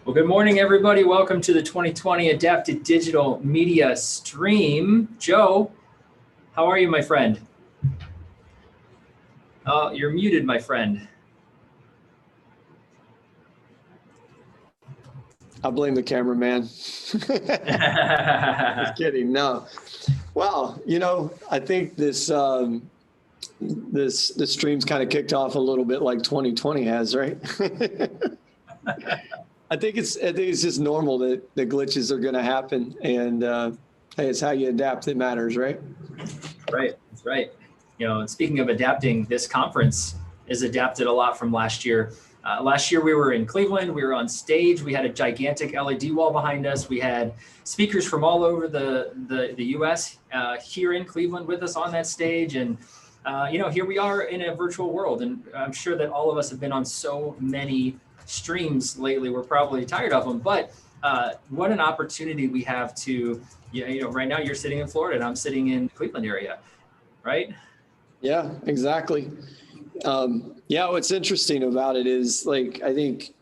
Well, good morning, everybody. Welcome to the 2020 Adapted Digital Media Stream. Joe, how are you, my friend? Oh, you're muted, my friend. I blame the cameraman. Just kidding. No. Well, I think this stream's kind of kicked off a little bit like 2020 has, right? I think it's just normal that the glitches are going to happen, and hey, it's how you adapt that matters, right? Right. That's right. And speaking of adapting, this conference is adapted a lot from last year. Last year we were in Cleveland. We were on stage. We had a gigantic LED wall behind us. We had speakers from all over the U.S. Here in Cleveland with us on that stage, and here we are in a virtual world. And I'm sure that all of us have been on so many streams lately. We're probably tired of them, but what an opportunity we have to, right now you're sitting in Florida and I'm sitting in the Cleveland area, right? Yeah, exactly. What's interesting about it is, like, I think,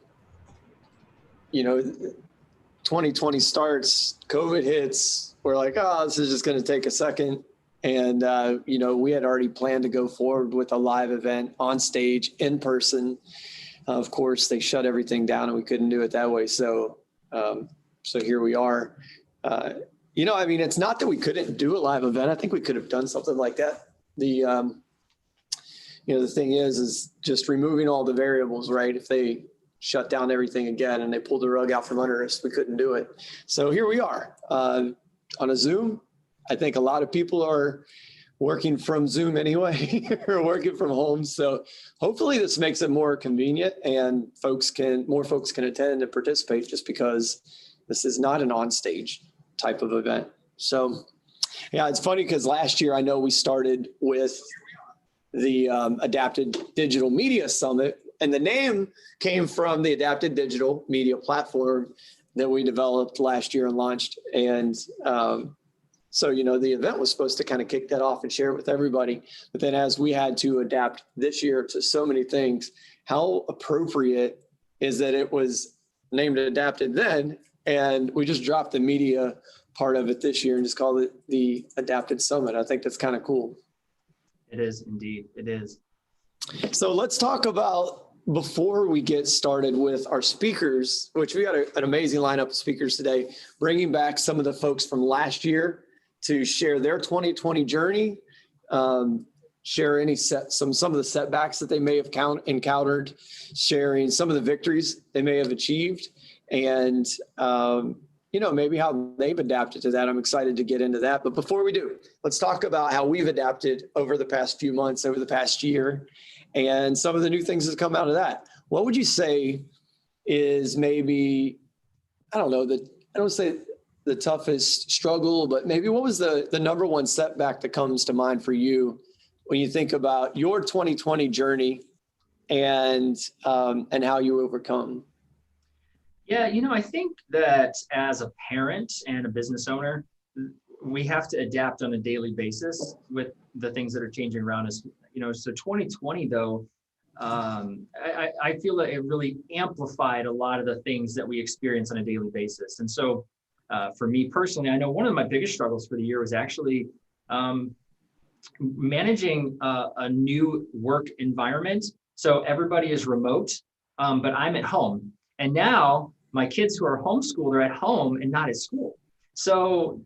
2020 starts, COVID hits, we're like, oh, this is just going to take a second. And, we had already planned to go forward with a live event on stage in person. Of course, they shut everything down and we couldn't do it that way. So here we are. It's not that we couldn't do a live event. I think we could have done something like that. The thing is just removing all the variables, right? If they shut down everything again and they pulled the rug out from under us, we couldn't do it. So here we are on a Zoom. I think a lot of people are working from Zoom anyway, or working from home. So hopefully this makes it more convenient and more folks can attend and participate, just because this is not an on-stage type of event. So yeah, it's funny because last year I know we started with the Adapted Digital Media Summit, and the name came from the Adapted Digital Media platform that we developed last year and launched. And so, the event was supposed to kind of kick that off and share it with everybody. But then as we had to adapt this year to so many things, how appropriate is that it was named Adapted then, and we just dropped the media part of it this year and just called it the Adapted Summit. I think that's kind of cool. It is indeed. It is. So let's talk about, before we get started with our speakers, which we got an amazing lineup of speakers today, bringing back some of the folks from last year to share their 2020 journey, share some of the setbacks that they may have encountered, sharing some of the victories they may have achieved, and maybe how they've adapted to that. I'm excited to get into that. But before we do, let's talk about how we've adapted over the past few months, over the past year, and some of the new things that come out of that. What would you say is maybe, I don't say the toughest struggle, but maybe what was the number one setback that comes to mind for you when you think about your 2020 journey and how you overcome? Yeah, I think that as a parent and a business owner, we have to adapt on a daily basis with the things that are changing around us. So 2020, though, I feel that it really amplified a lot of the things that we experience on a daily basis. And so for me personally, I know one of my biggest struggles for the year was actually managing a new work environment. So everybody is remote, but I'm at home. And now my kids who are homeschooled are at home and not at school. So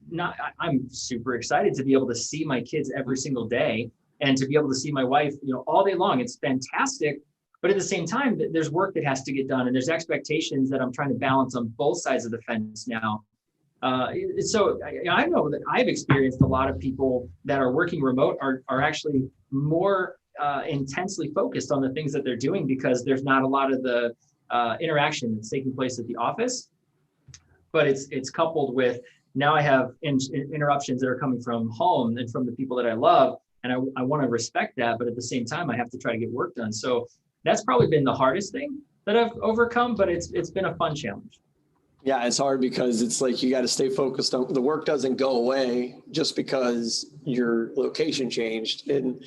I'm super excited to be able to see my kids every single day and to be able to see my wife, all day long. It's fantastic. But at the same time, there's work that has to get done, and there's expectations that I'm trying to balance on both sides of the fence now. So I know that I've experienced a lot of people that are working remote are actually more intensely focused on the things that they're doing, because there's not a lot of the interaction that's taking place at the office. But it's coupled with, now I have interruptions that are coming from home and from the people that I love, and I want to respect that, but at the same time I have to try to get work done. So that's probably been the hardest thing that I've overcome, but it's been a fun challenge. Yeah, it's hard because it's like you got to stay focused on the work doesn't go away just because your location changed. And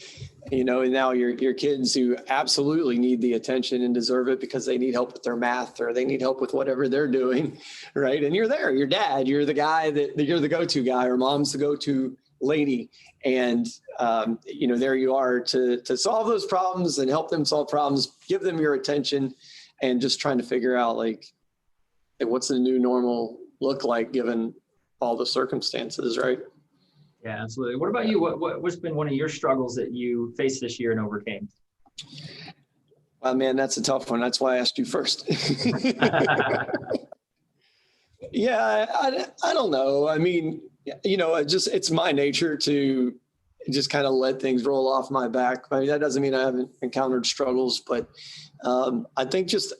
and now your kids who absolutely need the attention and deserve it because they need help with their math or they need help with whatever they're doing, right? And you're there, your dad, you're the guy that you're the go-to guy, or mom's the go-to lady. And there you are to solve those problems and help them solve problems, give them your attention, and just trying to figure out like, what's the new normal look like given all the circumstances, right? Yeah, absolutely. What about you? What's been one of your struggles that you faced this year and overcame? Well, man, that's a tough one. That's why I asked you first. Yeah, I don't know. I mean, it's my nature to just kind of let things roll off my back. I mean, that doesn't mean I haven't encountered struggles, but I think just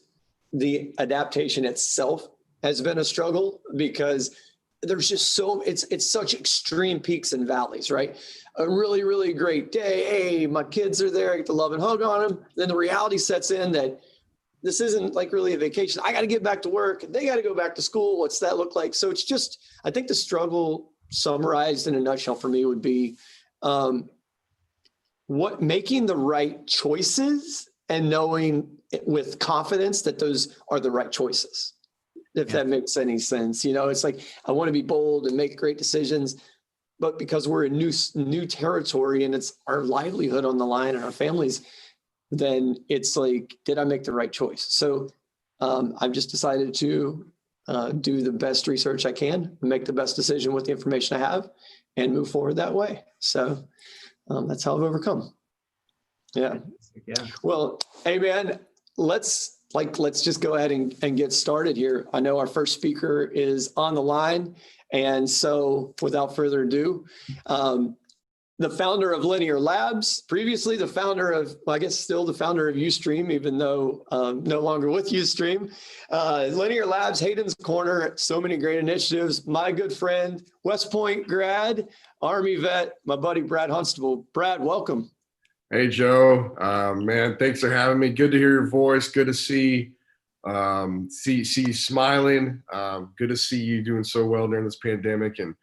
the adaptation itself has been a struggle because there's just it's such extreme peaks and valleys, right? A really, really great day. Hey, my kids are there. I get to love and hug on them. Then the reality sets in that this isn't like really a vacation. I got to get back to work. They got to go back to school. What's that look like? So it's just, I think the struggle summarized in a nutshell for me would be making the right choices and knowing with confidence that those are the right choices, if that makes any sense. It's like, I want to be bold and make great decisions, but because we're in new territory and it's our livelihood on the line and our families, then it's like, did I make the right choice? So I've just decided to do the best research I can, make the best decision with the information I have, and move forward that way. So that's how I've overcome. Yeah. Well, hey man, let's just go ahead and get started here. I know our first speaker is on the line. And so without further ado, the founder of Linear Labs, previously the founder of, well, I guess still the founder of Ustream, even though no longer with Ustream. Linear Labs, Hayden's Corner, so many great initiatives. My good friend, West Point grad, Army vet, my buddy Brad Hunstable. Brad, welcome. Hey, Joe, man, thanks for having me. Good to hear your voice. Good to see you smiling. Good to see you doing so well during this pandemic. And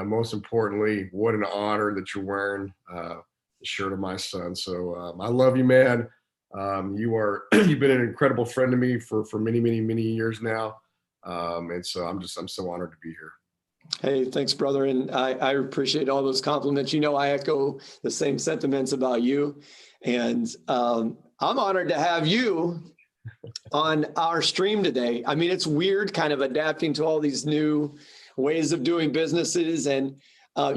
most importantly, what an honor that you're wearing the shirt of my son. So I love you, man. You've been an incredible friend to me for many, many, many years now. And so I'm so honored to be here. Hey, thanks, brother. And I appreciate all those compliments. I echo the same sentiments about you. And I'm honored to have you on our stream today. I mean, it's weird kind of adapting to all these new ways of doing businesses. And I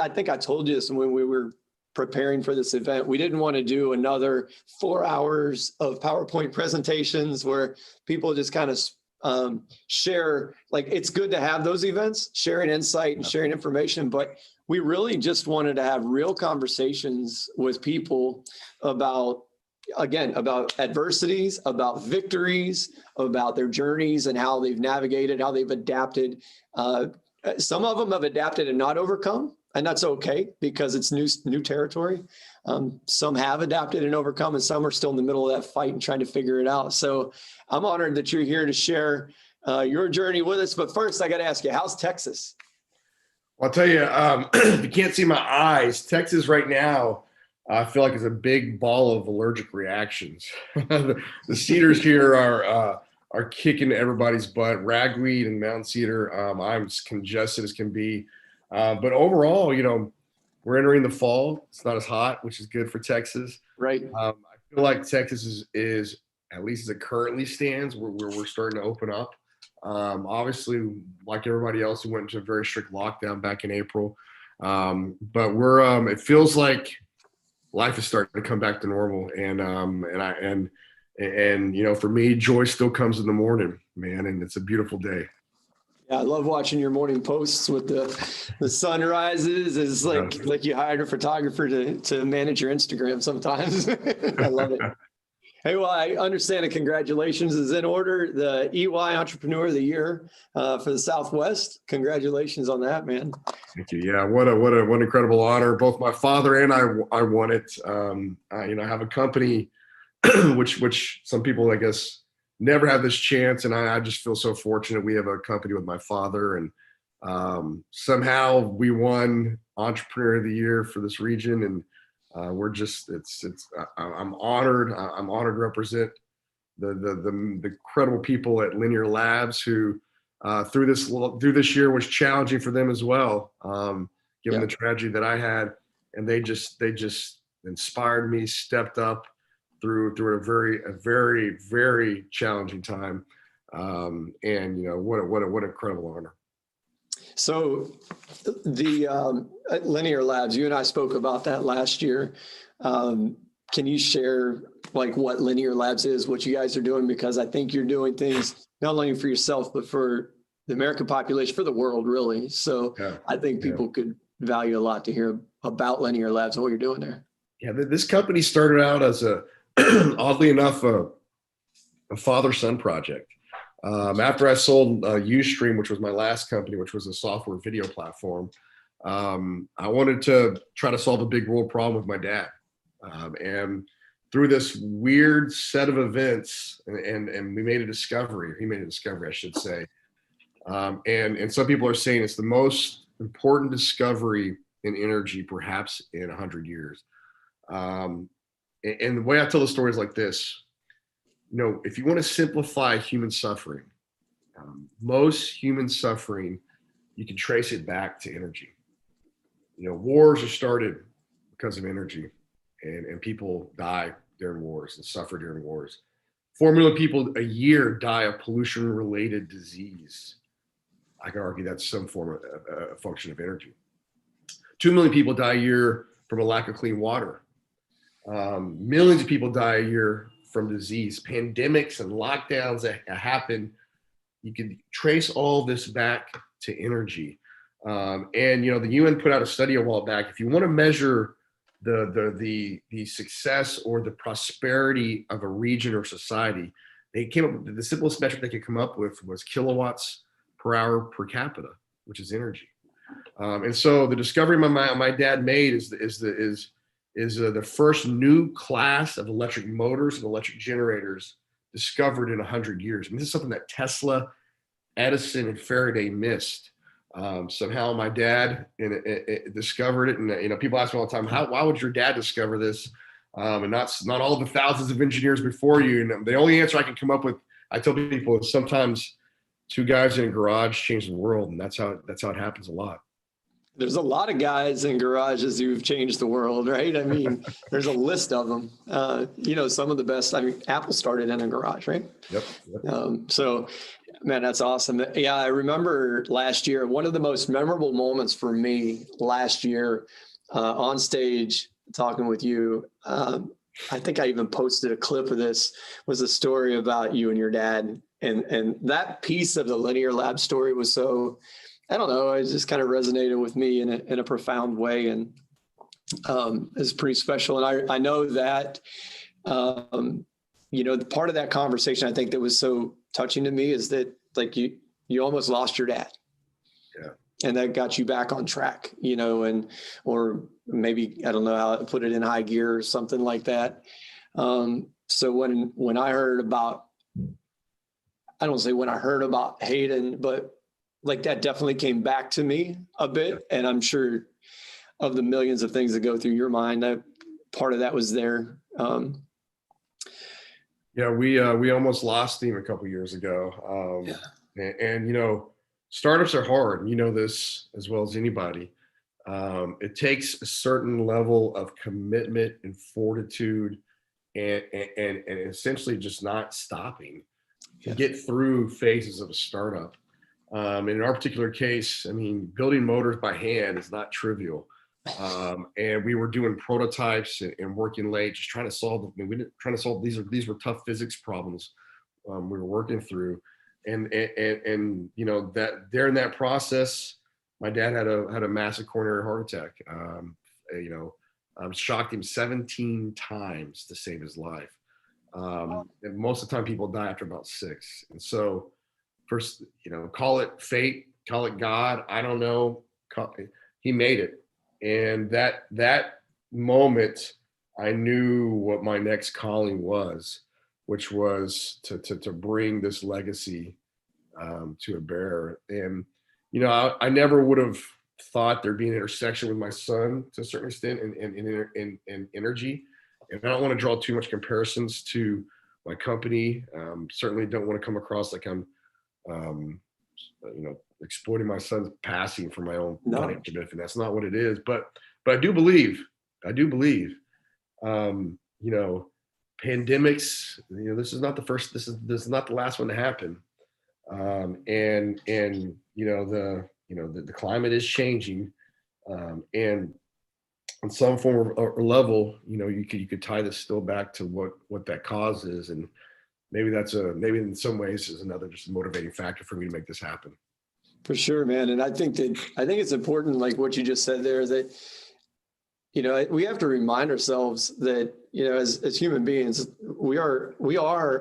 think I told you this when we were preparing for this event. We didn't want to do another 4 hours of PowerPoint presentations where people just kind of share. Like, it's good to have those events, sharing insight and sharing information, but we really just wanted to have real conversations with people about adversities, about victories, about their journeys and how they've navigated, how they've adapted. Some of them have adapted and not overcome, and that's okay because it's new territory. Some have adapted and overcome, and some are still in the middle of that fight and trying to figure it out. So I'm honored that you're here to share your journey with us. But first, I got to ask you, how's Texas? Well, I'll tell you, if you can't see my eyes, Texas right now, I feel like it's a big ball of allergic reactions. The cedars here are kicking everybody's butt. Ragweed and mountain cedar, I'm as congested as can be. But overall, we're entering the fall. It's not as hot, which is good for Texas. Right. I feel like Texas is at least as it currently stands, we're starting to open up. Obviously, like everybody else, we went into a very strict lockdown back in April. But it feels like life is starting to come back to normal. And for me, joy still comes in the morning, man. And it's a beautiful day. Yeah, I love watching your morning posts with the sunrises. It's like you hired a photographer to manage your Instagram sometimes. I love it. Hey, well, I understand that congratulations is in order. The EY Entrepreneur of the Year for the Southwest. Congratulations on that, man. Thank you. Yeah, what an incredible honor. Both my father and I won it. I have a company which some people, I guess, never had this chance. And I just feel so fortunate. We have a company with my father, and somehow we won Entrepreneur of the Year for this region. And I'm honored. I'm honored to represent the incredible people at Linear Labs who through this year was challenging for them as well, given the tragedy that I had, and they just inspired me, stepped up through a very, very challenging time, and what an incredible honor. So the Linear Labs, you and I spoke about that last year. Can you share like what Linear Labs is, what you guys are doing? Because I think you're doing things not only for yourself, but for the American population, for the world, really. So I think people could value a lot to hear about Linear Labs and what you're doing there. Yeah, this company started out as oddly enough, a father-son project. After I sold Ustream, which was my last company, which was a software video platform, I wanted to try to solve a big world problem with my dad. And through this weird set of events, and we made a discovery, or he made a discovery, I should say. And some people are saying it's the most important discovery in energy, perhaps in 100 years. And the way I tell the story is like this. If you want to simplify human suffering, most human suffering, you can trace it back to energy. Wars are started because of energy, and people die during wars and suffer during wars. 4 million people a year die of pollution-related disease. I can argue that's some form of a function of energy. 2 million people die a year from a lack of clean water. Millions of people die a year from disease, pandemics and lockdowns that happen. You can trace all this back to energy. And the UN put out a study a while back. If you want to measure the success or the prosperity of a region or society, they came up with the simplest metric they could come up with was kilowatts per hour per capita, which is energy. And so the discovery my dad made is the first new class of electric motors and electric generators discovered in 100 years. I mean, this is something that Tesla, Edison, and Faraday missed. Somehow my dad discovered it, and people ask me all the time, why would your dad discover this, and not all the thousands of engineers before you? And the only answer I can come up with, I tell people, is sometimes 2 guys in a garage change the world, and that's how it happens a lot. There's a lot of guys in garages who've changed the world, right? I mean, there's a list of them. Some of the best. I mean, Apple started in a garage, right? Yep. So, man, that's awesome. Yeah, I remember last year, one of the most memorable moments for me last year on stage talking with you. I think I even posted a clip of this, was a story about you and your dad. And that piece of the Linear Lab story was so, I don't know, it just kind of resonated with me in a profound way, and it's pretty special. And I know that, part of that conversation, I think that was so touching to me is that like you almost lost your dad. Yeah. And that got you back on track, or maybe, I don't know how to put it, in high gear or something like that. So when I heard about, I don't say when I heard about Hayden, but like that definitely came back to me a bit. And I'm sure of the millions of things that go through your mind, that part of that was there. We almost lost him a couple of years ago. And startups are hard. You know this as well as anybody. It takes a certain level of commitment and fortitude and essentially just not stopping to get through phases of a startup. In our particular case, I mean, building motors by hand is not trivial. And we were doing prototypes and working late, just trying to solve these were tough physics problems we were working through. And that during that process, my dad had a massive coronary heart attack. Shocked him 17 times to save his life. And most of the time people die after about 6. And so first, call it fate, call it God, I don't know. He made it. And that moment, I knew what my next calling was which was to bring this legacy to a bear. And, you know, I never would have thought there'd be an intersection with my son to a certain extent in energy. And I don't want to draw too much comparisons to my company. Certainly don't want to come across like I'm, you know, exploiting my son's passing for my own financial benefit. That's not what it is. But I do believe, you know, pandemics, you know, this is not the first, this is not the last one to happen. And you know, the climate is changing, and on some form or level, you know, you could tie this still back to what that cause is, and maybe maybe in some ways is another just motivating factor for me to make this happen. For sure, man. And I think it's important, like what you just said there, that, you know, we have to remind ourselves that, you know, as human beings, we are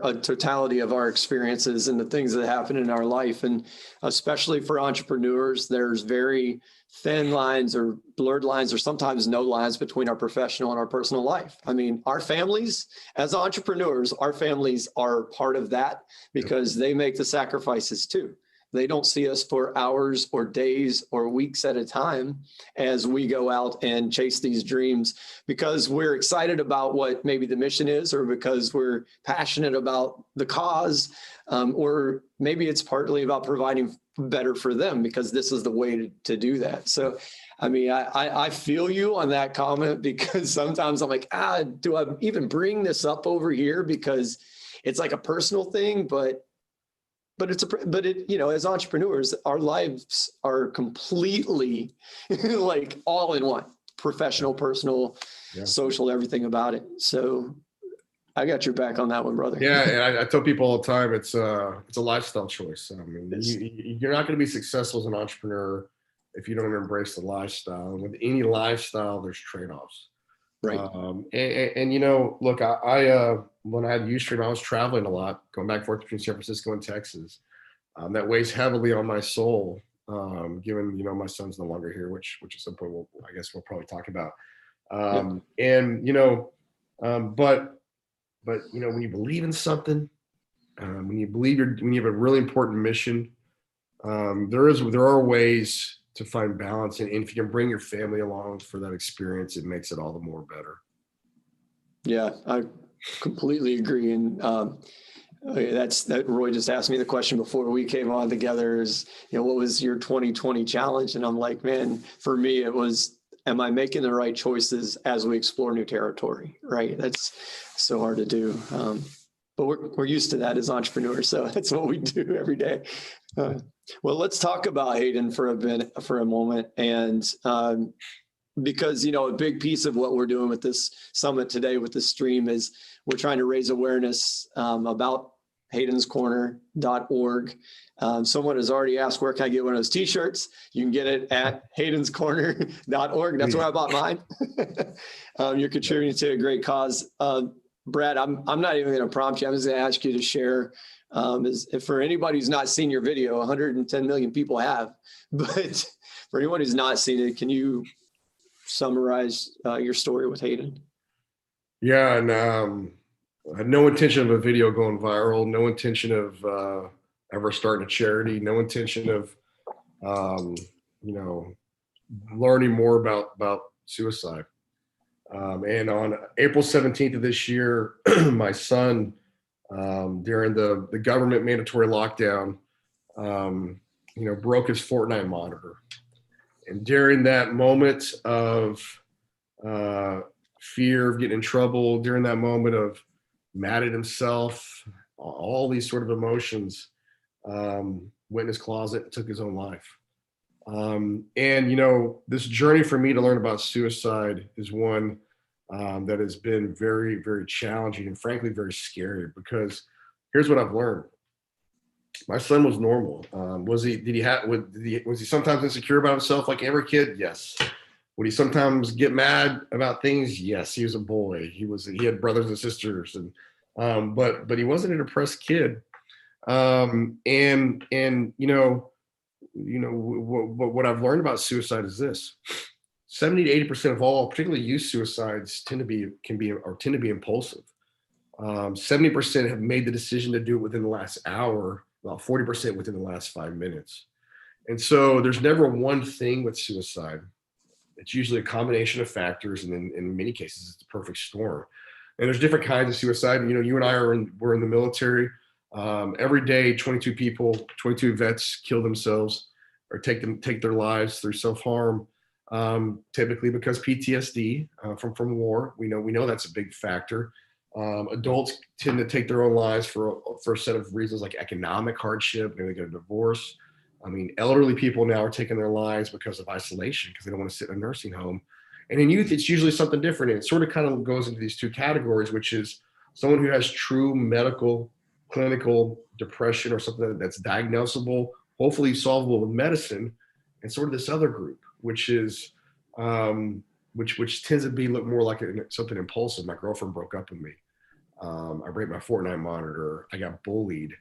a totality of our experiences and the things that happen in our life. And especially for entrepreneurs, there's very thin lines or blurred lines or sometimes no lines between our professional and our personal life. I mean, our families, as entrepreneurs, our families are part of that because they make the sacrifices too. They don't see us for hours or days or weeks at a time as we go out and chase these dreams because we're excited about what maybe the mission is, or because we're passionate about the cause, or maybe it's partly about providing better for them because this is the way to do that. So, I mean, I feel you on that comment because sometimes I'm like, do I even bring this up over here? Because it's like a personal thing, but you know, as entrepreneurs, our lives are completely like all in one: professional, personal, social, everything about it. So I got your back on that one, brother. Yeah. And I tell people all the time, it's a lifestyle choice. I mean, you're not going to be successful as an entrepreneur if you don't embrace the lifestyle. And with any lifestyle, there's trade-offs. Right. And you know, look, I when I had Ustream, I was traveling a lot, going back and forth between San Francisco and Texas. That weighs heavily on my soul, given, you know, my son's no longer here, which at some point I guess we'll probably talk about. And you know, but you know, when you believe in something, when you have a really important mission, there are ways to find balance, and if you can bring your family along for that experience, it makes it all the more better. Yeah, I completely agree. And that Roy just asked me the question before we came on together is, you know, what was your 2020 challenge? And I'm like, man, for me, it was, am I making the right choices as we explore new territory? Right. That's so hard to do. But we're used to that as entrepreneurs. So that's what we do every day. Well, let's talk about Hayden for a moment. And because, you know, a big piece of what we're doing with this summit today with this stream is we're trying to raise awareness about haydenscorner.org. Someone has already asked, where can I get one of those t-shirts? You can get it at haydenscorner.org. That's where I bought mine. You're contributing to a great cause. Brad, I'm not even going to prompt you. I'm just going to ask you to share. If for anybody who's not seen your video, 110 million people have, but for anyone who's not seen it, can you summarize your story with Hayden? Yeah, and I had no intention of a video going viral, no intention of ever starting a charity, no intention of, you know, learning more about suicide. And on April 17th of this year, my son, during the government mandatory lockdown, you know, broke his Fortnite monitor. And during that moment of fear of getting in trouble, during that moment of mad at himself, all these sort of emotions, went in his closet and took his own life. And, you know, this journey for me to learn about suicide is one that has been very, very challenging and frankly, very scary, because here's what I've learned. My son was normal. Was he sometimes insecure about himself like every kid? Yes. Would he sometimes get mad about things? Yes. He was a boy. He had brothers and sisters, and but he wasn't a depressed kid. And you know what I've learned about suicide is this: 70 to 80% of all, particularly youth suicides, tend to be impulsive. 70% have made the decision to do it within the last hour, about 40% within the last 5 minutes. And so there's never one thing with suicide. It's usually a combination of factors, and in many cases, it's the perfect storm. And there's different kinds of suicide. You know, you and I were in the military. Every day, 22 vets kill themselves or take their lives through self-harm, typically because PTSD from war. We know that's a big factor. Adults tend to take their own lives for a set of reasons like economic hardship, maybe they get a divorce. I mean, elderly people now are taking their lives because of isolation, because they don't want to sit in a nursing home. And in youth, it's usually something different. And it sort of kind of goes into these two categories, which is someone who has true medical, clinical depression or something that's diagnosable, hopefully solvable with medicine, and sort of this other group, which is which tends to look more like something impulsive. My girlfriend broke up with me. I break my Fortnite monitor. I got bullied.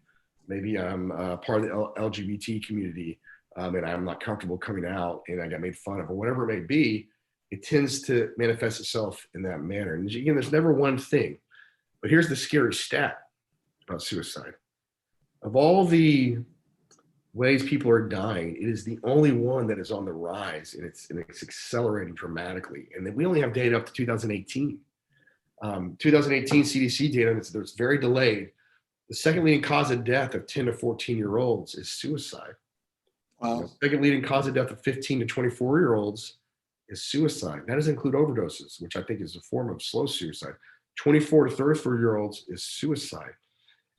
Maybe I'm part of the LGBT community and I'm not comfortable coming out and I got made fun of, or whatever it may be. It tends to manifest itself in that manner. And again, there's never one thing. But here's the scary stat about suicide. Of all the ways people are dying, it is the only one that is on the rise, and it's accelerating dramatically. And then we only have data up to 2018. 2018 CDC data, it's very delayed. The second leading cause of death of 10 to 14-year-olds is suicide. Wow. The second leading cause of death of 15 to 24-year-olds is suicide. That doesn't include overdoses, which I think is a form of slow suicide. 24 to 34-year-olds is suicide.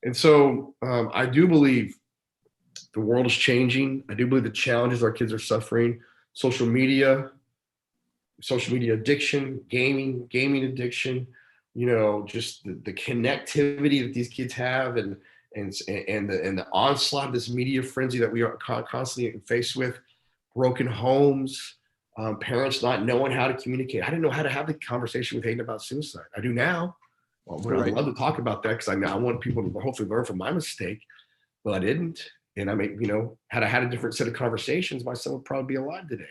And so I do believe the world is changing. I do believe the challenges our kids are suffering, social media addiction, gaming addiction, you know, just the connectivity that these kids have and the onslaught of this media frenzy that we are constantly faced with, broken homes, parents not knowing how to communicate. I didn't know how to have the conversation with Hayden about suicide. I do now. Well, I'd love to talk about that because I want people to hopefully learn from my mistake, but I didn't. And I mean, you know, had I had a different set of conversations, my son would probably be alive today.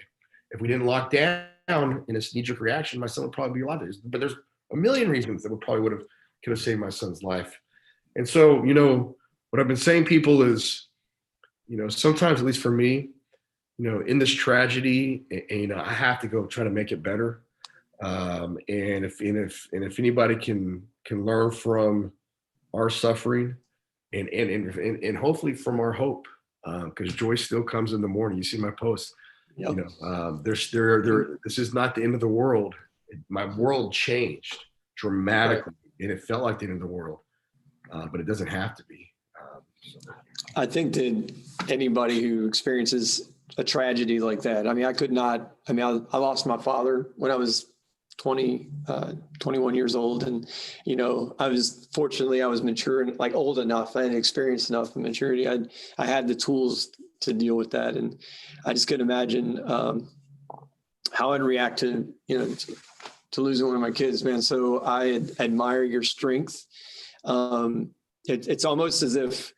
If we didn't lock down in this knee-jerk reaction, my son would probably be alive today. But there's a million reasons that could have saved my son's life. And so, you know, what I've been saying, people, is, you know, sometimes, at least for me, you know, in this tragedy, you know, I have to go try to make it better. And if anybody can learn from our suffering and hopefully from our hope, because joy still comes in the morning. You see my post. Yep. You know, this is not the end of the world. My world changed dramatically, and it felt like the end of the world, but it doesn't have to be. I think that anybody who experiences a tragedy like that, I mean, I lost my father when I was 21 years old. And, you know, I was mature and like old enough. I had experienced enough maturity. I had the tools to deal with that. And I just couldn't imagine how I'd react to, you know, to losing one of my kids, man. So I admire your strength. It's almost as if,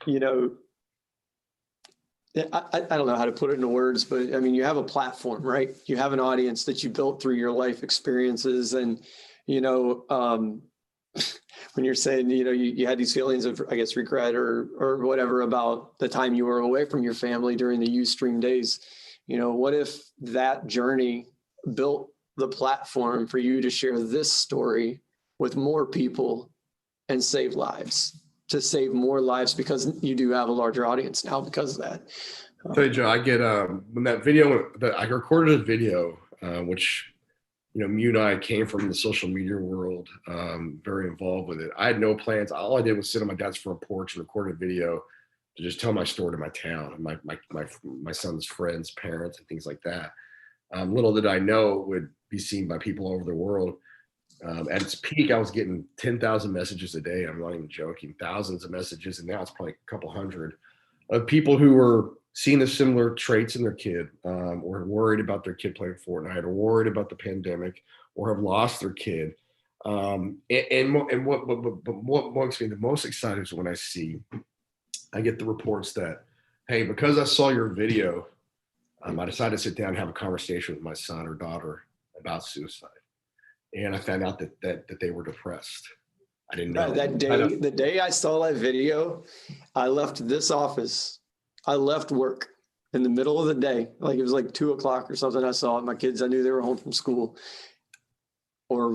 you know, I don't know how to put it into words, but I mean, you have a platform, right? You have an audience that you built through your life experiences. And, you know, when you're saying, you know, you had these feelings of, I guess, regret or whatever about the time you were away from your family during the Ustream days, you know, what if that journey built the platform for you to share this story with more people and save lives? To save more lives, because you do have a larger audience now because of that. I'll tell you, Joe, I get when that video that I recorded a video, which, you know, you and I came from the social media world, very involved with it. I had no plans. All I did was sit on my dad's front porch and record a video to just tell my story to my town, my son's friends, parents, and things like that. Little did I know it would be seen by people all over the world. At its peak, I was getting 10,000 messages a day. I'm not even joking, thousands of messages. And now it's probably a couple hundred of people who were seeing the similar traits in their kid, or worried about their kid playing Fortnite, or worried about the pandemic, or have lost their kid. What makes me the most excited is when I get the reports that, hey, because I saw your video, I decided to sit down and have a conversation with my son or daughter about suicide. And I found out that they were depressed. I didn't know. That day, the day I saw that video, I left this office. I left work in the middle of the day. Like it was like 2:00 or something. I saw it. My kids, I knew they were home from school or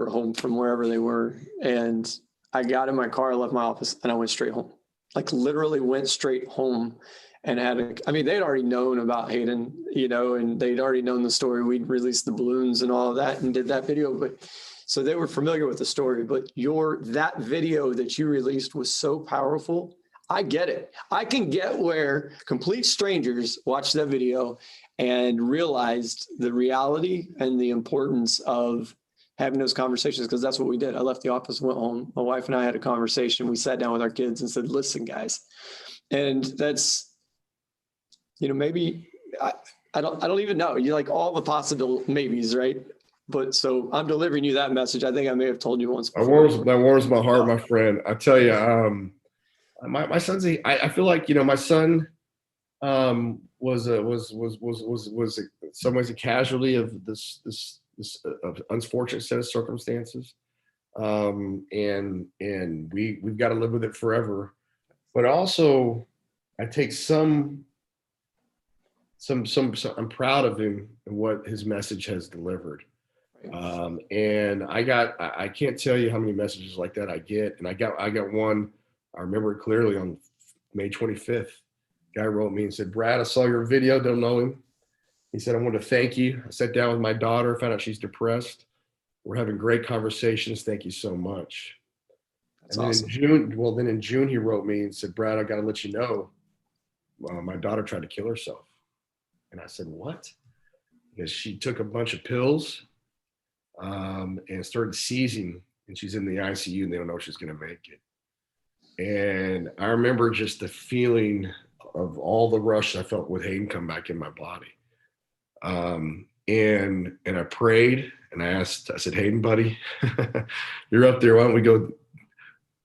home from wherever they were. And I got in my car, I left my office, and I went straight home. Like literally went straight home and they'd already known about Hayden, and they'd already known the story. We'd released the balloons and all of that and did that video. But so they were familiar with the story, but that video that you released was so powerful. I get it. I can get where complete strangers watched that video and realized the reality and the importance of having those conversations, because that's what we did. I left the office, went home. My wife and I had a conversation. We sat down with our kids and said, listen, guys. And that's, maybe I don't even know. You like all the possible maybes, right? But so I'm delivering you that message. I think I may have told you once before. That warms my heart, my friend. I tell you, my son's I feel like, my son was in some ways a casualty of this of unfortunate set of circumstances. And we've got to live with it forever. But also I take some I'm proud of him and what his message has delivered. And I can't tell you how many messages like that I get. And I got one, I remember it clearly, on May 25th. Guy wrote me and said, Brad, I saw your video, don't know him. He said, I want to thank you. I sat down with my daughter, found out she's depressed. We're having great conversations. Thank you so much. That's and then awesome. in June, he wrote me and said, Brad, I got to let you know, my daughter tried to kill herself. And I said, what? Because she took a bunch of pills and started seizing, and she's in the ICU and they don't know if she's going to make it. And I remember just the feeling of all the rush I felt with Hayden come back in my body. And I prayed and I said, Hayden, buddy, you're up there. Why don't we go,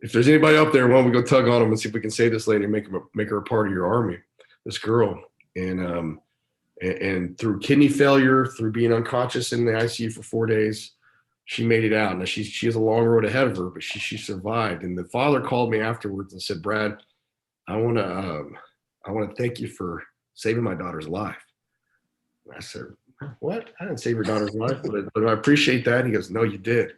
if there's anybody up there, why don't we go tug on him and see if we can save this lady and make her a part of your army, this girl. And through kidney failure, through being unconscious in the ICU for 4 days, she made it out. Now she has a long road ahead of her, but she survived. And the father called me afterwards and said, Brad, I want to thank you for saving my daughter's life. And I said, what? I didn't save your daughter's life, but I appreciate that. And he goes, no, you did.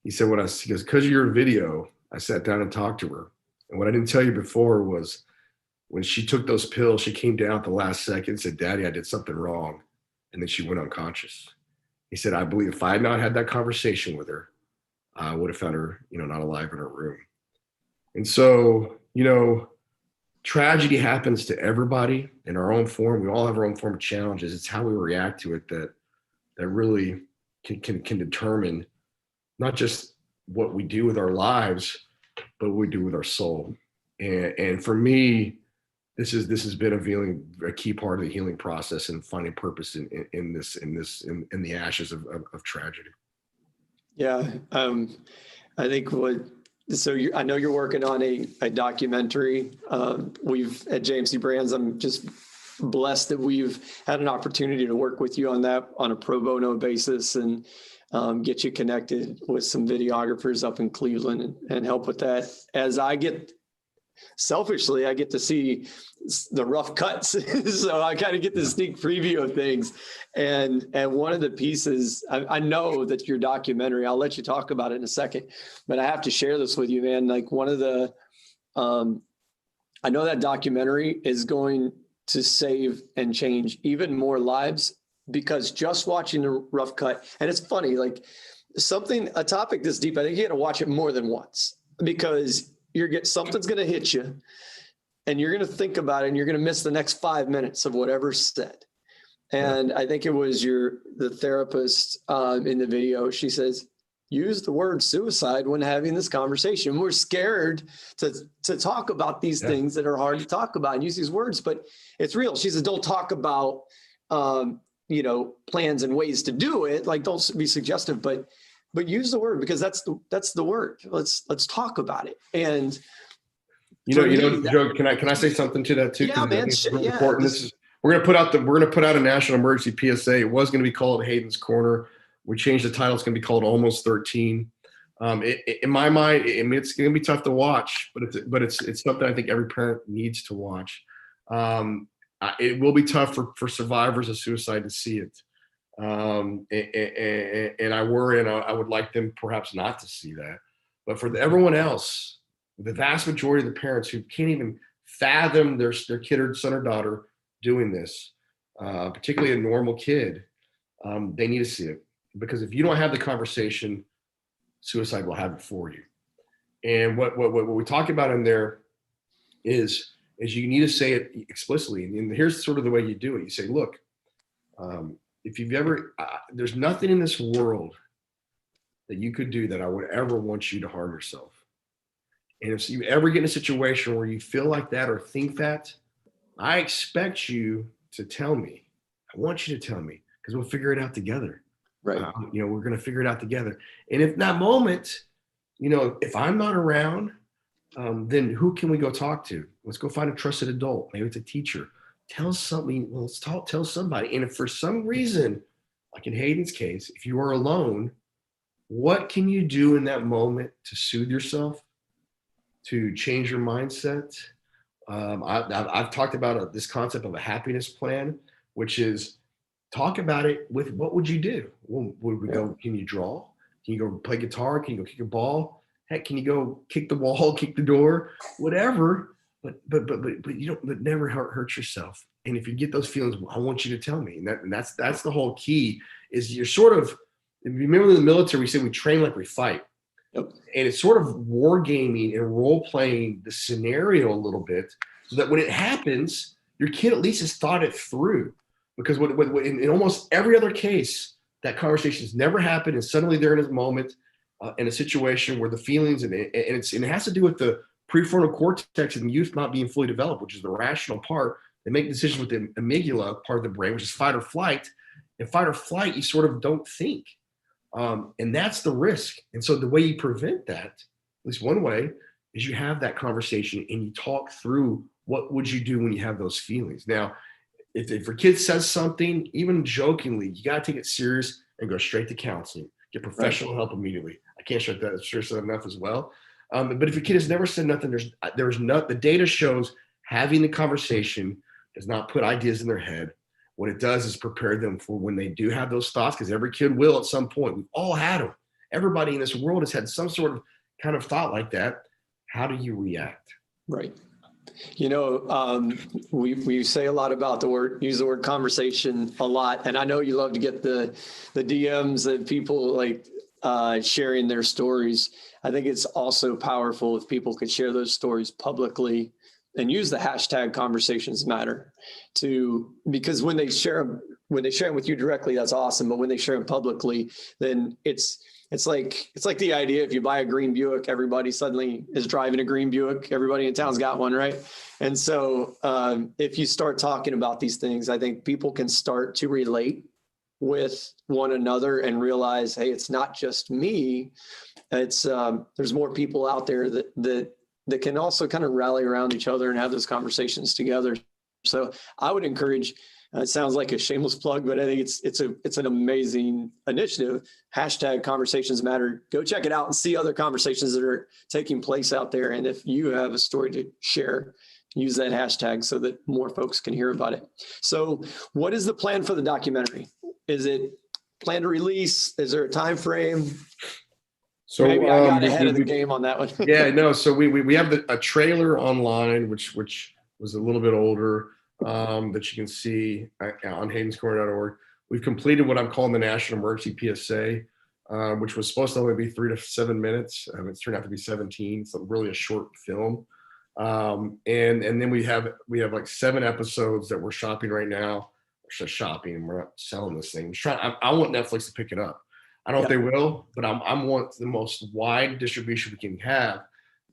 He said, he goes, because of your video, I sat down and talked to her. And what I didn't tell you before was when she took those pills, she came down at the last second and said, Daddy, I did something wrong. And then she went unconscious. He said, I believe if I had not had that conversation with her, I would have found her, not alive in her room. And so, tragedy happens to everybody in our own form. We all have our own form of challenges. It's how we react to it that really can determine not just what we do with our lives, but what we do with our soul. And for me, this has been a key part of the healing process and finding purpose in the ashes of tragedy. Yeah, I think I know you're working on a documentary. We've at JMC Brands, I'm just blessed that we've had an opportunity to work with you on that on a pro bono basis and get you connected with some videographers up in Cleveland and help with that. As selfishly, I get to see the rough cuts. So I kind of get the sneak preview of things. And one of the pieces, I know that your documentary, I'll let you talk about it in a second, but I have to share this with you, man. Like one of the, I know that documentary is going to save and change even more lives, because just watching the rough cut, and it's funny, like a topic this deep, I think you got to watch it more than once, because something's going to hit you and you're going to think about it and you're going to miss the next 5 minutes of whatever's said. And I think it was the therapist in the video. She says, use the word suicide when having this conversation. We're scared to talk about these things that are hard to talk about and use these words, but it's real. She says, don't talk about, plans and ways to do it. Like, don't be suggestive, but use the word, because that's the word. Let's talk about it. And Joe, can I say something to that too? Yeah, man. It's really important. We're gonna put out a national emergency PSA. It was gonna be called Hayden's Corner. We changed the title. It's gonna be called Almost 13. In my mind, I mean, it's going to be tough to watch, but it's something I think every parent needs to watch. It will be tough for survivors of suicide to see it. And I worry, and I would like them perhaps not to see that. But for everyone else, the vast majority of the parents who can't even fathom their kid or son or daughter doing this, particularly a normal kid, they need to see it. Because if you don't have the conversation, suicide will have it for you. And what we talk about in there is you need to say it explicitly. And here's sort of the way you do it. You say, look, if you've ever, there's nothing in this world that you could do that I would ever want you to harm yourself. And if you ever get in a situation where you feel like that or think that, I expect you to tell me. I want you to tell me, because we'll figure it out together. Right. We're going to figure it out together. And if that moment, if I'm not around, then who can we go talk to? Let's go find a trusted adult. Maybe it's a teacher. Tell something. Well, tell somebody. And if for some reason, like in Hayden's case, if you are alone, what can you do in that moment to soothe yourself, to change your mindset? I've talked about this concept of a happiness plan, which is talk about it with what would you do? Well, would we go, can you draw? Can you go play guitar? Can you go kick a ball? Heck, can you go kick the wall, kick the door, whatever? But you don't, but never hurt yourself. And if you get those feelings, I want you to tell me. And that's the whole key is you're sort of, if you remember in the military, we say we train like we fight. Yep. And it's sort of wargaming and role playing the scenario a little bit so that when it happens, your kid at least has thought it through. Because in almost every other case, that conversation has never happened, and suddenly they're in a moment, in a situation where the feelings and it has to do with the prefrontal cortex and youth not being fully developed, which is the rational part. They make decisions with the amygdala part of the brain, which is fight or flight. In fight or flight, you sort of don't think, and that's the risk. And so the way you prevent that, at least one way, is you have that conversation and you talk through what would you do when you have those feelings. Now, if your kid says something, even jokingly, you got to take it serious and go straight to counseling. Get professional help immediately. I can't stress that enough as well. But if your kid has never said nothing, the data shows having the conversation does not put ideas in their head. What it does is prepare them for when they do have those thoughts, because every kid will at some point. We've all had them. Everybody in this world has had some sort of kind of thought like that. How do you react? Right. We say a lot about use the word conversation a lot. And I know you love to get the DMs and people like sharing their stories. I think it's also powerful if people could share those stories publicly and use the hashtag conversations matter because when they share them with you directly, that's awesome. But when they share them publicly, then it's like the idea, if you buy a green Buick, everybody suddenly is driving a green Buick. Everybody in town's got one, right? And so if you start talking about these things, I think people can start to relate with one another and realize, hey, it's not just me. It's there's more people out there that can also kind of rally around each other and have those conversations together. So I would encourage. It sounds like a shameless plug, but I think it's an amazing initiative. Hashtag conversations matter. Go check it out and see other conversations that are taking place out there. And if you have a story to share, use that hashtag so that more folks can hear about it. So what is the plan for the documentary? Is it planned to release? Is there a time frame? So maybe I got ahead of the game on that one. Yeah, no. So we have a trailer online, which was a little bit older. That you can see on haydenscorner.org. We've completed what I'm calling the National Emergency PSA, which was supposed to only be 3 to 7 minutes. It's turned out to be 17. It's really a short film. And then we have like 7 episodes that we're shopping right now. We're just shopping. We're not selling this thing. I want Netflix to pick it up. I don't know if they will, but I want the most wide distribution we can have.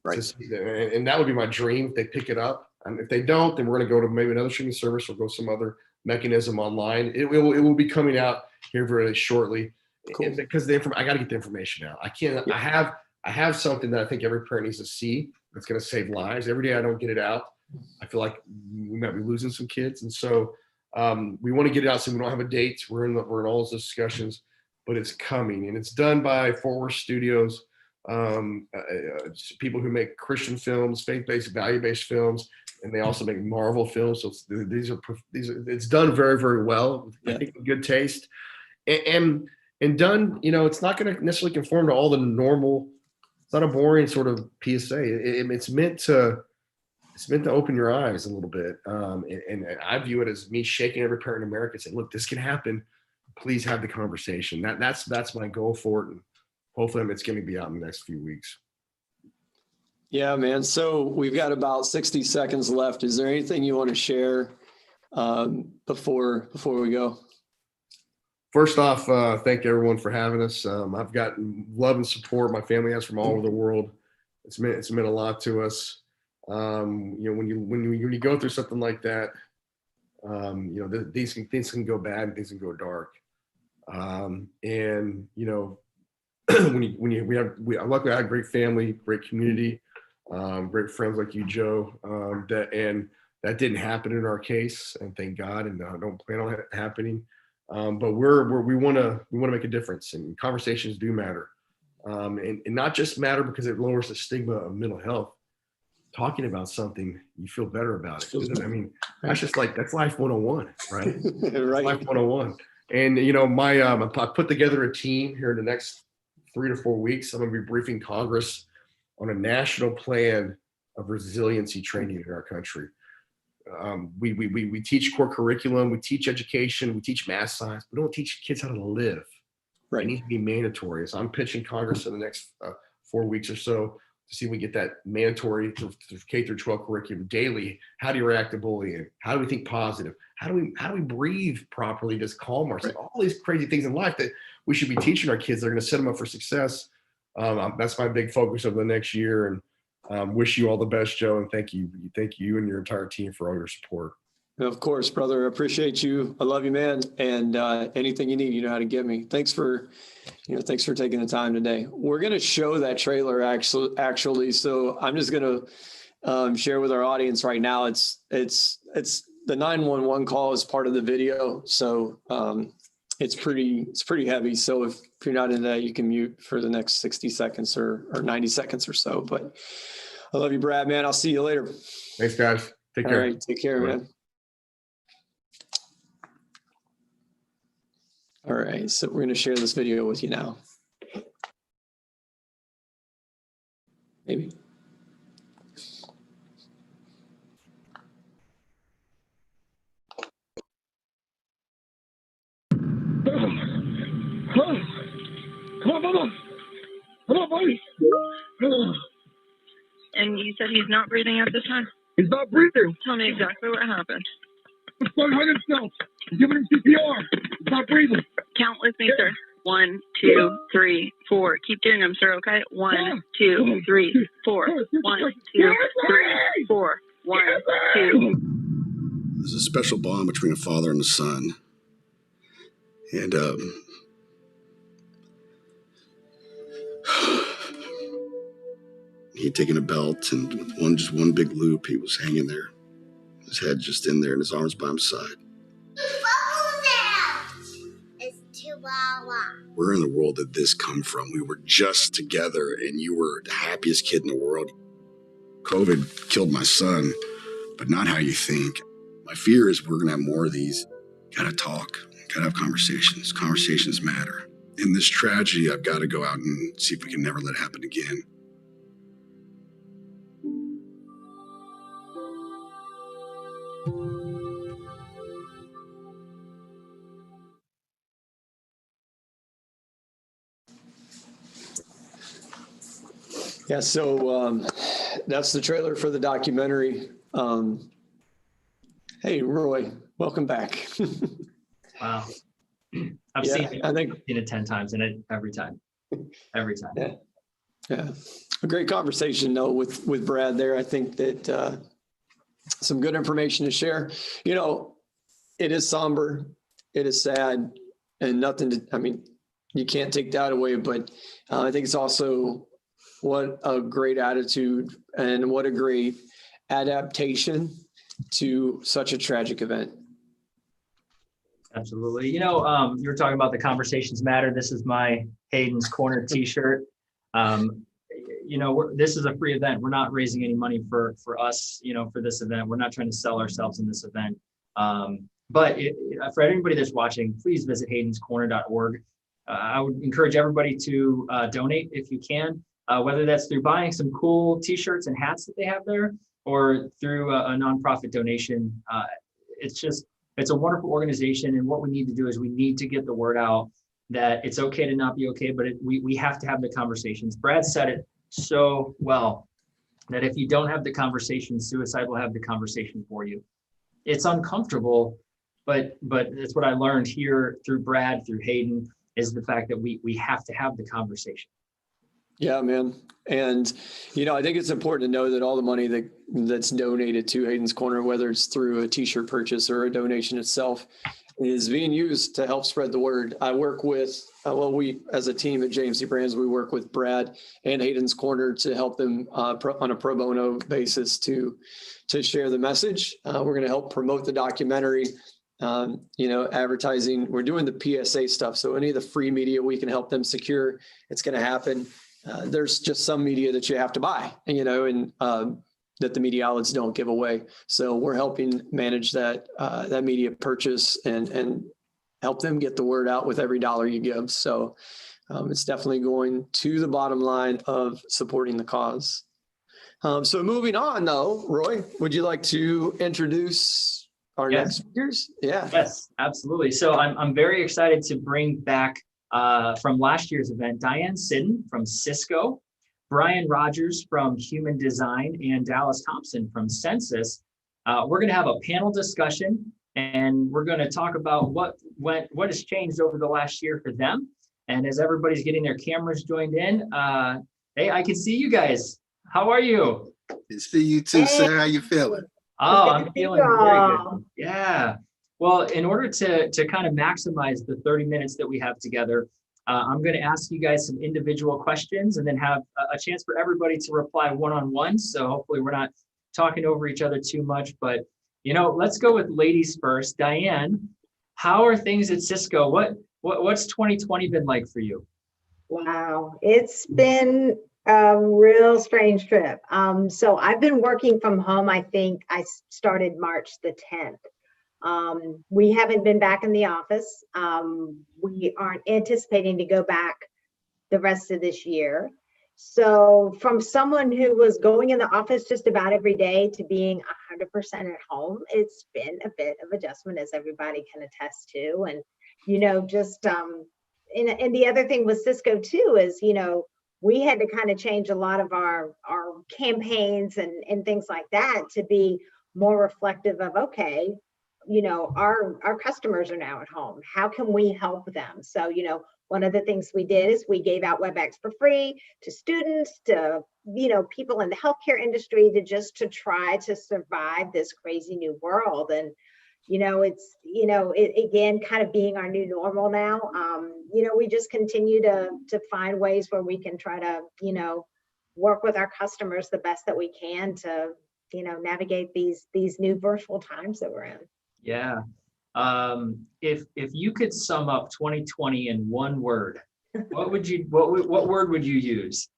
Right. And that would be my dream if they pick it up. And if they don't, then we're going to go to maybe another streaming service or go some other mechanism online. It will be coming out here very shortly. Cool. Because I got to get the information out. I can't. Yeah. I have something that I think every parent needs to see that's going to save lives. Every day I don't get it out, I feel like we might be losing some kids. And so we want to get it out. So we don't have a date. We're in all those discussions, but it's coming, and it's done by Fort Worth Studios. people who make Christian films, faith-based, value-based films, and they also make Marvel films. So it's done very, very well. I think with good taste, and done. It's not going to necessarily conform to all the normal. It's not a boring sort of PSA. It's meant to open your eyes a little bit. And I view it as me shaking every parent in America and saying, look, this can happen. Please have the conversation. That's my goal for it. And hopefully it's going to be out in the next few weeks. Yeah, man. So we've got about 60 seconds left. Is there anything you want to share before we go? First off, thank everyone for having us. I've gotten love and support my family has from all over the world. It's meant a lot to us. When you go through something like that, things can go bad and things can go dark. Luckily I had a great family, great community, great friends like you, Joe. That didn't happen in our case, and thank God, and I don't plan on it happening. But we want to make a difference, and conversations do matter, and not just matter because it lowers the stigma of mental health. Talking about something, you feel better about it. I mean, that's life 101, right? Right. Life 101. And I put together a team here in the next 3 to 4 weeks. I'm going to be briefing Congress on a national plan of resiliency training in our country. We teach core curriculum, we teach education, we teach math science. We don't teach kids how to live. Right. It needs to be mandatory. So I'm pitching Congress in the next 4 weeks or so to see if we get that mandatory to K through 12 curriculum daily. How do you react to bullying? How do we think positive? How do we breathe properly? Just calm ourselves. All these crazy things in life that we should be teaching our kids. They're going to set them up for success. That's my big focus over the next year. And wish you all the best, Joe. And thank you and your entire team for all your support. Of course, brother. I appreciate you. I love you, man. And anything you need, you know how to get me. Thanks for taking the time today. We're going to show that trailer actually. So I'm just going to share with our audience right now. It's the 911 call is part of the video. So it's pretty heavy. So if you're not into that, you can mute for the next 60 seconds or 90 seconds or so. But I love you, Brad, man. I'll see you later. Thanks, guys. Take care. All right. Take care, man. All right, so we're going to share this video with you now. Maybe. Come on, buddy. And you said he's not breathing at this time? He's not breathing. Tell me exactly what happened. He's starting himself. I'm giving him CPR. He's not breathing. Count with me, sir. 1, 2, 3, 4. Keep doing them, sir, okay? 1, 2, 3, 4. 1, 2, 3, 4. 1, 2. There's a special bond between a father and a son. And he'd taken a belt, and with just one big loop, he was hanging there. His head just in there, and his arms by his side. It's Chihuahua. Where in the world did this come from? We were just together, and you were the happiest kid in the world. COVID killed my son, but not how you think. My fear is we're going to have more of these. Gotta talk. Gotta have conversations. Conversations matter. In this tragedy, I've got to go out and see if we can never let it happen again. Yeah, so that's the trailer for the documentary. Hey, Roy, welcome back. Wow. I've seen it 10 times and every time. Yeah. A great conversation though with Brad there. I think that some good information to share. You know, it is somber, it is sad, and you can't take that away, but I think it's also what a great attitude and what a great adaptation to such a tragic event. Absolutely. You were talking about the conversations matter. This is my Hayden's Corner t-shirt. this is a free event. We're not raising any money for us, for this event. We're not trying to sell ourselves in this event. But for anybody that's watching, please visit haydenscorner.org. I would encourage everybody to donate if you can, whether that's through buying some cool t-shirts and hats that they have there, or through a nonprofit donation. It's a wonderful organization. And what we need to do is we need to get the word out that it's okay to not be okay, but we have to have the conversations. Brad said it so well, that if you don't have the conversation, suicide will have the conversation for you. It's uncomfortable, but it's what I learned here through Brad, through Hayden, is the fact that we have to have the conversation. Yeah, man. And, I think it's important to know that all the money that's donated to Hayden's Corner, whether it's through a t-shirt purchase or a donation itself, is being used to help spread the word. I work with, we as a team at JMC Brands, we work with Brad and Hayden's Corner to help them on a pro bono basis to share the message. We're going to help promote the documentary, advertising. We're doing the PSA stuff. So any of the free media we can help them secure, it's going to happen. There's just some media that you have to buy, and that the media outlets don't give away. So we're helping manage that media purchase and help them get the word out with every dollar you give. So it's definitely going to the bottom line of supporting the cause. So moving on though, Roy, would you like to introduce our next speakers? Yeah. Yes, absolutely. So I'm very excited to bring back from last year's event, Diane Sidden from Cisco, Brian Rogers from Human Design, and Dallas Thompson from Sensis. We're going to have a panel discussion, and we're going to talk about what has changed over the last year for them. And as everybody's getting their cameras joined in, hey, I can see you guys. How are you? Good to see you too, sir. How you feeling? Oh, I'm feeling very good. Yeah. Well, in order to kind of maximize the 30 minutes that we have together, I'm going to ask you guys some individual questions and then have a chance for everybody to reply one-on-one. So hopefully we're not talking over each other too much, but let's go with ladies first. Diane, how are things at Cisco? What's 2020 been like for you? Wow, it's been a real strange trip. So I've been working from home. I think I started March the 10th. We haven't been back in the office. We aren't anticipating to go back the rest of this year. So from someone who was going in the office just about every day to being 100% at home, it's been a bit of adjustment, as everybody can attest to. And, and the other thing with Cisco too is, we had to kind of change a lot of our campaigns and things like that to be more reflective of, okay, our customers are now at home. How can we help them? So, one of the things we did is we gave out WebEx for free to students, to, people in the healthcare industry, to try to survive this crazy new world. And, it's, it again, kind of being our new normal now. We just continue to find ways where we can try to, work with our customers the best that we can to, navigate these new virtual times that we're in. Yeah. If you could sum up 2020 in one word, what word would you use?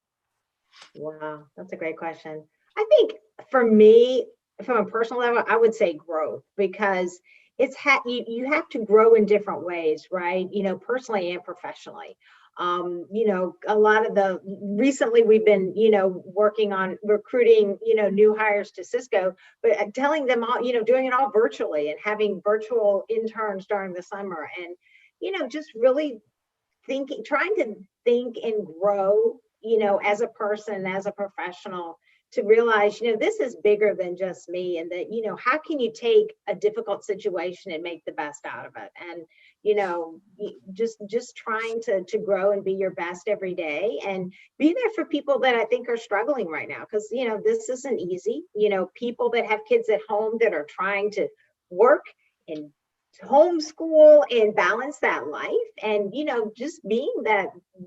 Wow, that's a great question. I think for me, from a personal level, I would say growth, because you have to grow in different ways, right? Personally and professionally. A lot of recently we've been, working on recruiting, new hires to Cisco, but telling them all, doing it all virtually and having virtual interns during the summer, and, just really trying to think and grow, as a person, as a professional, to realize, this is bigger than just me, and that, how can you take a difficult situation and make the best out of it? And, just trying to grow and be your best every day, and be there for people that I think are struggling right now. Because, this isn't easy. People that have kids at home that are trying to work and homeschool and balance that life, and, just being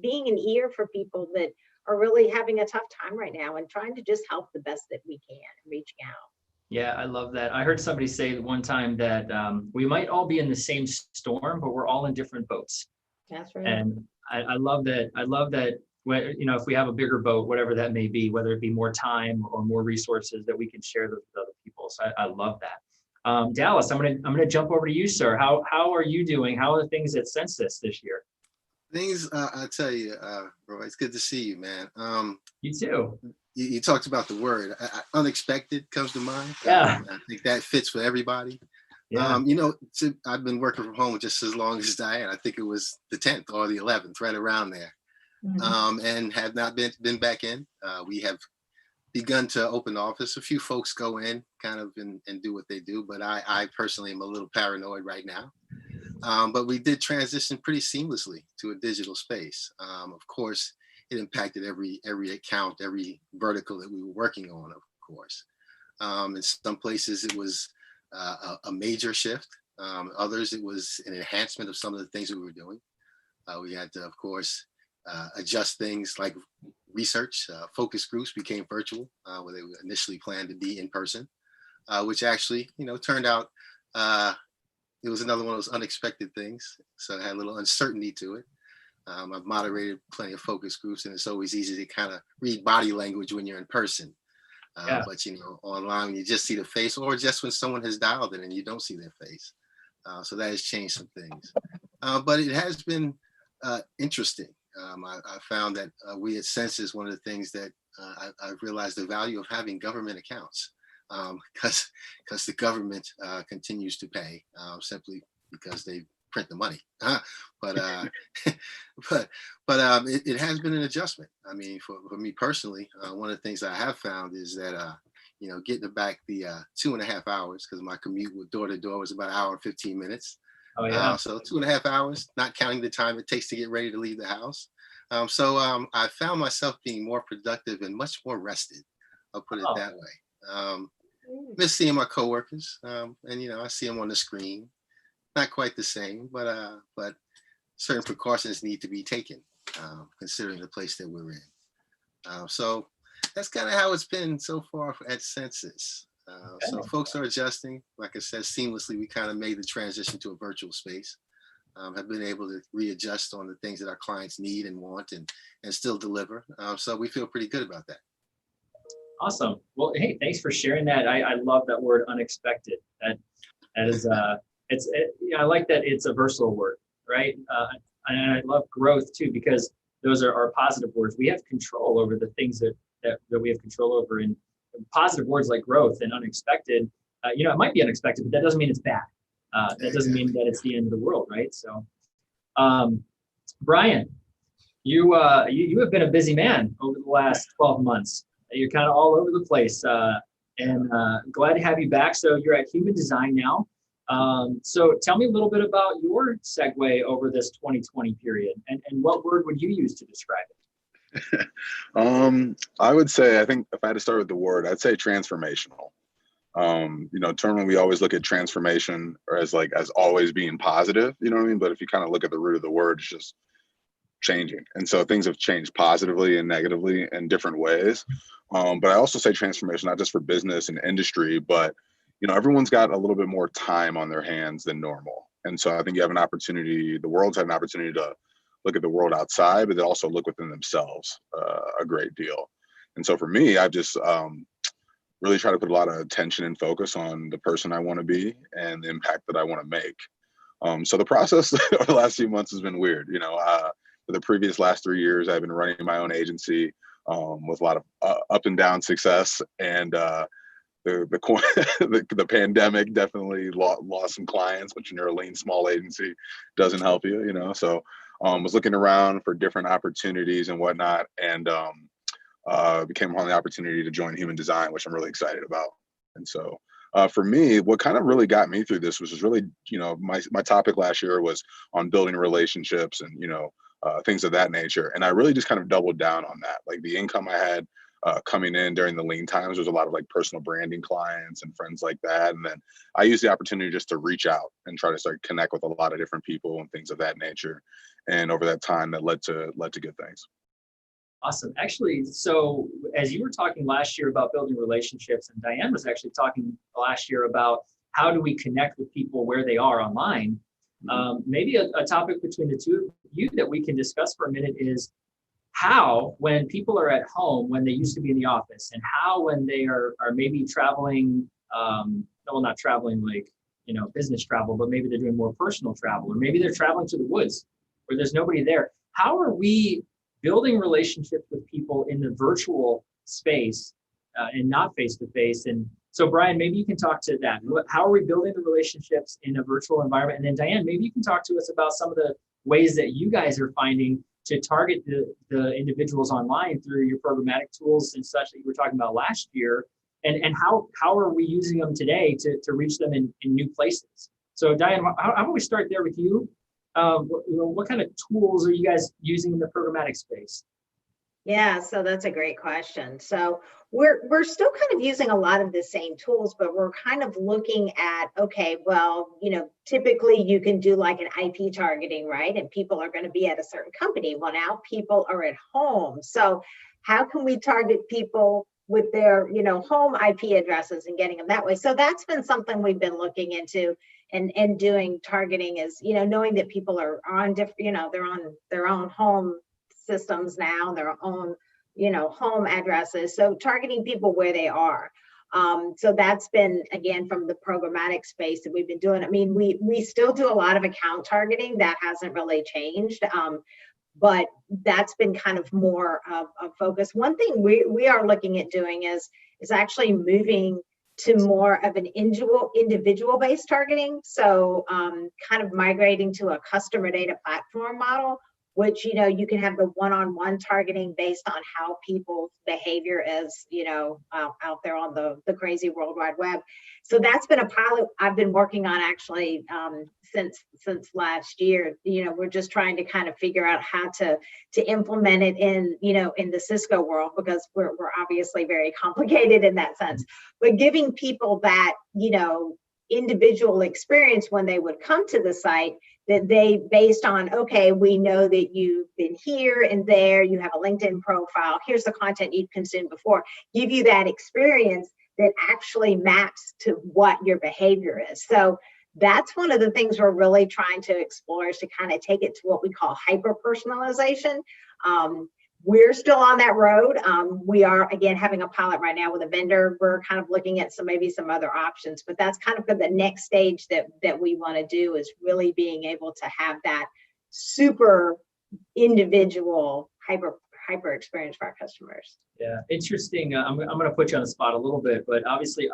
an ear for people that are really having a tough time right now, and trying to just help the best that we can, reaching out. Yeah, I love that. I heard somebody say one time that we might all be in the same storm, but we're all in different boats. That's right. And I love that. I love that when, you know, if we have a bigger boat, whatever that may be, whether it be more time or more resources that we can share those with other people. So I love that. Dallas, I'm gonna jump over to you, sir. How are you doing? How are things at Sensis this year? Things, I tell you, Roy, it's good to see you, man. You too. You talked about the word unexpected comes to mind. Yeah. I think that fits for everybody. Yeah. You know, I've been working from home just as long as Diane. I think it was the 10th or the 11th, right around there. And have not been back in. We have begun to open the office. A few folks go in kind of and do what they do, but I personally am a little paranoid right now. But we did transition pretty seamlessly to a digital space. Of course, it impacted every account, every vertical that we were working on, of course. In some places, it was a major shift. Others, it was an enhancement of some of the things we were doing. We had to, of course, adjust things like research. Focus groups became virtual, where they initially planned to be in person, which actually, you know, turned out it was another one of those unexpected things. So it had a little uncertainty to it. I've moderated plenty of focus groups, and it's always easy to kind of read body language when you're in person. But, you know, online, you just see the face, or just when someone has dialed in and you don't see their face. So that has changed some things. But it has been interesting. I found that we at Sensis, one of the things that I've realized the value of having government accounts, because the government continues to pay simply because they print the money. But it has been an adjustment. I mean, for me personally, one of the things I have found is that you know, getting back the 2.5 hours, because my commute with door to door was about an hour and 15 minutes. Oh yeah. So 2.5 hours, not counting the time it takes to get ready to leave the house. So I found myself being more productive and much more rested. I'll put it that way. Miss seeing my coworkers, and you know, I see them on the screen. Not quite the same, but certain precautions need to be taken, considering the place that we're in. So that's kind of how it's been so far at Sensis. So folks are adjusting. Like I said, seamlessly, we kind of made the transition to a virtual space. Have been able to readjust on the things that our clients need and want, and still deliver. So we feel pretty good about that. Awesome. Well, hey, thanks for sharing that. I love that word unexpected. That is you know, I like that it's a versatile word, right? And I love growth too, because those are positive words. We have control over the things that we have control over, and positive words like growth and unexpected. You know, it might be unexpected, but that doesn't mean it's bad. That doesn't mean that it's the end of the world, right? So, Brian, you have been a busy man over the last 12 months. You're kind of all over the place, and glad to have you back. So you're at Human Design now. So tell me a little bit about your segue over this 2020 period, and what word would you use to describe it? I would say, I think if I had to start with the word, I'd say transformational. You know, terminally, we always look at transformation as always being positive, you know what I mean? But if you kind of look at the root of the word, it's just changing. And so things have changed positively and negatively in different ways. But I also say transformation, not just for business and industry, but, you know, everyone's got a little bit more time on their hands than normal. And so I think you have an opportunity, the world's had an opportunity to look at the world outside, but they also look within themselves a great deal. And so for me, I've just really try to put a lot of attention and focus on the person I want to be and the impact that I want to make. So the process over the last few months has been weird. You know, for the previous last 3 years, I've been running my own agency with a lot of up and down success. And the pandemic definitely lost some clients, which when you're a lean small agency doesn't help you, you know. So was looking around for different opportunities and whatnot, and became upon the opportunity to join Human Design, which I'm really excited about. And so for me, what kind of really got me through this was really, you know, my topic last year was on building relationships and, you know, things of that nature. And I really just kind of doubled down on that. Like the income I had coming in during the lean times, there's a lot of like personal branding clients and friends like that. And then I used the opportunity just to reach out and try to start connect with a lot of different people and things of that nature. And over that time, that led to good things. Awesome. Actually, so as you were talking last year about building relationships, and Diane was actually talking last year about how do we connect with people where they are online, maybe a topic between the two of you that we can discuss for a minute is how, when people are at home, when they used to be in the office, and how when they are maybe traveling, well, not traveling like, business travel, but maybe they're doing more personal travel, or maybe they're traveling to the woods where there's nobody there. How are we building relationships with people in the virtual space and not face-to-face? And so, Brian, maybe you can talk to that. How are we building the relationships in a virtual environment? And then Diane, maybe you can talk to us about some of the ways that you guys are finding to target the individuals online through your programmatic tools and such that you were talking about last year. And how are we using them today to reach them in new places? So Diane, how about we start there with you? What kind of tools are you guys using in the programmatic space? Yeah, so that's a great question. So we're still kind of using a lot of the same tools, but we're kind of looking at, okay, well, typically you can do like an IP targeting, right? And people are going to be at a certain company. Well, now people are at home. So how can we target people with their, home IP addresses and getting them that way? So that's been something we've been looking into and doing targeting is, knowing that people are on different, they're on their own home systems now, their own, home addresses. So targeting people where they are. So that's been, again, from the programmatic space that we've been doing. I mean, we still do a lot of account targeting. That hasn't really changed. But that's been kind of more of a focus. One thing we are looking at doing is actually moving to more of an individual based targeting. So kind of migrating to a customer data platform model, which, you can have the one-on-one targeting based on how people's behavior is, out there on the crazy World Wide Web. So that's been a pilot I've been working on actually since last year. We're just trying to kind of figure out how to implement it in, in the Cisco world, because we're obviously very complicated in that sense. But giving people that, individual experience when they would come to the site, that they, based on, okay, we know that you've been here and there, you have a LinkedIn profile, here's the content you've consumed before, give you that experience that actually maps to what your behavior is. So that's one of the things we're really trying to explore, is to kind of take it to what we call hyper personalization. We're still on that road. We are, again, having a pilot right now with a vendor. We're kind of looking at maybe some other options, but that's kind of for the next stage that we want to do, is really being able to have that super individual hyper experience for our customers. Yeah, interesting. I'm going to put you on the spot a little bit, but obviously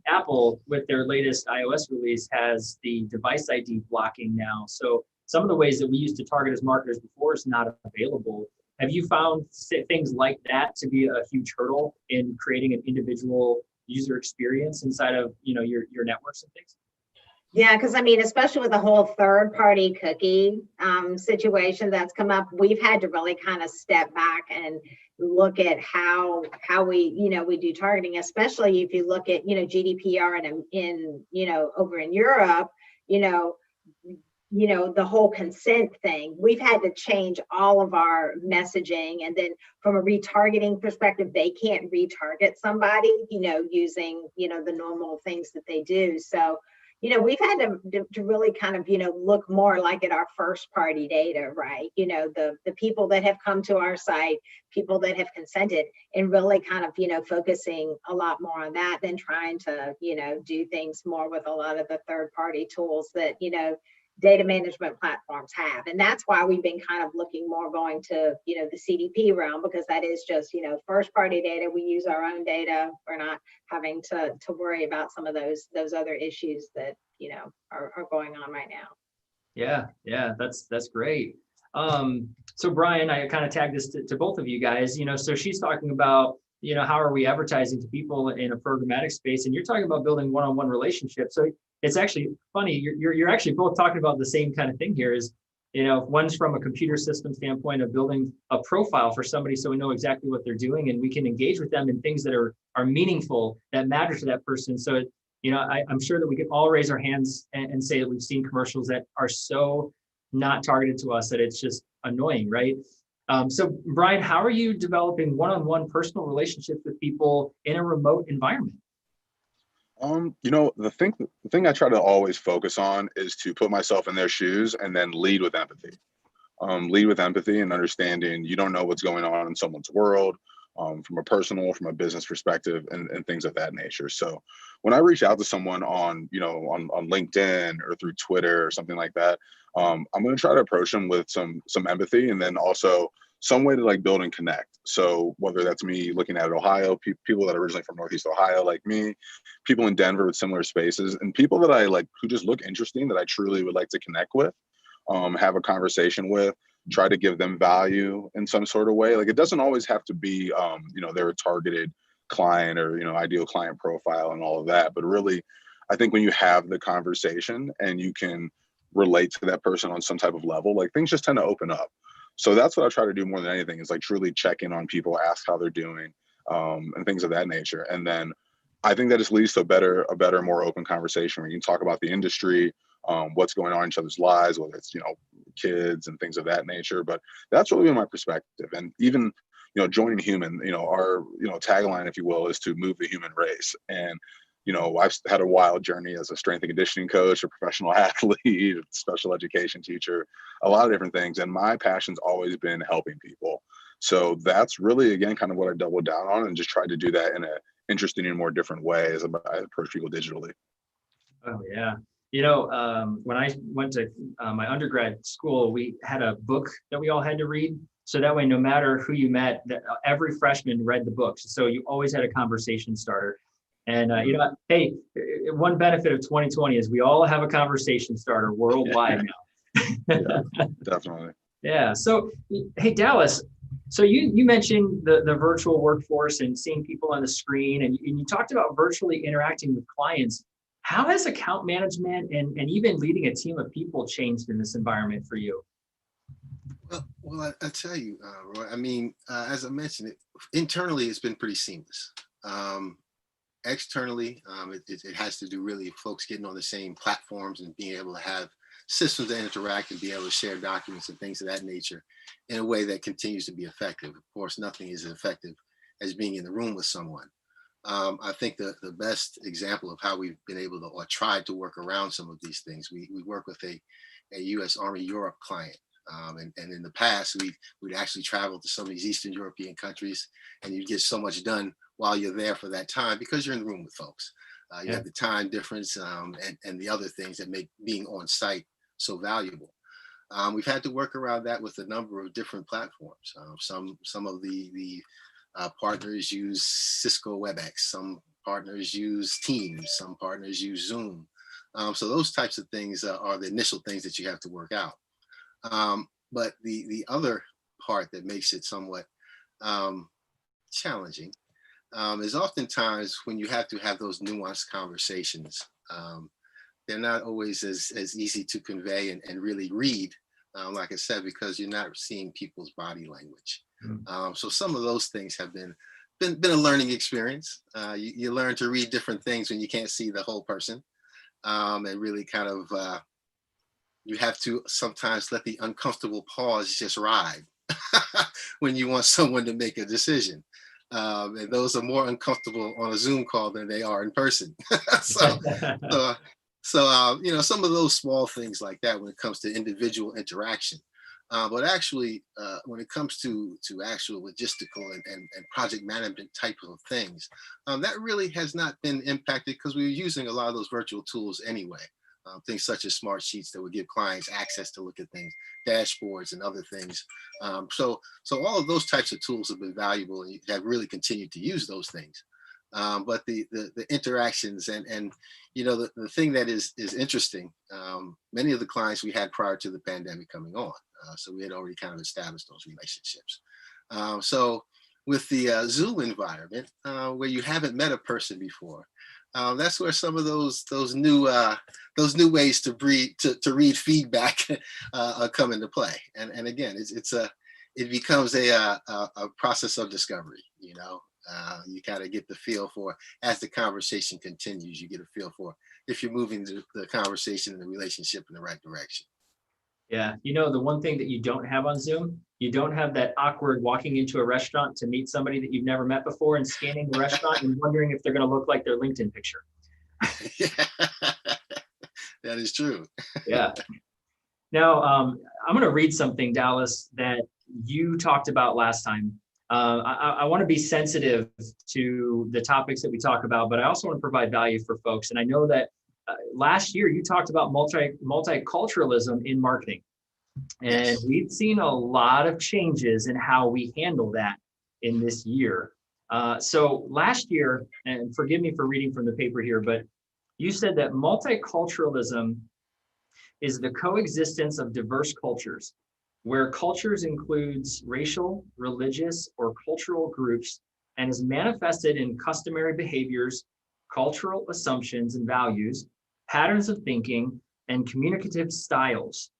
Apple, with their latest iOS release, has the device ID blocking now. So some of the ways that we used to target as marketers before is not available. Have you found things like that to be a huge hurdle in creating an individual user experience inside of your networks and things? Yeah, because I mean, especially with the whole third-party cookie situation that's come up, we've had to really kind of step back and look at how we we do targeting, especially if you look at GDPR and in over in Europe, the whole consent thing. We've had to change all of our messaging, and then from a retargeting perspective, they can't retarget somebody using the normal things that they do. So we've had to really kind of, look more like at our first party data, right? The people that have come to our site, people that have consented, and really kind of, focusing a lot more on that than trying to, do things more with a lot of the third party tools that, data management platforms have. And that's why we've been kind of looking more going to, the CDP realm, because that is just, first party data. We use our own data. We're not having to worry about some of those other issues that, are going on right now. Yeah, that's great. So Brian, I kind of tagged this to both of you guys, so she's talking about, how are we advertising to people in a programmatic space? And you're talking about building one-on-one relationships. So it's actually funny, you're actually both talking about the same kind of thing here. Is one's from a computer system standpoint of building a profile for somebody, so we know exactly what they're doing and we can engage with them in things that are meaningful, that matter to that person. So I'm sure that we can all raise our hands and say that we've seen commercials that are so not targeted to us that it's just annoying, right? So Brian, how are you developing one-on-one personal relationships with people in a remote environment? The thing I try to always focus on is to put myself in their shoes and then lead with empathy. lead with empathy and understanding you don't know what's going on in someone's world, from a personal, from a business perspective, and things of that nature. So when I reach out to someone on, on LinkedIn or through Twitter or something like that, I'm going to try to approach them with some empathy, and then also some way to like build and connect. So whether that's me looking at Ohio, people that are originally from Northeast Ohio, like me, people in Denver with similar spaces, and people that I like who just look interesting that I truly would like to connect with, have a conversation with, try to give them value in some sort of way. Like it doesn't always have to be, they're a targeted client or, ideal client profile and all of that. But really, I think when you have the conversation and you can relate to that person on some type of level, like things just tend to open up. So that's what I try to do more than anything, is like truly check in on people, ask how they're doing, and things of that nature. And then I think that just leads to a better, more open conversation where you can talk about the industry, what's going on in each other's lives, whether it's, kids and things of that nature. But that's really been my perspective. And even, joining human, our, tagline, if you will, is to move the human race. And, I've had a wild journey as a strength and conditioning coach, a professional athlete, special education teacher, a lot of different things. And my passion's always been helping people. So that's really, again, kind of what I doubled down on, and just tried to do that in a interesting and more different way as I approach people digitally. Oh, yeah. When I went to my undergrad school, we had a book that we all had to read. So that way, no matter who you met, that every freshman read the book. So you always had a conversation starter. And, hey, one benefit of 2020 is we all have a conversation starter worldwide now. Yeah, definitely. Yeah. So, hey, Dallas, so you mentioned the virtual workforce and seeing people on the screen, and you talked about virtually interacting with clients. How has account management and even leading a team of people changed in this environment for you? Well, I tell you, Roy, I mean, as I mentioned, internally, it's been pretty seamless. Externally, it has to do really folks getting on the same platforms and being able to have systems that interact and be able to share documents and things of that nature in a way that continues to be effective. Of course, nothing is as effective as being in the room with someone. I think the best example of how we've been able to, or tried to work around some of these things, we work with a U.S. Army Europe client. And in the past, we'd actually travel to some of these Eastern European countries, and you'd get so much done while you're there for that time because you're in the room with folks. You have the time difference and the other things that make being on site so valuable. We've had to work around that with a number of different platforms. Some of the partners use Cisco WebEx, some partners use Teams, some partners use Zoom. So those types of things are the initial things that you have to work out. But the other part that makes it somewhat challenging is oftentimes when you have to have those nuanced conversations. They're not always as easy to convey and really read, like I said, because you're not seeing people's body language. So some of those things have been a learning experience. You learn to read different things when you can't see the whole person, and really kind of you have to sometimes let the uncomfortable pause just ride when you want someone to make a decision. And those are more uncomfortable on a Zoom call than they are in person. So some of those small things like that when it comes to individual interaction. But actually, when it comes to actual logistical and project management type of things, that really has not been impacted because we were using a lot of those virtual tools anyway. Things such as smart sheets that would give clients access to look at things, dashboards and other things. So all of those types of tools have been valuable and have really continued to use those things. But the interactions and the thing that is interesting, many of the clients we had prior to the pandemic coming on, so we had already kind of established those relationships. So with the Zoom environment, where you haven't met a person before, that's where some of those new ways to read feedback come into play. And again, it becomes a process of discovery. You kind of get the feel for, as the conversation continues, you get a feel for if you're moving the conversation and the relationship in the right direction. Yeah, the one thing that you don't have on Zoom, you don't have that awkward walking into a restaurant to meet somebody that you've never met before and scanning the restaurant and wondering if they're going to look like their LinkedIn picture. Yeah, that is true. Yeah. Now, I'm going to read something, Dallas, that you talked about last time. I want to be sensitive to the topics that we talk about, but I also want to provide value for folks. And I know that last year you talked about multiculturalism in marketing. And Yes. we've seen a lot of changes in how we handle that in this year. So last year, and forgive me for reading from the paper here, but you said that multiculturalism is the coexistence of diverse cultures, where cultures includes racial, religious, or cultural groups, and is manifested in customary behaviors, cultural assumptions and values, patterns of thinking, and communicative styles.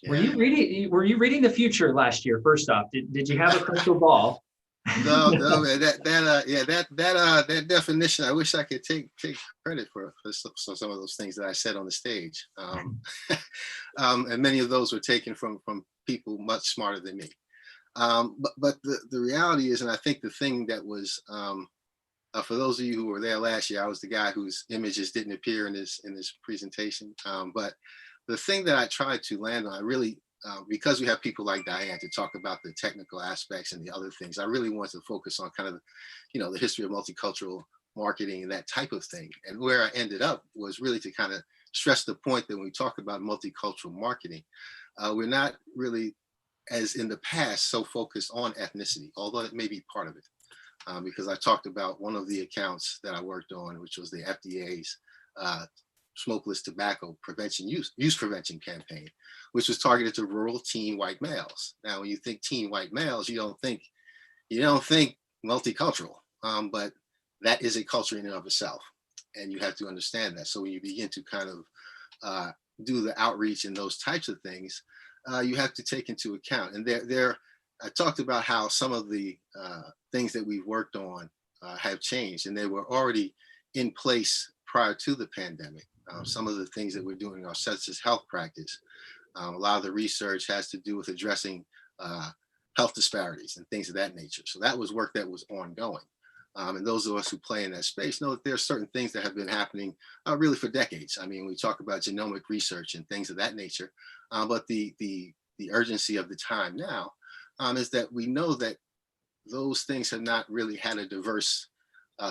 Yeah. Were you reading the future last year? First off, did you have a crystal ball? No, man, that definition. I wish I could take credit for some of those things that I said on the stage. And many of those were taken from people much smarter than me. But the reality is, and I think the thing that was, for those of you who were there last year, I was the guy whose images didn't appear in this presentation. But the thing that I tried to land on, I really, because we have people like Diane to talk about the technical aspects and the other things, I really wanted to focus on kind of, the history of multicultural marketing and that type of thing. And where I ended up was really to kind of stress the point that when we talk about multicultural marketing, we're not really, as in the past, so focused on ethnicity, although it may be part of it. Because I talked about one of the accounts that I worked on, which was the FDA's smokeless tobacco prevention use prevention campaign, which was targeted to rural teen white males. Now, when you think teen white males, you don't think multicultural, but that is a culture in and of itself, and you have to understand that. So when you begin to kind of do the outreach and those types of things, you have to take into account. And I talked about how some of the things that we've worked on have changed, and they were already in place prior to the pandemic. Some of the things that we're doing in our Sensis health practice, a lot of the research has to do with addressing health disparities and things of that nature. So that was work that was ongoing. And those of us who play in that space know that there are certain things that have been happening really for decades. I mean, we talk about genomic research and things of that nature, but the urgency of the time now is that we know that those things have not really had a diverse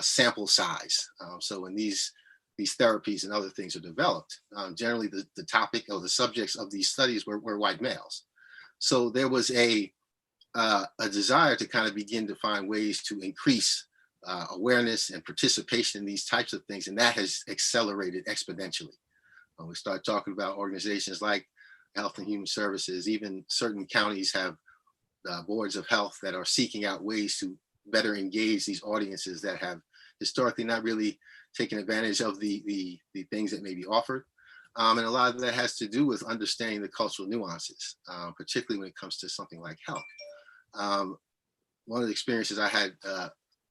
sample size. So when these therapies and other things are developed, generally the topic or the subjects of these studies were white males. So there was a desire to kind of begin to find ways to increase awareness and participation in these types of things, and that has accelerated exponentially. We start talking about organizations like Health and Human Services. Even certain counties have boards of health that are seeking out ways to better engage these audiences that have historically not really taken advantage of the things that may be offered. And a lot of that has to do with understanding the cultural nuances, particularly when it comes to something like health. One of the experiences I had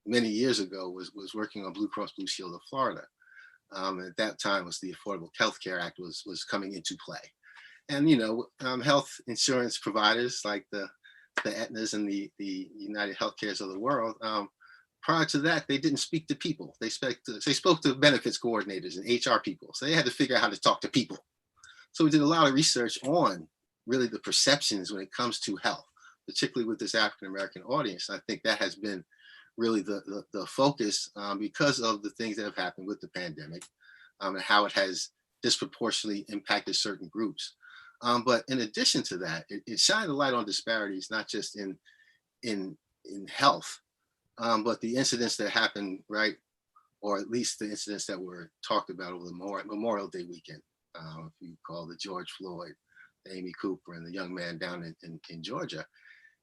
many years ago was working on Blue Cross Blue Shield of Florida. At that time was the Affordable Health Care Act was coming into play. And, health insurance providers like the Aetnas and the United Healthcares of the world, prior to that, they didn't speak to people. They spoke to benefits coordinators and HR people. So they had to figure out how to talk to people. So we did a lot of research on really the perceptions when it comes to health, particularly with this African-American audience. I think that has been really the focus because of the things that have happened with the pandemic and how it has disproportionately impacted certain groups. But in addition to that, it shined a light on disparities, not just in health, but the incidents that happened, right, or at least the incidents that were talked about over the Memorial Day weekend. If you call the George Floyd, Amy Cooper, and the young man down in Georgia.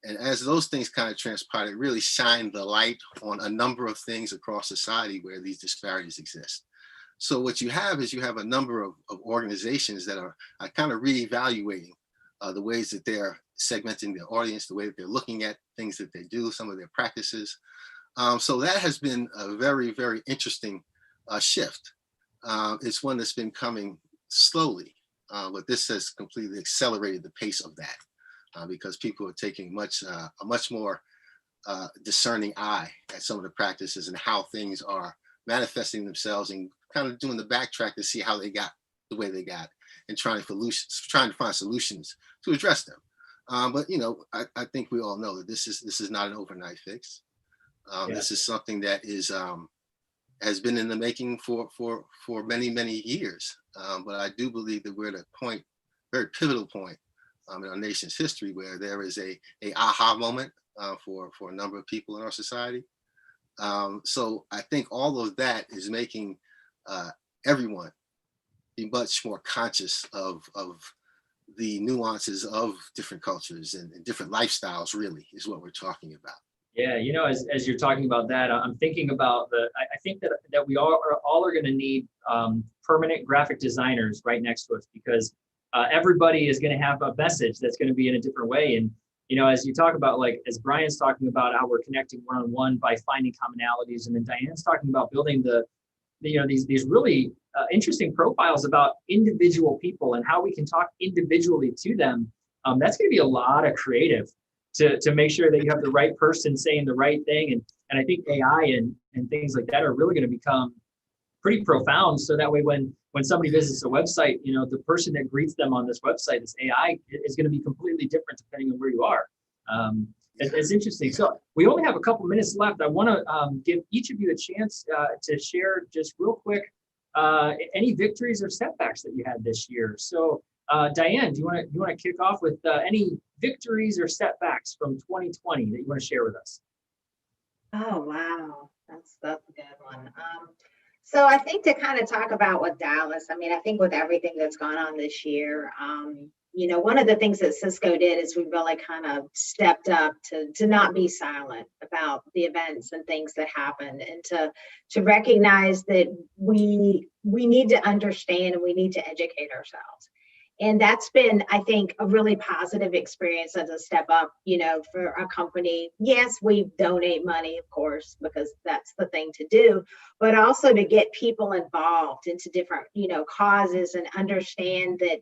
And as those things kind of transpired, it really shined the light on a number of things across society where these disparities exist. So what you have is you have a number of organizations that are kind of reevaluating the ways that they're segmenting their audience, the way that they're looking at things that they do, some of their practices. So that has been a very, very interesting shift. It's one that's been coming slowly, but this has completely accelerated the pace of that because people are taking a much more discerning eye at some of the practices and how things are manifesting themselves and kind of doing the backtrack to see how they got the way they got, and trying to find solutions to address them. But I think we all know that this is not an overnight fix. This is something that has been in the making for many years. But I do believe that we're at a point, very pivotal point in our nation's history, where there is a aha moment for a number of people in our society. So I think all of that is making everyone be much more conscious of the nuances of different cultures and different lifestyles, really, is what we're talking about. Yeah, as you're talking about that, I'm thinking about I think that we all are going to need permanent graphic designers right next to us, because everybody is going to have a message that's going to be in a different way. And, as you talk about, like, as Brian's talking about how we're connecting one-on-one by finding commonalities, and then Diane's talking about building these really interesting profiles about individual people and how we can talk individually to them. That's going to be a lot of creative to make sure that you have the right person saying the right thing. And I think AI and things like that are really going to become pretty profound. So that way, when somebody visits a website, the person that greets them on this website, this AI, is going to be completely different depending on where you are. It's interesting. So we only have a couple minutes left. I want to give each of you a chance to share just real quick any victories or setbacks that you had this year. So Diane, do you want to kick off with any victories or setbacks from 2020 that you want to share with us? Oh, wow. That's a good one. So I think to kind of talk about with Dallas, I think with everything that's gone on this year, one of the things that Cisco did is we really kind of stepped up to not be silent about the events and things that happened, and to recognize that we need to understand and we need to educate ourselves. And that's been, I think, a really positive experience as a step up, for a company. Yes, we donate money, of course, because that's the thing to do, but also to get people involved into different, causes, and understand that,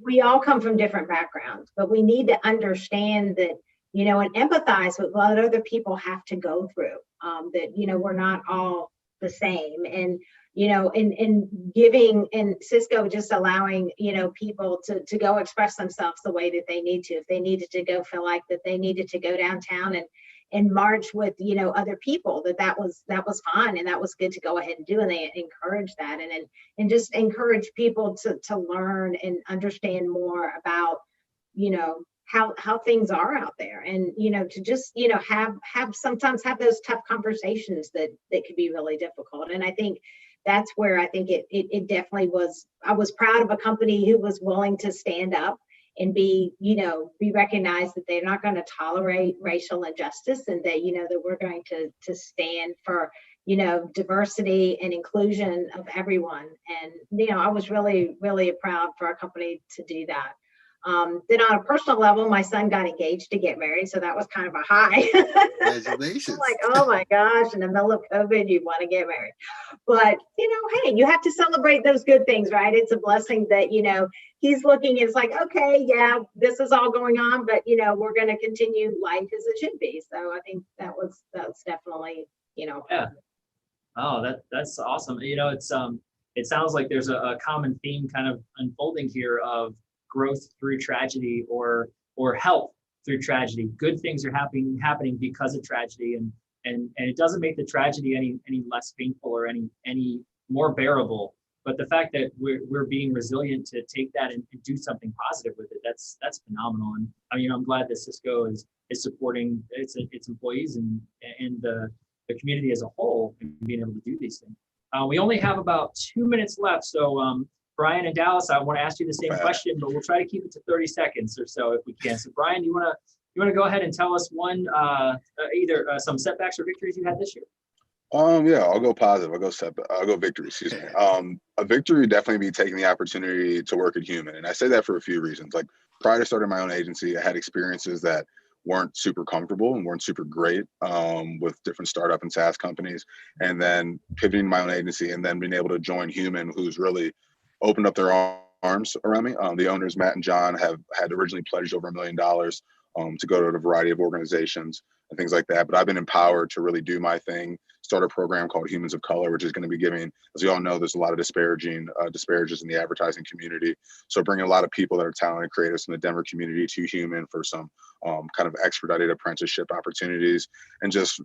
we all come from different backgrounds, but we need to understand that, and empathize with what other people have to go through, that, we're not all the same. And in giving, and Cisco just allowing, people to go express themselves the way that they need to. If they needed to go, feel like that they needed to go downtown and march with, other people, that was fine, and that was good to go ahead and do. And they encourage that, and just encourage people to learn and understand more about, how things are out there, and to just have sometimes have those tough conversations that could be really difficult. And I think that's where I think it definitely was. I was proud of a company who was willing to stand up and be recognized that they're not going to tolerate racial injustice, and that that we're going to stand for diversity and inclusion of everyone. And I was really proud for our company to do that. Then on a personal level, my son got engaged to get married, so that was kind of a high. Congratulations. Like, oh my gosh, in the middle of COVID, you want to get married. But, hey, you have to celebrate those good things, right? It's a blessing that, he's looking, it's like, okay, yeah, this is all going on, but, we're going to continue life as it should be. So I think that's definitely, Yeah. Oh, that's awesome. It sounds like there's a common theme kind of unfolding here of growth through tragedy, or help through tragedy. Good things are happening because of tragedy, and it doesn't make the tragedy any less painful or any more bearable. But the fact that we're being resilient to take that and do something positive with it, that's phenomenal. And I'm glad that Cisco is supporting its employees and the community as a whole in being able to do these things. We only have about 2 minutes left, so Brian and Dallas, I want to ask you the same question, but we'll try to keep it to 30 seconds or so if we can. So Brian, you want to go ahead and tell us one, either some setbacks or victories you had this year? Yeah, I'll go positive. I'll go victory. Excuse me. A victory would definitely be taking the opportunity to work at Human, and I say that for a few reasons. Like, prior to starting my own agency, I had experiences that weren't super comfortable and weren't super great with different startup and SaaS companies, and then pivoting my own agency and then being able to join Human, who's really opened up their arms around me. The owners, Matt and John, had originally pledged over $1 million to go to a variety of organizations and things like that. But I've been empowered to really do my thing, start a program called Humans of Color, which is going to be giving, as we all know, there's a lot of disparages in the advertising community. So bringing a lot of people that are talented creators from the Denver community to Human for some kind of expedited apprenticeship opportunities, and just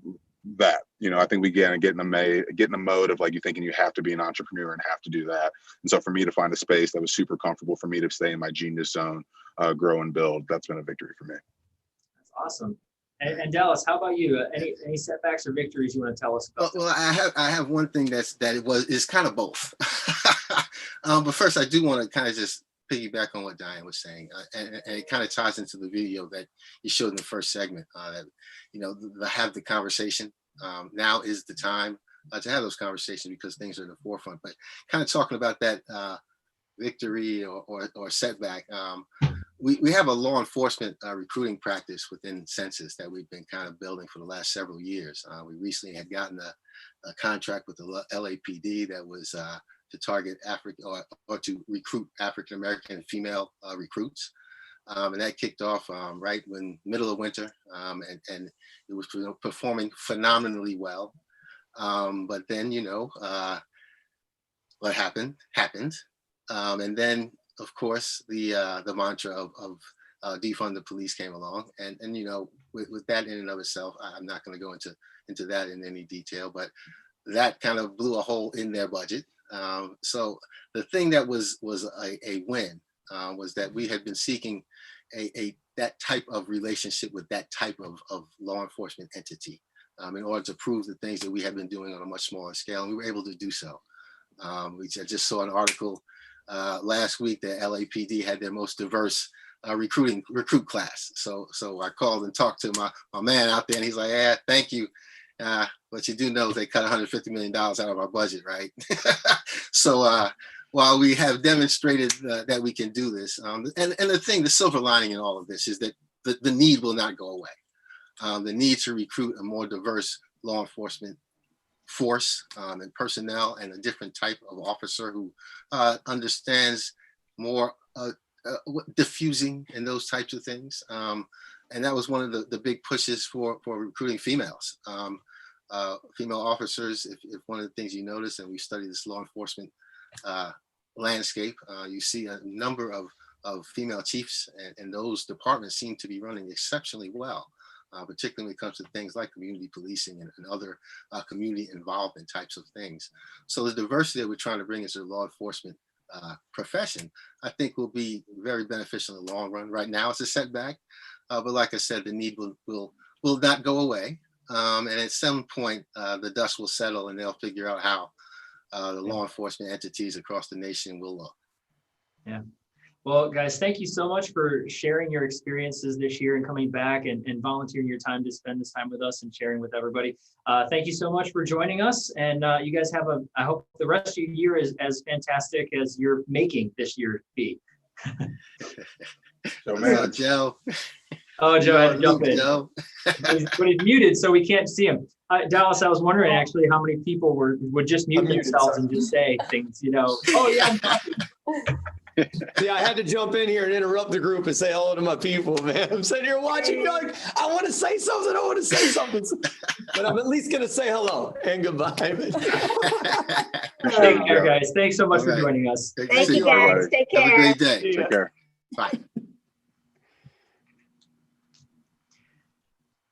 that, I think we get in the mode of like you thinking you have to be an entrepreneur and have to do that. And so for me to find a space that was super comfortable for me to stay in my genius zone, grow and build, that's been a victory for me. That's awesome. And Dallas, how about you? Any setbacks or victories you want to tell us about? Well, I have one thing is kind of both. But first, I do want to kind of just piggyback on what Diane was saying, and it kind of ties into the video that you showed in the first segment. That have the conversation. Now is the time to have those conversations because things are in the forefront. But kind of talking about that victory or setback. We have a law enforcement recruiting practice within Sensis that we've been kind of building for the last several years. We recently had gotten a contract with the LAPD that was to target or to recruit African-American female recruits. And that kicked off right when middle of winter, and it was performing phenomenally well. But then, what happened. And then, of course, the mantra of defund the police came along, and with that in and of itself, I'm not going to go into that in any detail, but that kind of blew a hole in their budget. So the thing that was a win was that we had been seeking that type of relationship with that type of law enforcement entity in order to prove the things that we had been doing on a much smaller scale, and we were able to do so. I just saw an article last week that LAPD had their most diverse recruit class. So I called and talked to my man out there, and he's like, "Yeah, thank you. But you do know they cut $150 million out of our budget, right?" So while we have demonstrated that we can do this, and the silver lining in all of this is that the need will not go away. The need to recruit a more diverse law enforcement force and personnel, and a different type of officer who understands more diffusing and those types of things. And that was one of the big pushes for recruiting females. Female officers, if one of the things you notice, and we study this law enforcement landscape, you see a number of female chiefs, and those departments seem to be running exceptionally well. Particularly when it comes to things like community policing and other community involvement types of things. So the diversity that we're trying to bring into the law enforcement profession, I think will be very beneficial in the long run. Right now it's a setback, but like I said, the need will not go away. And at some point, the dust will settle and they'll figure out how the law enforcement entities across the nation will look. Yeah. Well, guys, thank you so much for sharing your experiences this year and coming back and volunteering your time to spend this time with us and sharing with everybody. Thank you so much for joining us. And you guys I hope the rest of your year is as fantastic as you're making this year be. Joe. Oh, Joe had to jump in. But he's muted, so we can't see him. Dallas, I was wondering actually how many people would just mute themselves and just say things, Oh, yeah, I'm talking. Yeah, I had to jump in here and interrupt the group and say hello to my people, man. I'm sitting here watching, like, I want to say something, but I'm at least going to say hello and goodbye. Take care, guys. Thanks so much for joining us. Thank you, guys. Take care. Have a great day. Take care. Bye.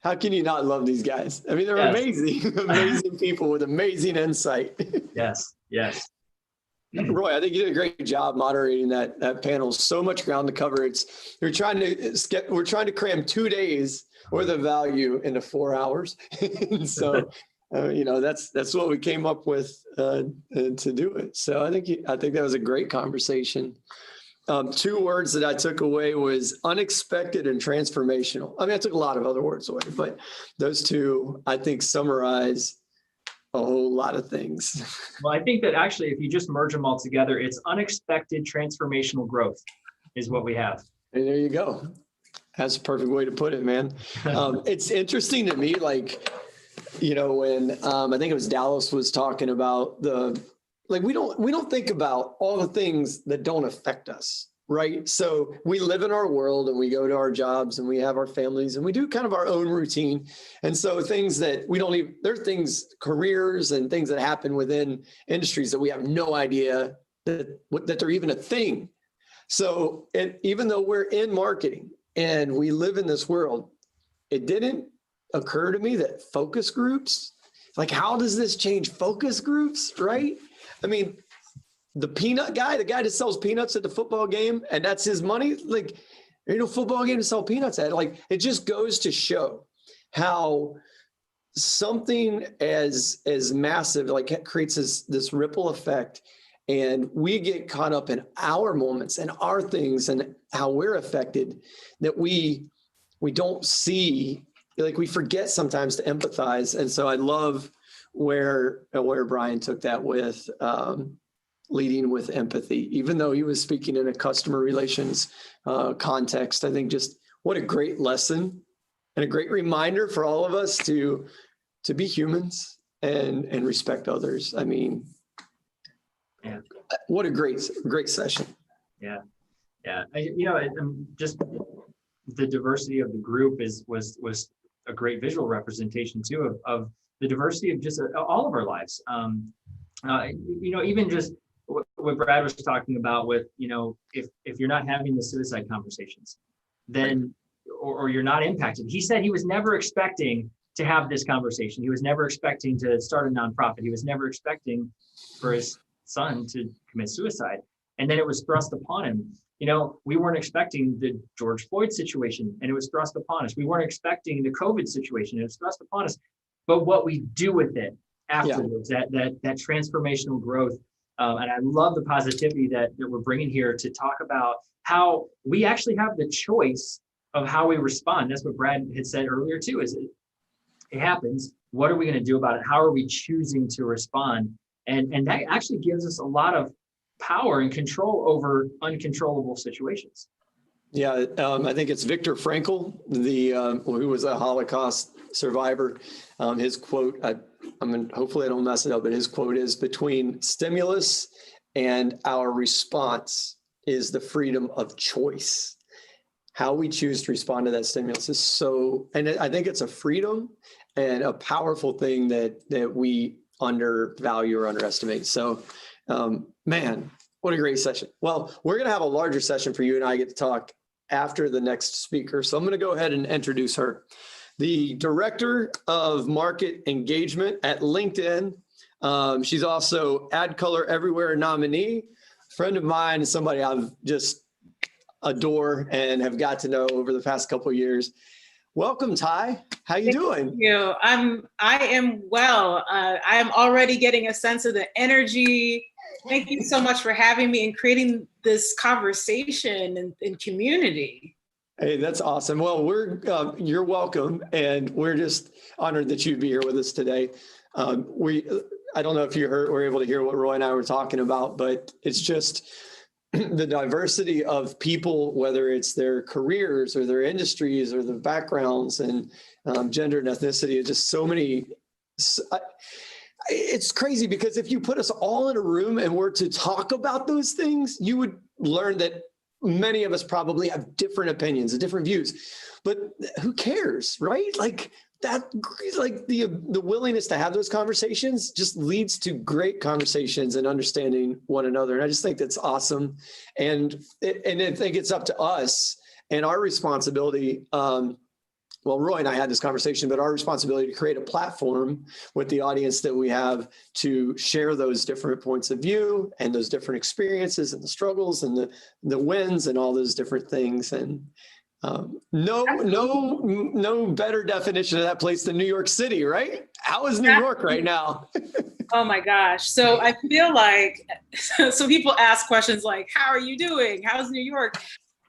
How can you not love these guys? I mean, they're amazing people with amazing insight. Yes. Roy, I think you did a great job moderating that panel. So much ground to cover. We're trying to cram 2 days worth of value into 4 hours. And so, that's what we came up with to do it. So I think that was a great conversation. 2 words that I took away was unexpected and transformational. I mean, I took a lot of other words away, but those 2, I think, summarize a whole lot of things. Well, I think that actually, if you just merge them all together, it's unexpected transformational growth is what we have. And there you go. That's a perfect way to put it, man. It's interesting to me, like, when I think it was Dallas was talking about we don't think about all the things that don't affect us. right? So we live in our world and we go to our jobs and we have our families and we do kind of our own routine. And so things that we don't even, there are things, careers and things that happen within industries that we have no idea that they're even a thing. So even though we're in marketing and we live in this world, it didn't occur to me that focus groups, like how does this change focus groups, right? I mean, the peanut guy, the guy that sells peanuts at the football game, and that's his money. Like, there ain't no football game to sell peanuts at. Like, it just goes to show how something as massive, like, creates this ripple effect. And we get caught up in our moments and our things and how we're affected that we don't see, like we forget sometimes to empathize. And so I love where Brian took that with leading with empathy, even though he was speaking in a customer relations context. I think just what a great lesson and a great reminder for all of us to be humans and respect others. I mean, yeah, what a great session. Yeah. Just the diversity of the group was a great visual representation too of the diversity of just all of our lives. Even just what Brad was talking about with, if you're not having the suicide conversations, then, or you're not impacted. He said he was never expecting to have this conversation. He was never expecting to start a nonprofit. He was never expecting for his son to commit suicide. And then it was thrust upon him. We weren't expecting the George Floyd situation, and it was thrust upon us. We weren't expecting the COVID situation, and it was thrust upon us. But what we do with it afterwards, that transformational growth. And I love the positivity that we're bringing here to talk about how we actually have the choice of how we respond. That's what Brad had said earlier too, is it happens. What are we going to do about it? How are we choosing to respond? And that actually gives us a lot of power and control over uncontrollable situations. Yeah, I think it's Viktor Frankl, who was a Holocaust survivor. His quote, hopefully I don't mess it up, but his quote is, "Between stimulus and our response is the freedom of choice." How we choose to respond to that stimulus is so, and I think it's a freedom and a powerful thing that we undervalue or underestimate. So, man, what a great session. Well, we're going to have a larger session for you and I get to talk after the next speaker. So I'm going to go ahead and introduce her. The Director of Market Engagement at LinkedIn. She's also Ad Color Everywhere nominee, friend of mine, and somebody I've just adore and have got to know over the past couple of years. Welcome, Ty. How you doing? Thank you. I am well. I am already getting a sense of the energy. Thank you so much for having me and creating this conversation and community. Hey, that's awesome. Well, you're welcome, and we're just honored that you'd be here with us today. I don't know if you were able to hear what Roy and I were talking about, but it's just the diversity of people, whether it's their careers or their industries or their backgrounds and gender and ethnicity, is just so many. It's crazy because if you put us all in a room and were to talk about those things, you would learn that many of us probably have different opinions and different views, but who cares, right? Like that, like the willingness to have those conversations just leads to great conversations and understanding one another. And I just think that's awesome. And I think it's up to us and our responsibility. Well, Roy and I had this conversation, but our responsibility to create a platform with the audience that we have to share those different points of view and those different experiences and the struggles and the wins and all those different things. And no better definition of that place than New York City, right? How is New York right now? Oh my gosh. So I feel like, so people ask questions like, how are you doing? How's New York?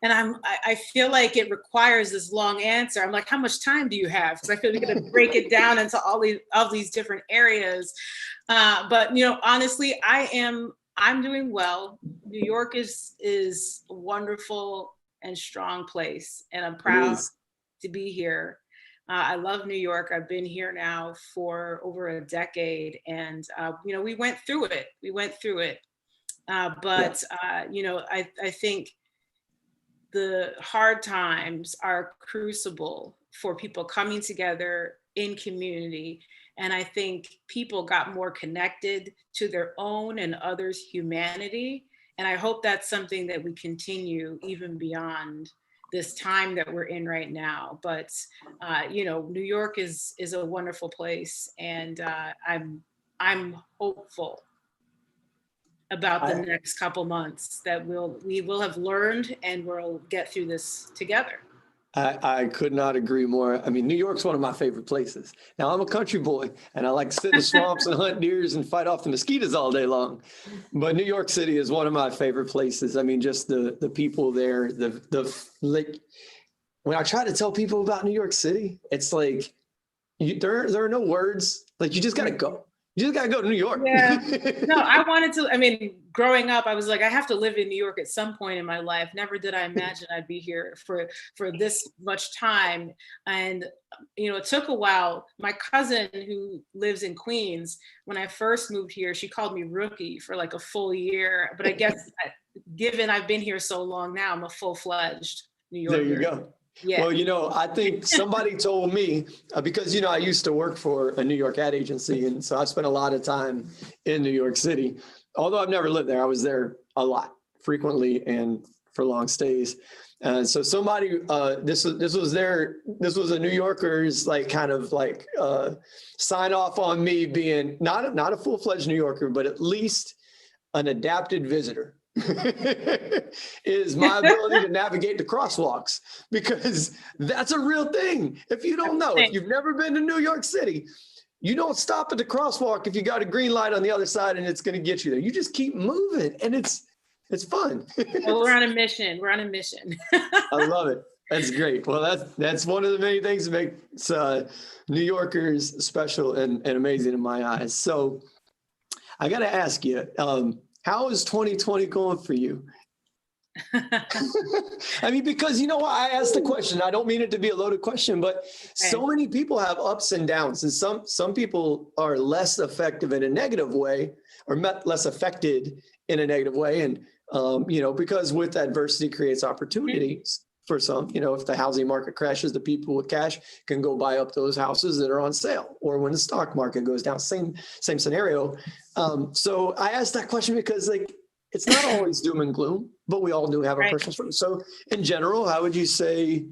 And I feel like it requires this long answer. I'm like, how much time do you have? Because I feel like we're going to break it down into all these different areas. But honestly, I'm doing well. New York is a wonderful and strong place, and I'm proud to be here. I love New York. I've been here now for over a decade, and we went through it. But I think the hard times are a crucible for people coming together in community. And I think people got more connected to their own and others' humanity. And I hope that's something that we continue even beyond this time that we're in right now. But New York is a wonderful place, and I'm hopeful about the next couple months that we will have learned and we'll get through this together. I could not agree more. I mean, New York's one of my favorite places. Now, I'm a country boy, and I like to sit in the swamps and hunt deers and fight off the mosquitoes all day long. But New York City is one of my favorite places. I mean, just the people there, like, when I try to tell people about New York City, it's like, there are no words. Like, you just got to go. You just got to go to New York. Yeah. No, growing up, I was like, I have to live in New York at some point in my life. Never did I imagine I'd be here for this much time. And, it took a while. My cousin who lives in Queens, when I first moved here, she called me rookie for like a full year. But I guess given I've been here so long now, I'm a full-fledged New Yorker. There you go. Yeah. Well, I think somebody told me, because, I used to work for a New York ad agency. And so I spent a lot of time in New York City. Although I've never lived there, I was there a lot, frequently, and for long stays. And so somebody, this was a New Yorker's sign off on me being not a full-fledged New Yorker, but at least an adapted visitor. Is my ability to navigate the crosswalks, because that's a real thing. If you don't know, if you've never been to New York City, you don't stop at the crosswalk if you got a green light on the other side and it's going to get you there. You just keep moving, and it's fun. Well, we're on a mission. I love it. That's great. Well, that's one of the many things that makes New Yorkers special and amazing in my eyes. So I got to ask you, how is 2020 going for you? I mean, because I asked the question. I don't mean it to be a loaded question, but so many people have ups and downs, and some people are less effective in a negative way, or less affected in a negative way, and because with adversity creates opportunities. For some, if the housing market crashes, the people with cash can go buy up those houses that are on sale, or when the stock market goes down, same scenario. So I asked that question because it's not always doom and gloom, but we all do have our personal struggle. So in general, how would you say,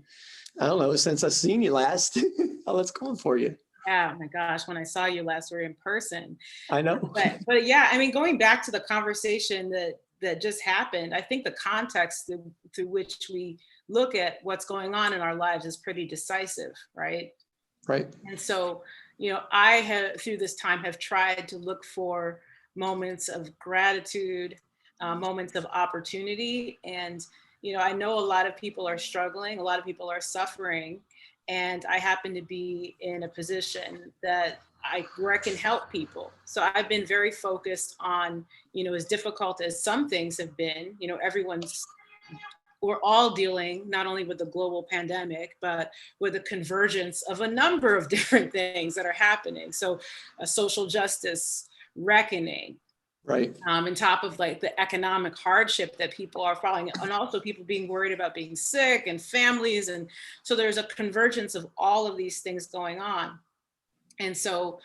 I don't know, since I've seen you last, how it's going for you? Oh my gosh, when I saw you last, we were in person. I know. But yeah, I mean, going back to the conversation that just happened, I think the context through which we look at what's going on in our lives is pretty decisive, right? Right. And so, I have, through this time, have tried to look for moments of gratitude, moments of opportunity. And, I know a lot of people are struggling, a lot of people are suffering, and I happen to be in a position where I can help people. So I've been very focused on, as difficult as some things have been, we're all dealing not only with the global pandemic, but with the convergence of a number of different things that are happening. So a social justice reckoning, right? On top of the economic hardship that people are following, and also people being worried about being sick, and families. And so there's a convergence of all of these things going on. And so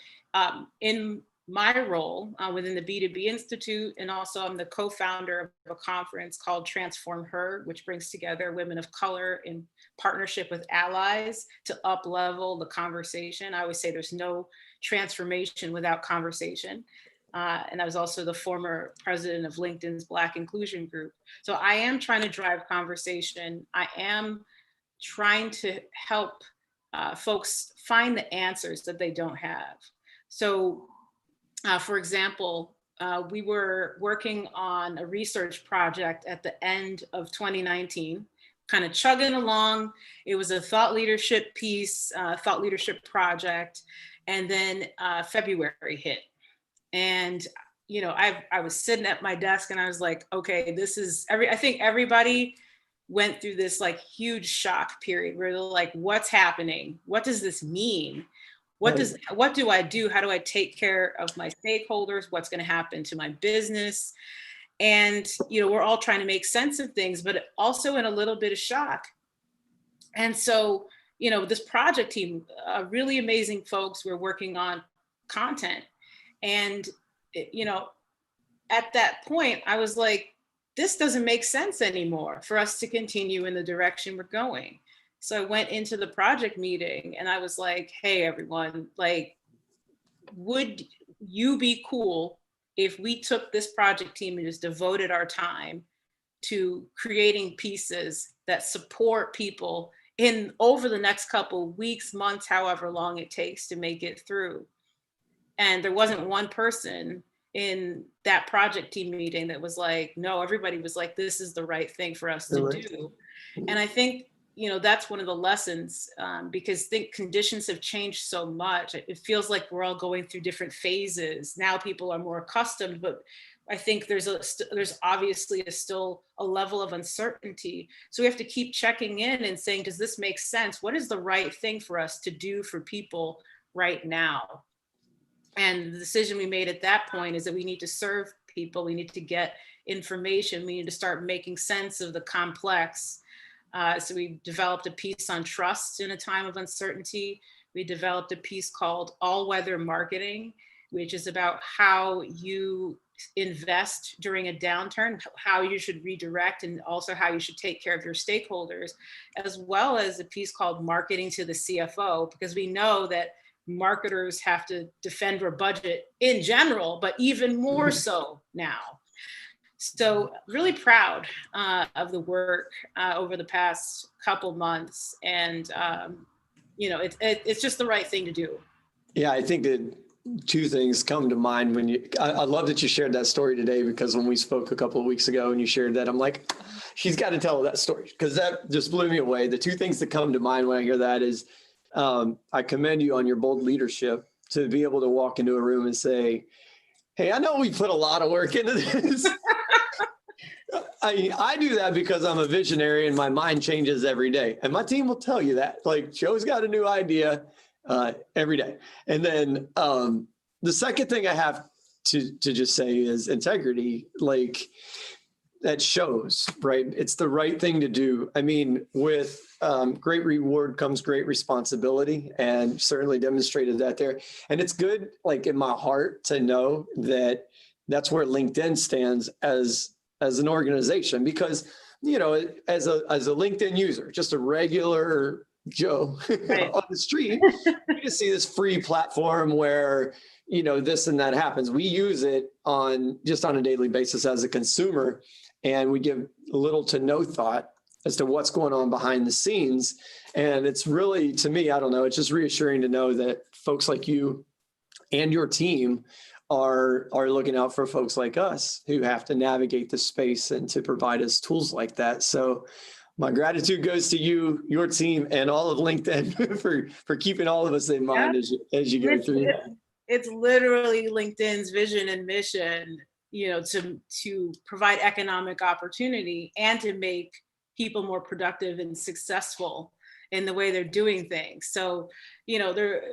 in my role within the B2B Institute, and also I'm the co-founder of a conference called Transform Her, which brings together women of color in partnership with allies to up-level the conversation. I always say there's no transformation without conversation. And I was also the former president of LinkedIn's Black Inclusion Group. So I am trying to drive conversation. I am trying to help folks find the answers that they don't have. So for example, we were working on a research project at the end of 2019, kind of chugging along. It was a thought leadership piece, thought leadership project. And then February hit. And, I was sitting at my desk and I was like, okay, I think everybody went through this huge shock period where they're like, what's happening? What does this mean? What do I do? How do I take care of my stakeholders? What's going to happen to my business? And, we're all trying to make sense of things, but also in a little bit of shock. And so, this project team, really amazing folks, were working on content. And, at that point, I was like, this doesn't make sense anymore for us to continue in the direction we're going. So I went into the project meeting and I was like, hey, everyone, like, would you be cool if we took this project team and just devoted our time to creating pieces that support people in over the next couple weeks, months, however long it takes to make it through? And there wasn't one person in that project team meeting that was like, no. Everybody was like, this is the right thing for us to do. And I think, that's one of the lessons, because I think conditions have changed so much. It feels like we're all going through different phases. Now people are more accustomed, but I think there's obviously still a level of uncertainty. So we have to keep checking in and saying, does this make sense? What is the right thing for us to do for people right now? And the decision we made at that point is that we need to serve people. We need to get information. We need to start making sense of the complex. So we developed a piece on trust in a time of uncertainty. We developed a piece called All Weather Marketing, which is about how you invest during a downturn, how you should redirect, and also how you should take care of your stakeholders, as well as a piece called Marketing to the CFO, because we know that marketers have to defend their budget in general, but even more so now. So really proud of the work over the past couple months. And, it's just the right thing to do. Yeah, I think that two things come to mind when I love that you shared that story today, because when we spoke a couple of weeks ago and you shared that, I'm like, she's got to tell that story, because that just blew me away. The two things that come to mind when I hear that is, I commend you on your bold leadership to be able to walk into a room and say, hey, I know we put a lot of work into this. I do that because I'm a visionary and my mind changes every day. And my team will tell you that. Like, Joe's got a new idea every day. And then the second thing I have to just say is integrity. Like, that shows, right? It's the right thing to do. I mean, with great reward comes great responsibility, and certainly demonstrated that there. And it's good, like, in my heart, to know that that's where LinkedIn stands as an organization, because, as a LinkedIn user, just a regular Joe on the street, you just see this free platform where, this and that happens. We use it on a daily basis as a consumer, and we give little to no thought as to what's going on behind the scenes. And it's really, to me, I don't know, it's just reassuring to know that folks like you and your team are looking out for folks like us who have to navigate the space and to provide us tools like that. So my gratitude goes to you, your team, and all of LinkedIn for keeping all of us in mind as you go through that. It's literally LinkedIn's vision and mission, to provide economic opportunity and to make people more productive and successful in the way they're doing things. So, they're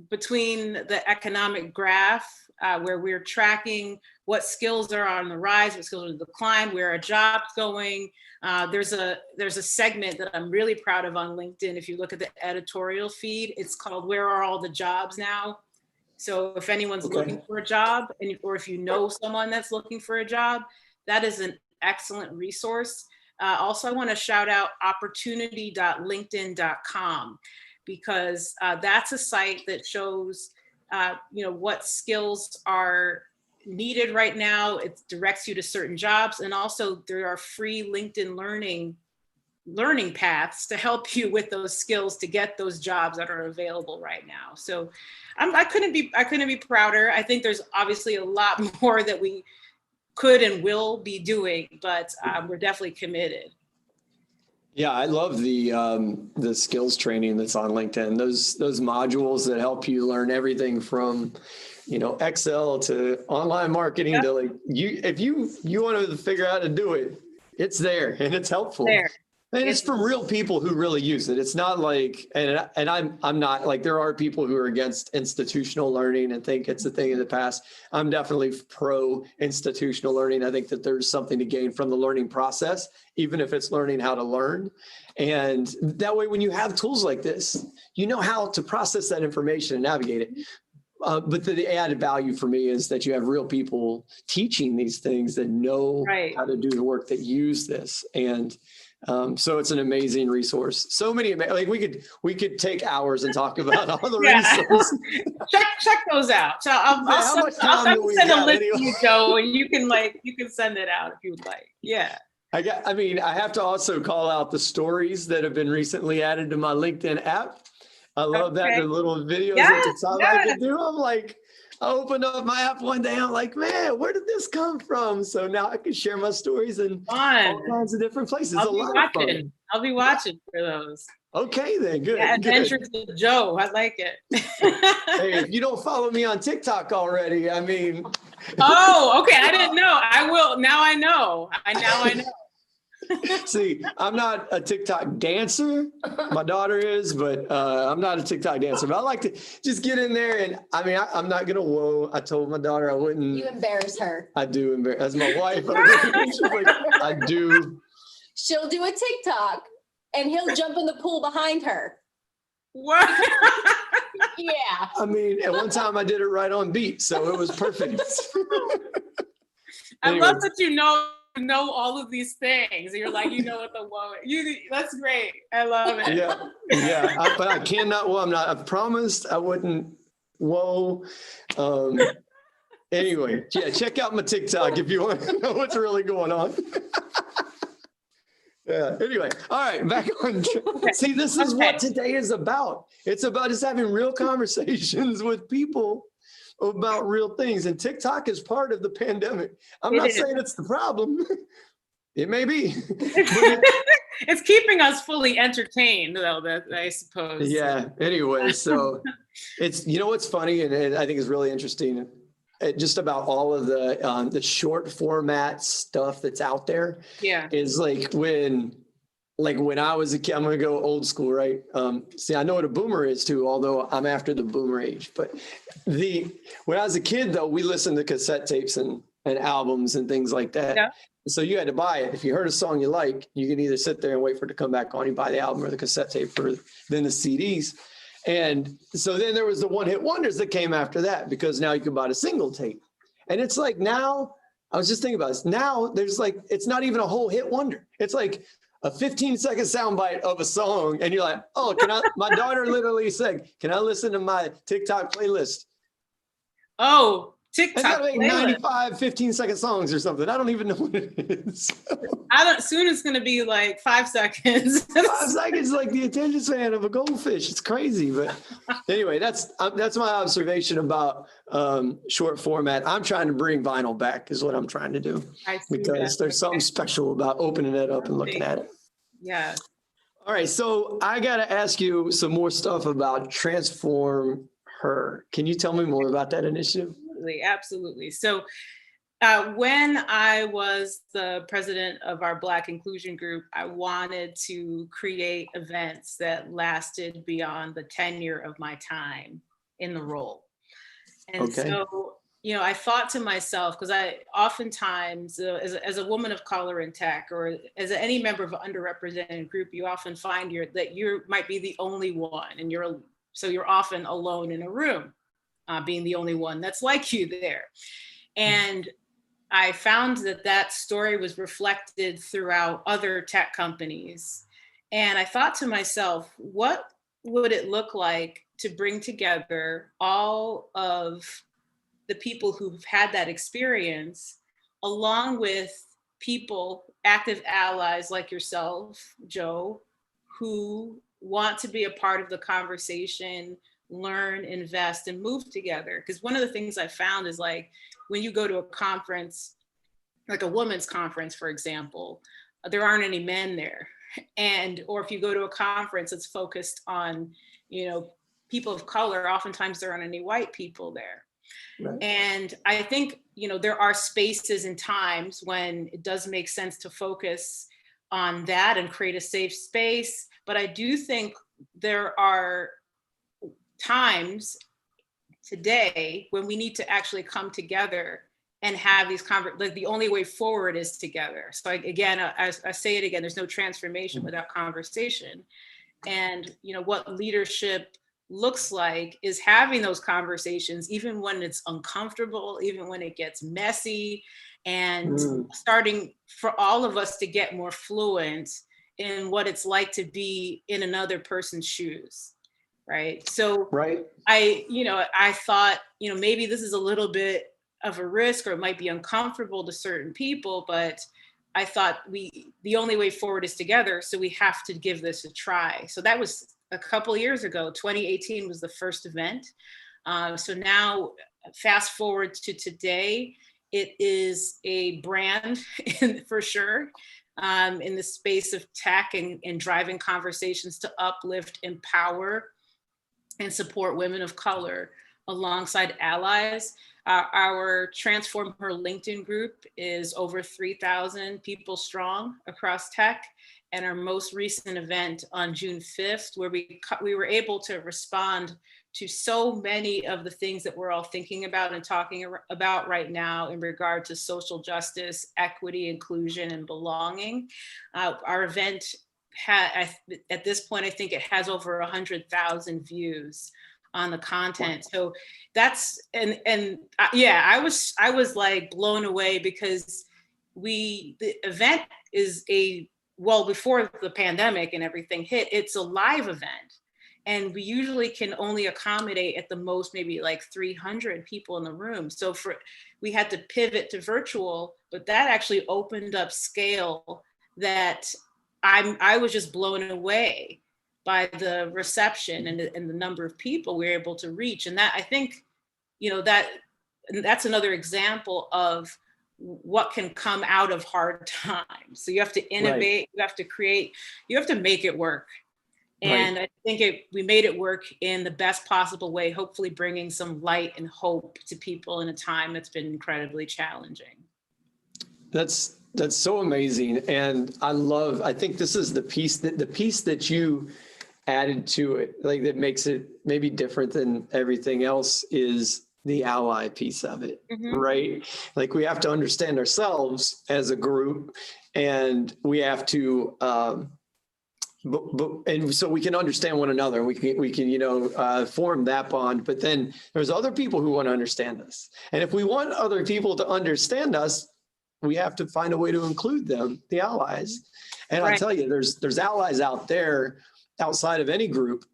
between the economic graph, where we're tracking what skills are on the rise, what skills are on the decline, where a job's going. There's a segment that I'm really proud of on LinkedIn. If you look at the editorial feed, it's called "Where Are All the Jobs Now?" So if anyone's looking for a job, or if you know someone that's looking for a job, that is an excellent resource. Also, I want to shout out opportunity.linkedin.com, because that's a site that shows what skills are needed right now. It directs you to certain jobs, and also there are free LinkedIn learning paths to help you with those skills to get those jobs that are available right now. So I couldn't be prouder. I think there's obviously a lot more that we could and will be doing, but we're definitely committed. Yeah, I love the skills training that's on LinkedIn. Those modules that help you learn everything from, Excel to online marketing to, like, if you want to figure out how to do it, it's there and it's helpful. And it's from real people who really use it. It's not like, and I'm not like, there are people who are against institutional learning and think it's a thing of the past. I'm definitely pro institutional learning. I think that there's something to gain from the learning process, even if it's learning how to learn. And that way, when you have tools like this, you know how to process that information and navigate it. But the added value for me is that you have real people teaching these things that know how to do the work, that use this. And so it's an amazing resource. So many, like we could take hours and talk about all the resources. check those out. So I'll send a list to you, Joe, and you can send it out if you would like. Yeah. I have to also call out the stories that have been recently added to my LinkedIn app. I love that, the little videos at the top I can do. I'm like, I opened up my app one day. I'm like, man, where did this come from? So now I can share my stories in all kinds of different places. I'll be watching for those. Okay, then good. Yeah, Adventures with Joe. I like it. Hey, if you don't follow me on TikTok already, I mean. Oh, okay. I didn't know. I will. Now I know. I know. See, I'm not a TikTok dancer. My daughter is, but I'm not a TikTok dancer. But I like to just get in there, and I'm not gonna whoa. I told my daughter I wouldn't. You embarrass her. I do embarrass. As my wife, she's like, I do. She'll do a TikTok, and he'll jump in the pool behind her. What? Yeah. I mean, at one time I did it right on beat, so it was perfect. I love that you know all of these things. You're like, what the whoa. That's great. I love it. Yeah. But I cannot. Well, I promised I wouldn't. Whoa. Anyway, yeah. Check out my TikTok if you want to know what's really going on. Yeah. Anyway, all right. Back on. See, this is what today is about. It's about just having real conversations with people about real things, and TikTok is part of the pandemic. I'm not saying it's the problem. It may be. It's keeping us fully entertained, though, I suppose. Yeah. Anyway, so it's, what's funny, and I think is really interesting, just about all of the short format stuff that's out there. Yeah. Is like when I was a kid, I'm going to go old school, right? See, I know what a boomer is too, although I'm after the boomer age. But when I was a kid, though, we listened to cassette tapes and albums and things like that. Yeah. So you had to buy it. If you heard a song you like, you can either sit there and wait for it to come back on. You buy the album or the cassette tape, or then the CDs. And so then there was the one-hit wonders that came after that, because now you can buy the single tape. And it's like now, I was just thinking about this. Now there's like, it's not even a whole hit wonder. It's like a 15-second soundbite of a song, and you're like, oh, my daughter literally said, can I listen to my TikTok playlist? Oh, TikTok. It's got like 95 15-second songs or something. I don't even know what it is. Soon it's going to be like 5 seconds. 5 seconds, like the attention span of a goldfish. It's crazy. But anyway, that's my observation about short format. I'm trying to bring vinyl back is what I'm trying to do, because there's something special about opening it up and looking at it. Yeah. All right. So I got to ask you some more stuff about Transform Her. Can you tell me more about that initiative? Absolutely. So when I was the president of our Black inclusion group, I wanted to create events that lasted beyond the tenure of my time in the role. And so, I thought to myself, because I oftentimes, as a woman of color in tech, or as any member of an underrepresented group, you often find that you might be the only one, and you're often alone in a room. Being the only one that's like you there. And I found that story was reflected throughout other tech companies. And I thought to myself, what would it look like to bring together all of the people who've had that experience, along with people, active allies like yourself, Joe, who want to be a part of the conversation, learn, invest, and move together. Because one of the things I found is, like, when you go to a conference, like a women's conference, for example, there aren't any men there. Or if you go to a conference that's focused on, people of color, oftentimes there aren't any white people there. Right. And I think, there are spaces and times when it does make sense to focus on that and create a safe space. But I do think there are times today when we need to actually come together and have these like the only way forward is together. So I say it again, there's no transformation without conversation. And what leadership looks like is having those conversations, even when it's uncomfortable, even when it gets messy, and starting for all of us to get more fluent in what it's like to be in another person's shoes. Right. So I thought, maybe this is a little bit of a risk, or it might be uncomfortable to certain people, but I thought the only way forward is together. So we have to give this a try. So that was a couple years ago. 2018 was the first event. So now fast forward to today, it is a brand for sure, in the space of tech and driving conversations to uplift, empower, and support women of color alongside allies. Our Transform Her LinkedIn group is over 3,000 people strong across tech. And our most recent event on June 5th, where we were able to respond to so many of the things that we're all thinking about and talking about right now in regard to social justice, equity, inclusion, and belonging. Our event at this point, I think it has over 100,000 views on the content. So that's, I was like blown away, because the event is before the pandemic and everything hit, it's a live event. And we usually can only accommodate at the most maybe like 300 people in the room. So we had to pivot to virtual, but that actually opened up scale that I was just blown away by the reception and the number of people we were able to reach. And that, I think, that's another example of what can come out of hard times. So you have to innovate, you have to create, you have to make it work. And I think we made it work in the best possible way, hopefully bringing some light and hope to people in a time that's been incredibly challenging. That's so amazing. And I think this is the piece that you added to it, like that makes it maybe different than everything else, is the ally piece of it, right? Like we have to understand ourselves as a group, and we have to, and so we can understand one another, and we can form that bond. But then there's other people who want to understand us, and if we want other people to understand us, we have to find a way to include them, the allies. And I tell you, there's allies out there outside of any group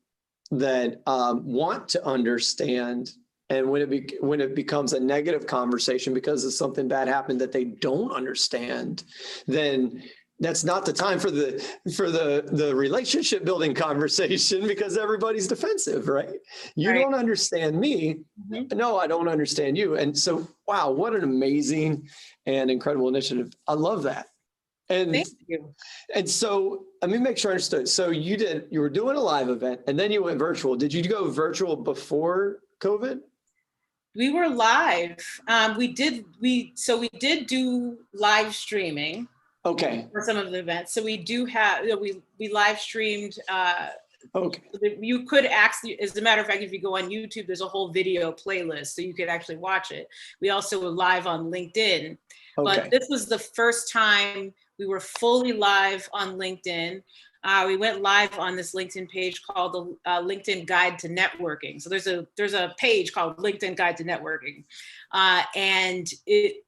that want to understand. And when it becomes a negative conversation because of something bad happened that they don't understand, then that's not the time for the relationship building conversation, because everybody's defensive, right? You don't understand me. No, I don't understand you. And so, wow, what an amazing and incredible initiative. I love that. And thank you. And so let me make sure I understood. So you were doing a live event and then you went virtual. Did you go virtual before COVID? We were live. We did do live streaming. Okay. For some of the events. So we do have, we live streamed. Okay. You could actually, as a matter of fact, if you go on YouTube, there's a whole video playlist, so you could actually watch it. We also were live on LinkedIn. Okay. But this was the first time we were fully live on LinkedIn. We went live on this LinkedIn page called the LinkedIn Guide to Networking. So there's a page called LinkedIn Guide to Networking. And it,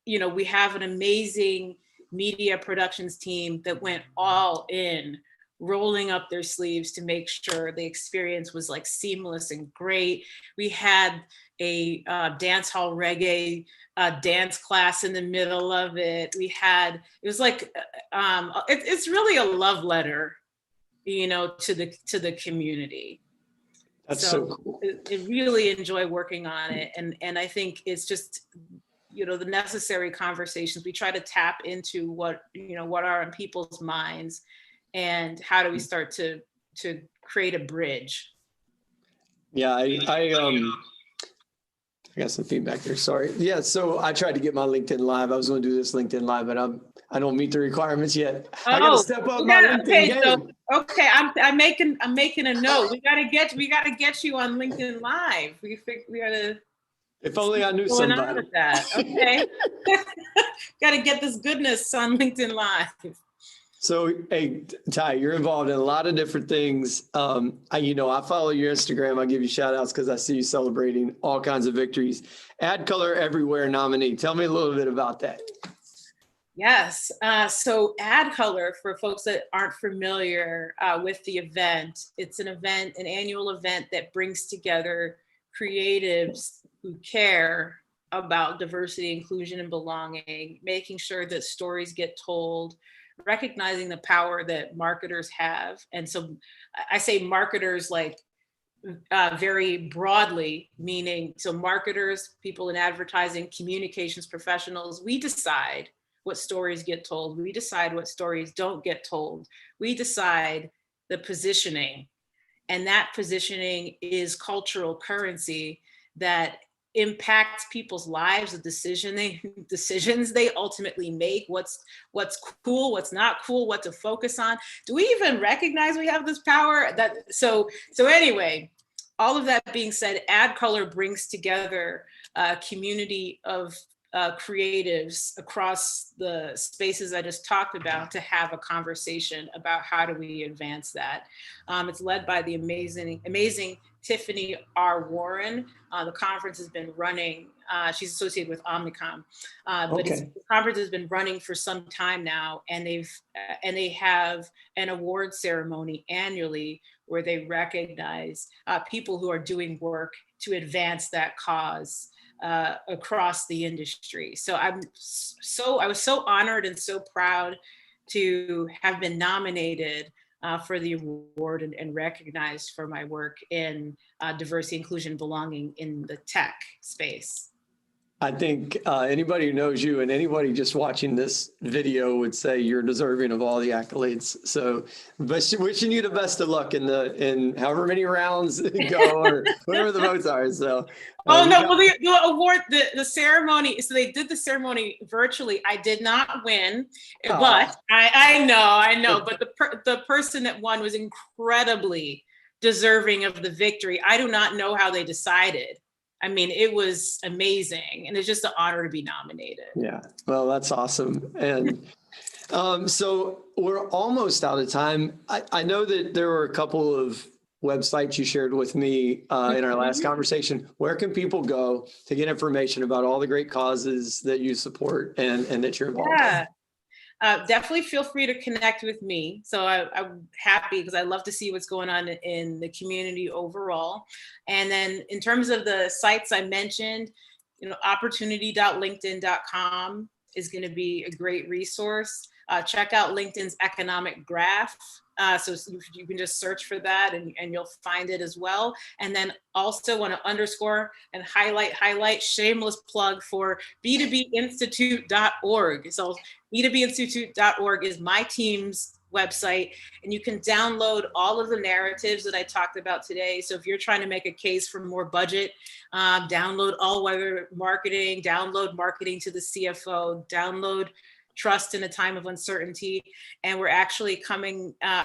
we have an amazing media productions team that went all in, rolling up their sleeves to make sure the experience was like seamless and great. We had a dance hall reggae dance class in the middle of it. It was like, it's really a love letter, to the community. That's so cool. I really enjoy working on it. And I think it's just, the necessary conversations. We try to tap into what are in people's minds, and how do we start to create a bridge. Yeah, I got some feedback there. Sorry. Yeah. So I tried to get my LinkedIn Live. I was going to do this LinkedIn Live, but I don't meet the requirements yet. I got to step up my LinkedIn game. So, okay, I'm making a note. We gotta get you on LinkedIn Live. We gotta. If only I knew going somebody. on with that. Okay. Gotta get this goodness on LinkedIn Live. So, hey, Ty, you're involved in a lot of different things. I follow your Instagram. I give you shout outs because I see you celebrating all kinds of victories. Add Color Everywhere nominee. Tell me a little bit about that. Yes. So Add Color, for folks that aren't familiar with the event, it's an annual event that brings together creatives who care about diversity, inclusion, and belonging, making sure that stories get told, recognizing the power that marketers have. And so I say marketers like very broadly, meaning so marketers, people in advertising, communications professionals, we decide what stories get told. We decide what stories don't get told. We decide the positioning. And that positioning is cultural currency that impacts people's lives, the decisions they ultimately make, what's cool, what's not cool, what to focus on. Do we even recognize we have this power? So anyway, all of that being said, Add Color brings together a community of creatives across the spaces I just talked about to have a conversation about how do we advance that. It's led by the amazing Tiffany R. Warren. The conference has been running, she's associated with Omnicom, but the conference has been running for some time now, and they have an award ceremony annually where they recognize people who are doing work to advance that cause across the industry. So I was so honored and so proud to have been nominated for the award and recognized for my work in diversity, inclusion, belonging in the tech space. I think anybody who knows you and anybody just watching this video would say you're deserving of all the accolades. So, but wishing you the best of luck in however many rounds go or whatever the votes are. So, the award, the ceremony. So they did the ceremony virtually. I did not win, but I know. But the person that won was incredibly deserving of the victory. I do not know how they decided. I mean, it was amazing, and it's just an honor to be nominated. Yeah, well, that's awesome. And so we're almost out of time. I know that there were a couple of websites you shared with me in our last conversation. Where can people go to get information about all the great causes that you support and that you're involved in? Definitely feel free to connect with me. So I'm happy because I love to see what's going on in the community overall. And then in terms of the sites I mentioned, opportunity.linkedin.com is going to be a great resource. Check out LinkedIn's economic graph. So you can just search for that and you'll find it as well. And then also want to underscore and highlight, shameless plug for b2binstitute.org. So b2binstitute.org is my team's website, and you can download all of the narratives that I talked about today. So if you're trying to make a case for more budget, download all-weather marketing, download marketing to the CFO, download trust in a time of uncertainty. And we're actually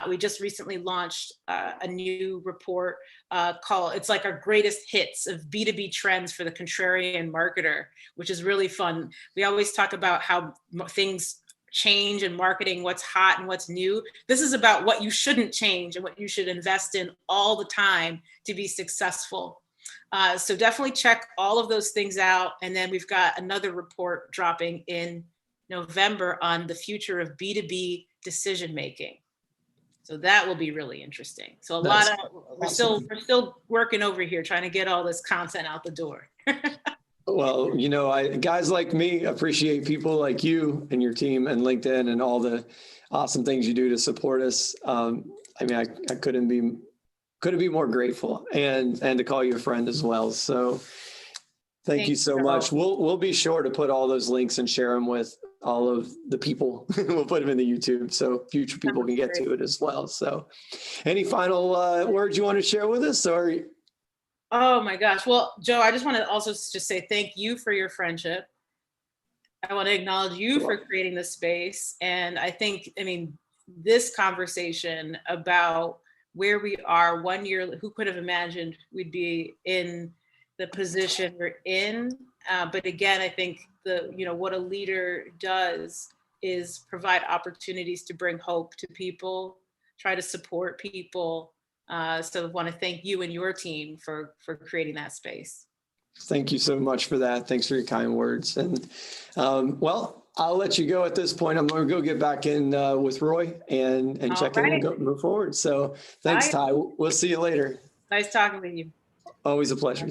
we just recently launched a new report it's like our greatest hits of B2B trends for the contrarian marketer, which is really fun. We always talk about how things change in marketing, what's hot and what's new. This is about what you shouldn't change and what you should invest in all the time to be successful. So definitely check all of those things out. And then we've got another report dropping in November on the future of B2B decision making. So that will be really interesting. So we're still working over here trying to get all this content out the door. Well, guys like me appreciate people like you and your team and LinkedIn and all the awesome things you do to support us. I couldn't be more grateful and to call you a friend as well. So thank you so much. We'll be sure to put all those links and share them with all of the people. We'll put them in the YouTube so future people can get to it as well. So any final words you want to share with us, or Oh my gosh. Well, Joe, I just want to also just say thank you for your friendship. I want to acknowledge you for creating this space. And I think, I mean, this conversation about where we are 1 year, who could have imagined we'd be in the position we're in? But again, I think what a leader does is provide opportunities to bring hope to people, try to support people. So I want to thank you and your team for creating that space. Thank you so much for that. Thanks for your kind words. And well, I'll let you go at this point. I'm going to go get back in with Roy and check in and move forward. So thanks, Ty. We'll see you later. Nice talking with you. Always a pleasure.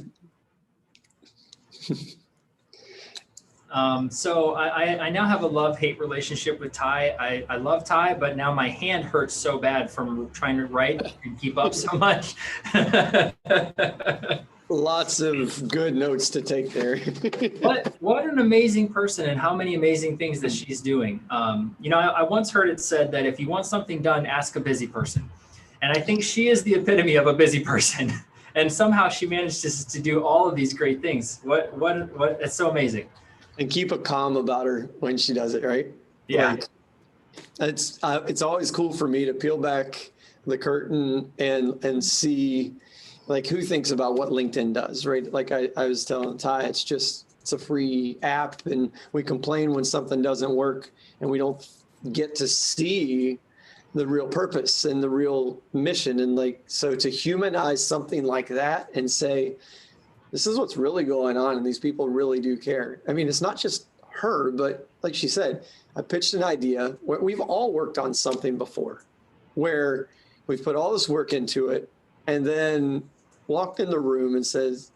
So I now have a love-hate relationship with Ty. I love Ty, but now my hand hurts so bad from trying to write and keep up so much. Lots of good notes to take there. What an amazing person, and how many amazing things that she's doing. I once heard it said that if you want something done, ask a busy person. And I think she is the epitome of a busy person. And somehow she managed to do all of these great things. What, it's so amazing. And keep a calm about her when she does it, right? Yeah. It's always cool for me to peel back the curtain and see like who thinks about what LinkedIn does, right? Like I was telling Ty, it's a free app, and we complain when something doesn't work and we don't get to see the real purpose and the real mission. And so to humanize something like that and say, this is what's really going on, and these people really do care. I mean, it's not just her, but like she said, I pitched an idea. We've all worked on something before where we've put all this work into it and then walked in the room and says,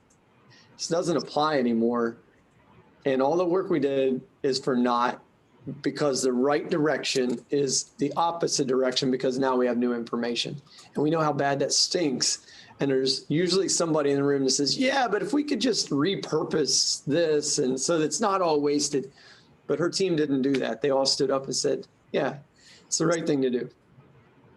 this doesn't apply anymore. And all the work we did is for naught, because the right direction is the opposite direction, because now we have new information and we know how bad that stinks. And there's usually somebody in the room that says, yeah, but if we could just repurpose this, and so it's not all wasted. But her team didn't do that. They all stood up and said, yeah, it's the right thing to do.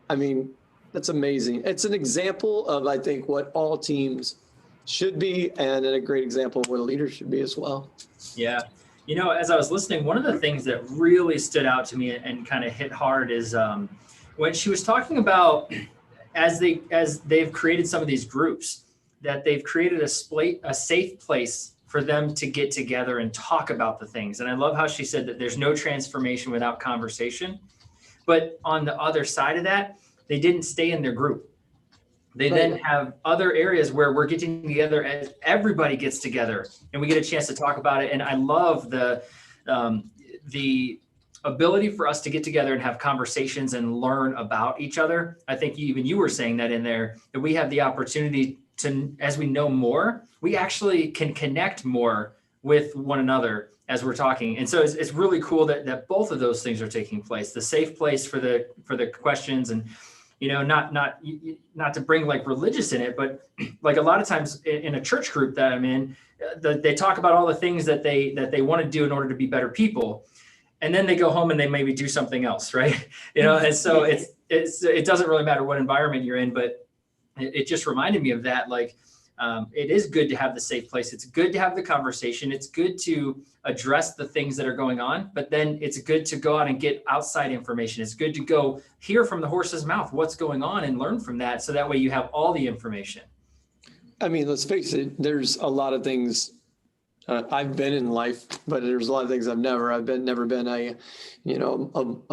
I mean, that's amazing. It's an example of, I think, what all teams should be, and a great example of what a leader should be as well. Yeah. As I was listening, one of the things that really stood out to me and kind of hit hard is when she was talking about, as they've created some of these groups, that they've created a safe place for them to get together and talk about the things. And I love how she said that there's no transformation without conversation. But on the other side of that, they didn't stay in their group. They then have other areas where we're getting together as everybody gets together and we get a chance to talk about it. And I love the ability for us to get together and have conversations and learn about each other. I think even you were saying that in there, that we have the opportunity to, as we know more, we actually can connect more with one another as we're talking. And so it's really cool that both of those things are taking place. The safe place for the questions, and not to bring like religious in it, but like a lot of times in a church group that I'm in, they talk about all the things that they want to do in order to be better people. And then they go home and they maybe do something else, right? And so it doesn't really matter what environment you're in, but it just reminded me of that. Like, it is good to have the safe place. It's good to have the conversation. It's good to address the things that are going on, but then it's good to go out and get outside information. It's good to go hear from the horse's mouth what's going on and learn from that. So that way you have all the information. I mean, let's face it, there's a lot of things I've been in life, but there's a lot of things I've never been a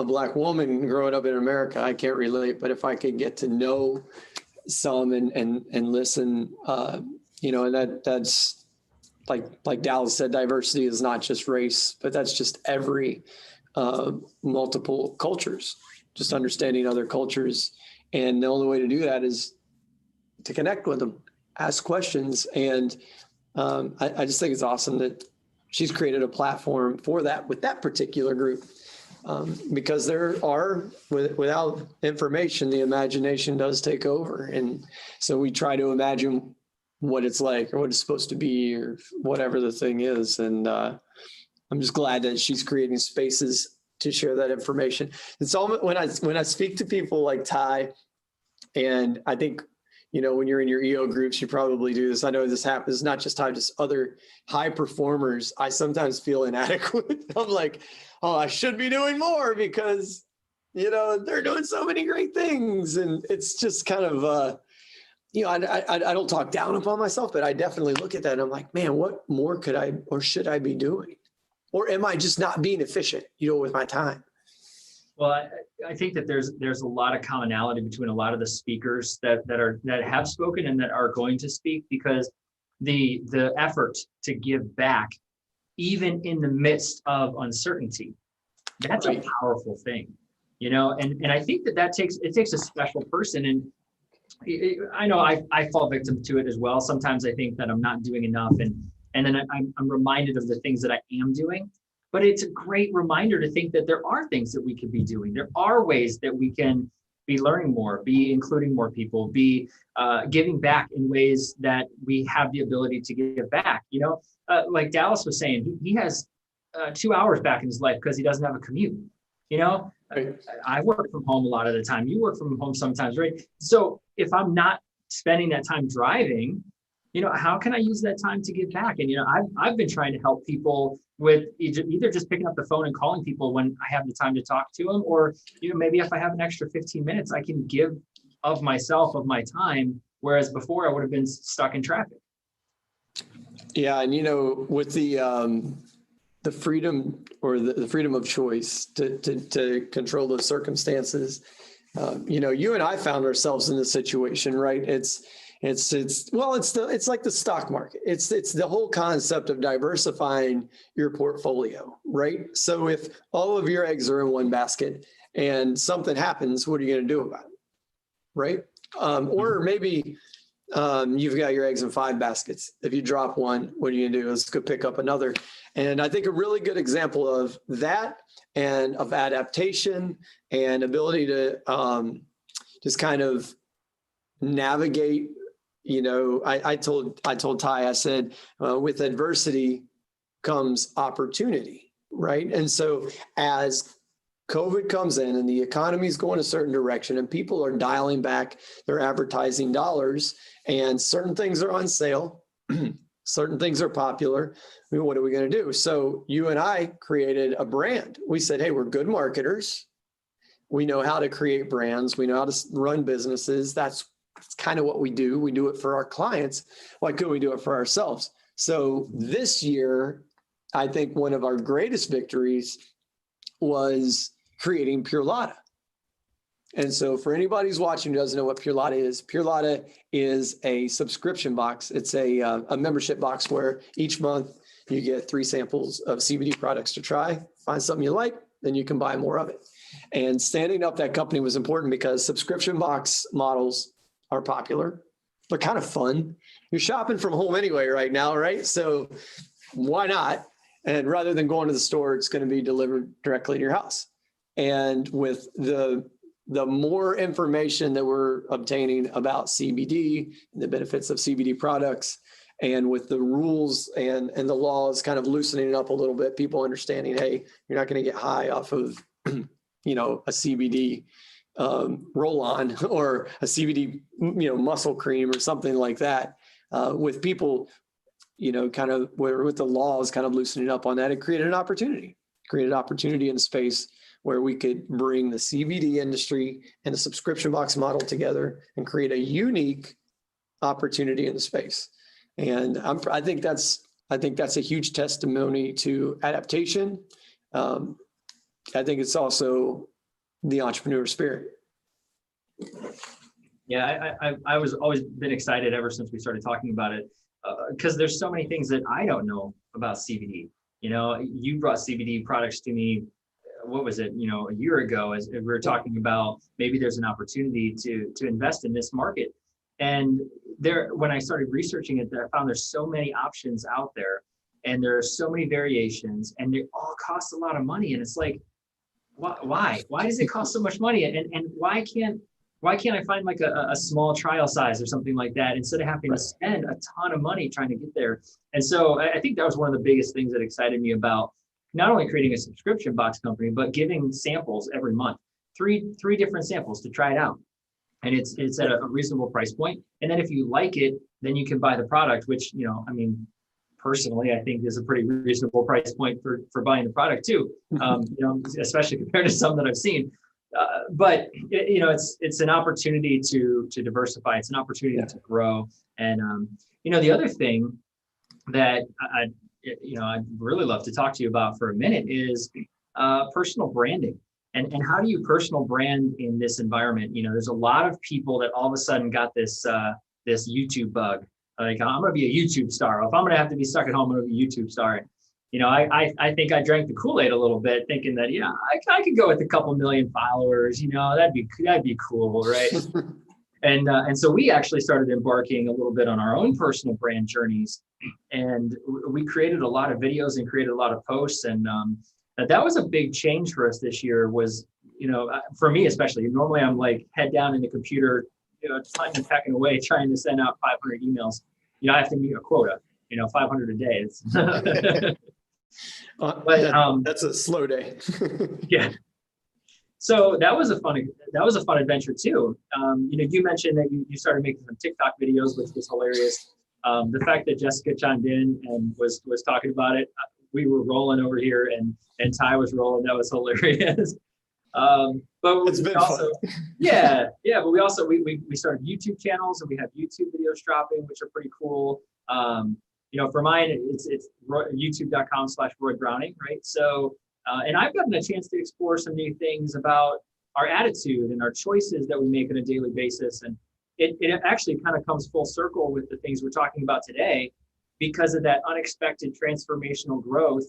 black woman growing up in America. I can't relate, but if I could get to know some and listen, and that's like Dallas said, diversity is not just race, but that's just every multiple cultures, just understanding other cultures. And the only way to do that is to connect with them, ask questions. And I just think it's awesome that she's created a platform for that with that particular group. Because without information, the imagination does take over. And so we try to imagine what it's like or what it's supposed to be or whatever the thing is. And I'm just glad that she's creating spaces to share that information. It's all when I speak to people like Ty, and I think, when you're in your EO groups, you probably do this. I know this happens, not just time, just other high performers. I sometimes feel inadequate. I'm like, oh, I should be doing more because, they're doing so many great things. And it's just kind of, I don't talk down upon myself, but I definitely look at that and I'm like, man, what more could I, or should I be doing? Or am I just not being efficient, with my time? Well, I think that there's a lot of commonality between a lot of the speakers that have spoken and that are going to speak, because the effort to give back, even in the midst of uncertainty, that's a powerful thing, and I think that takes a special person. And I know I fall victim to it as well. Sometimes I think that I'm not doing enough, and then I'm reminded of the things that I am doing. But it's a great reminder to think that there are things that we could be doing. There are ways that we can be learning more, be including more people, be giving back in ways that we have the ability to give back. Like Dallas was saying, he has 2 hours back in his life because he doesn't have a commute. I work from home a lot of the time. You work from home sometimes, right? So if I'm not spending that time driving, how can I use that time to give back? And, I've been trying to help people with either just picking up the phone and calling people when I have the time to talk to them, or, maybe if I have an extra 15 minutes, I can give of myself, of my time. Whereas before I would have been stuck in traffic. Yeah. And, with the freedom or the freedom of choice to control those circumstances, you and I found ourselves in this situation, right? It's like the stock market. It's the whole concept of diversifying your portfolio, right? So if all of your eggs are in one basket and something happens, what are you going to do about it, right? Or maybe you've got your eggs in 5 baskets. If you drop one, what are you going to do? Let's go pick up another. And I think a really good example of that and of adaptation and ability to just kind of navigate. I told Ty, I said, with adversity comes opportunity, right? And so as COVID comes in and the economy is going a certain direction and people are dialing back their advertising dollars and certain things are on sale, certain things are popular, what are we going to do? So you and I created a brand. We said, hey, we're good marketers. We know how to create brands. We know how to run businesses. That's kind of what we do. We do it for our clients. Why couldn't we do it for ourselves? So this year, I think one of our greatest victories was creating Pure Lotta. And so for anybody who's watching who doesn't know what Pure Lotta is a subscription box. It's a membership box where each month you get 3 samples of CBD products to try, find something you like, then you can buy more of it. And standing up that company was important because subscription box models are popular. They're kind of fun. You're shopping from home anyway right now, right? So why not? And rather than going to the store, it's going to be delivered directly to your house. And with the more information that we're obtaining about CBD and the benefits of CBD products, and with the rules and the laws kind of loosening it up a little bit, people understanding, hey, you're not going to get high off of, a CBD roll-on or a CBD, muscle cream or something like that. With people, kind of where with the laws kind of loosening up on that, it created an opportunity in space where we could bring the CBD industry and the subscription box model together and create a unique opportunity in the space. And I think that's a huge testimony to adaptation. I think it's also the entrepreneur spirit. Yeah, I was always been excited ever since we started talking about it, because there's so many things that I don't know about CBD. You brought CBD products to me. What was it? A year ago, as we were talking about maybe there's an opportunity to invest in this market. And when I started researching it, I found there's so many options out there, and there are so many variations, and they all cost a lot of money. And it's like, why does it cost so much money? And why can't I find like a small trial size or something like that instead of having to spend a ton of money trying to get there? And so I think that was one of the biggest things that excited me about not only creating a subscription box company, but giving samples every month, three different samples to try it out. and it's at a reasonable price point. And then if you like it, then you can buy the product, which, I mean, personally, I think is a pretty reasonable price point for buying the product too, especially compared to some that I've seen. But it's an opportunity to diversify. It's an opportunity to grow. And the other thing that I'd really love to talk to you about for a minute is personal branding. And how do you personal brand in this environment? There's a lot of people that all of a sudden got this YouTube bug. Like, I'm going to be a YouTube star. If I'm going to have to be stuck at home, I'm going to be a YouTube star. I think I drank the Kool-Aid a little bit, thinking that, I could go with a couple million followers. That'd be cool, right? And so we actually started embarking a little bit on our own personal brand journeys, and we created a lot of videos and created a lot of posts. And that was a big change for us this year. Was for me especially. Normally, I'm like head down in the computer, typing and pecking away, trying to send out 500 emails. I have to meet a quota. 500 a day. It's but that's a slow day. Yeah. So that was a fun adventure too. You mentioned that you started making some TikTok videos, which was hilarious. The fact that Jessica chimed in and was talking about it, we were rolling over here, and Ty was rolling. That was hilarious. But it's been also, fun. yeah. But we also we started YouTube channels, and we have YouTube videos dropping, which are pretty cool. For mine, it's youtube.com/Roy Browning, right? So, and I've gotten a chance to explore some new things about our attitude and our choices that we make on a daily basis. And it actually kind of comes full circle with the things we're talking about today, because of that unexpected transformational growth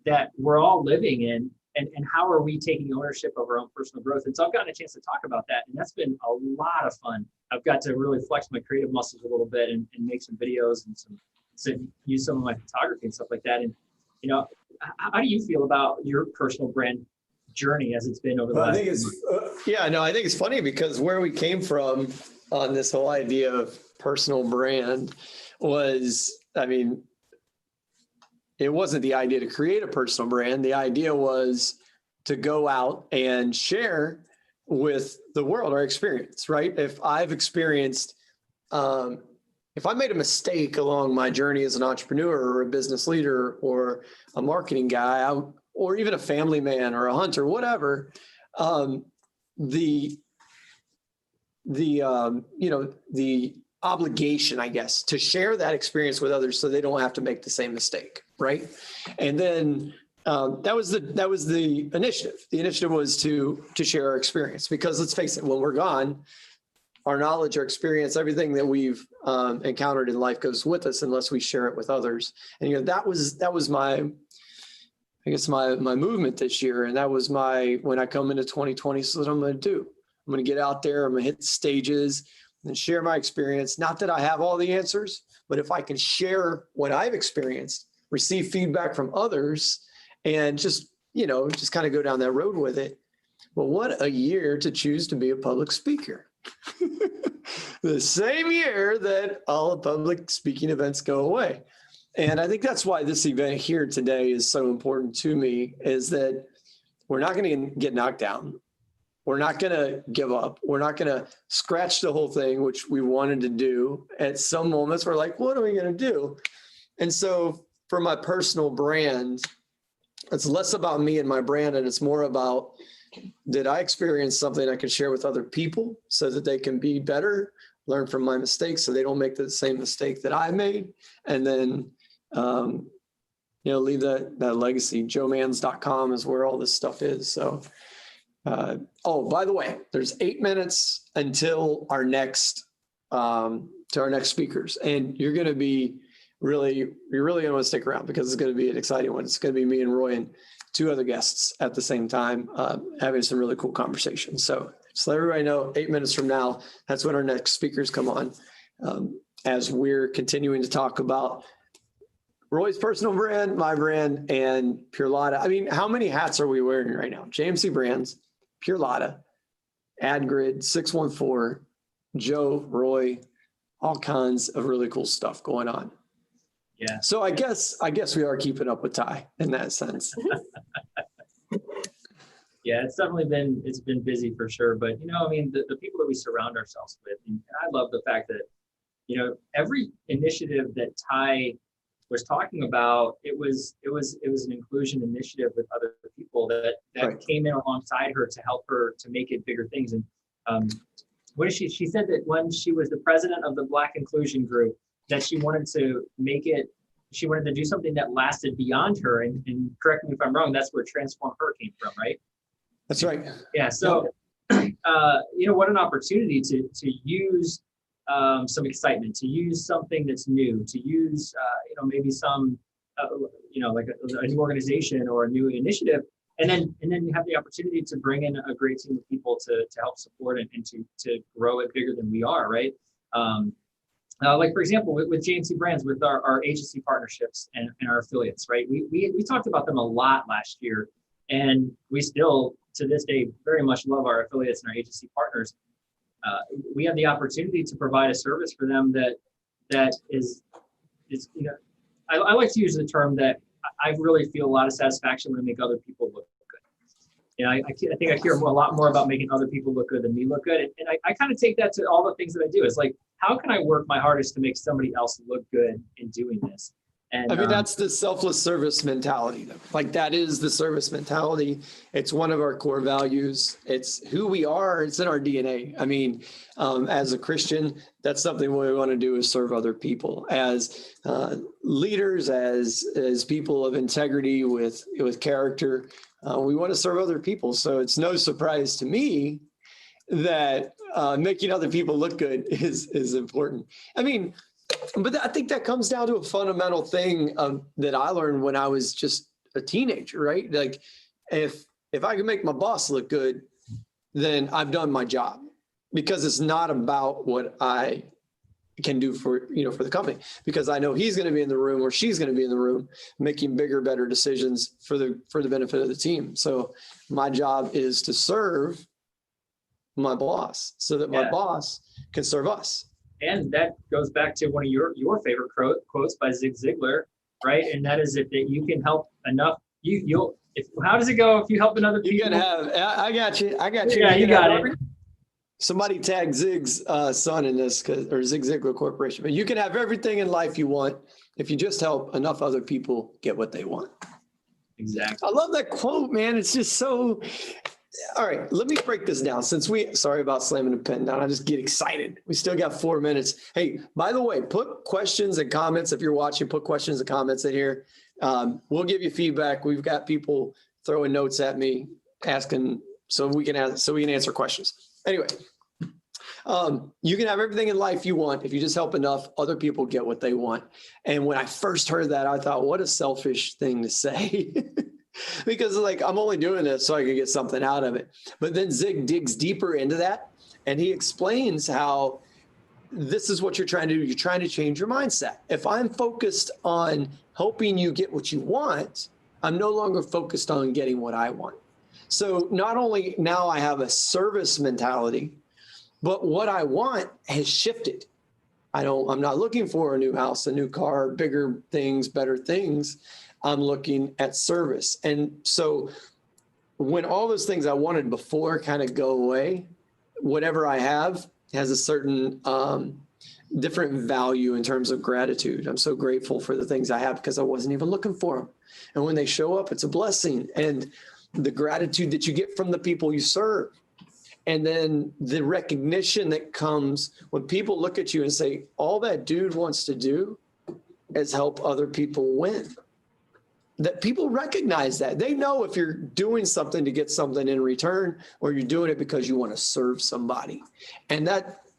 that we're all living in. And how are we taking ownership of our own personal growth? And so I've gotten a chance to talk about that. And that's been a lot of fun. I've got to really flex my creative muscles a little bit and make some videos and use some of my photography and stuff like that. And, how do you feel about your personal brand journey as it's been over the last? I think it's funny, because where we came from on this whole idea of personal brand was, it wasn't the idea to create a personal brand. The idea was to go out and share with the world our experience, right? If I've experienced, if I made a mistake along my journey as an entrepreneur or a business leader or a marketing guy, or even a family man or a hunter, whatever, the obligation, I guess, to share that experience with others so they don't have to make the same mistake, right? And then that was the initiative. The initiative was to share our experience, because let's face it, when we're gone, our knowledge, our experience, everything that we've encountered in life goes with us unless we share it with others. And that was my movement this year, and that was when I come into 2020. So what I'm going to do. I'm going to get out there. I'm going to hit the stages and share my experience. Not that I have all the answers, but if I can share what I've experienced, receive feedback from others, and just kind of go down that road with it. Well, what a year to choose to be a public speaker. The same year that all the public speaking events go away. And I think that's why this event here today is so important to me, is that we're not going to get knocked down. We're not going to give up. We're not going to scratch the whole thing, which we wanted to do. At some moments, we're like, what are we going to do? And so for my personal brand, it's less about me and my brand, and it's more about, did I experience something I can share with other people so that they can be better, learn from my mistakes so they don't make the same mistake that I made, and then leave that legacy. JoeMans.com is where all this stuff is. So, by the way, there's 8 minutes until our next speakers, and you're really going to want to stick around, because it's going to be an exciting one. It's going to be me and Roy and 2 other guests at the same time, having some really cool conversations. So just let everybody know, 8 minutes from now, that's when our next speakers come on, as we're continuing to talk about Roy's personal brand, my brand, and Pure Lotta. How many hats are we wearing right now? JMC Brands, Pure Lotta, AdGrid, 614, Joe, Roy, all kinds of really cool stuff going on. Yeah. So I guess we are keeping up with Ty in that sense. Yeah, it's been busy for sure. But, I mean, the people that we surround ourselves with, and I love the fact that, every initiative that Ty was talking about, it was an inclusion initiative with other people that Right. came in alongside her to help her to make it bigger things. And what is she said that when she was the president of the Black Inclusion Group, that she wanted to do something that lasted beyond her. And correct me if I'm wrong, that's where Transform Her came from, right? That's right. Yeah. So, what an opportunity to use some excitement, to use something that's new, to use, maybe some, like a new organization or a new initiative. And then you have the opportunity to bring in a great team of people to help support and to grow it bigger than we are, right? Like, for example, with JMC Brands, with our agency partnerships and our affiliates, right? We talked about them a lot last year, and we still, to this day, very much love our affiliates and our agency partners. We have the opportunity to provide a service for them that is I like to use the term that I really feel a lot of satisfaction when I make other people look good. I think I care a lot more about making other people look good than me look good. And I kind of take that to all the things that I do. It's like, how can I work my hardest to make somebody else look good in doing this? And I mean, that's the selfless service mentality. Like, that is the service mentality. It's one of our core values. It's who we are. It's in our DNA. I mean, as a Christian, that's something we want to do, is serve other people as leaders, as people of integrity with character. We want to serve other people. So it's no surprise to me that making other people look good is important. I mean, but I think that comes down to a fundamental thing that I learned when I was just a teenager, right? Like, if I can make my boss look good, then I've done my job, because it's not about what I can do for the company, because I know he's going to be in the room or she's going to be in the room making bigger, better decisions for the benefit of the team. So my job is to serve my boss so that my boss can serve us. And that goes back to one of your favorite quotes by Zig Ziglar, right? And that is, if that you can help enough, you'll. How does it go? If you help another people, you can have. I got you. Yeah, you got it. Somebody tag Zig's son in this, or Zig Ziglar Corporation. But you can have everything in life you want if you just help enough other people get what they want. Exactly. I love that quote, man. It's just so. All right, let me break this down. Sorry about slamming the pen down. I just get excited. We still got 4 minutes. Hey, by the way, put questions and comments. If you're watching, put questions and comments in here. We'll give you feedback. We've got people throwing notes at me, asking so we can answer questions. Anyway, you can have everything in life you want if you just help enough other people get what they want. And when I first heard that, I thought, what a selfish thing to say. Because, like, I'm only doing this so I can get something out of it. But then Zig digs deeper into that, and he explains how this is what you're trying to do. You're trying to change your mindset. If I'm focused on helping you get what you want, I'm no longer focused on getting what I want. So not only now I have a service mentality, but what I want has shifted. I'm not looking for a new house, a new car, bigger things, better things. I'm looking at service. And so when all those things I wanted before kind of go away, whatever I have has a certain different value in terms of gratitude. I'm so grateful for the things I have because I wasn't even looking for them. And when they show up, it's a blessing. And the gratitude that you get from the people you serve. And then the recognition that comes when people look at you and say, all that dude wants to do is help other people win. That people recognize that. They know if you're doing something to get something in return, or you're doing it because you want to serve somebody. And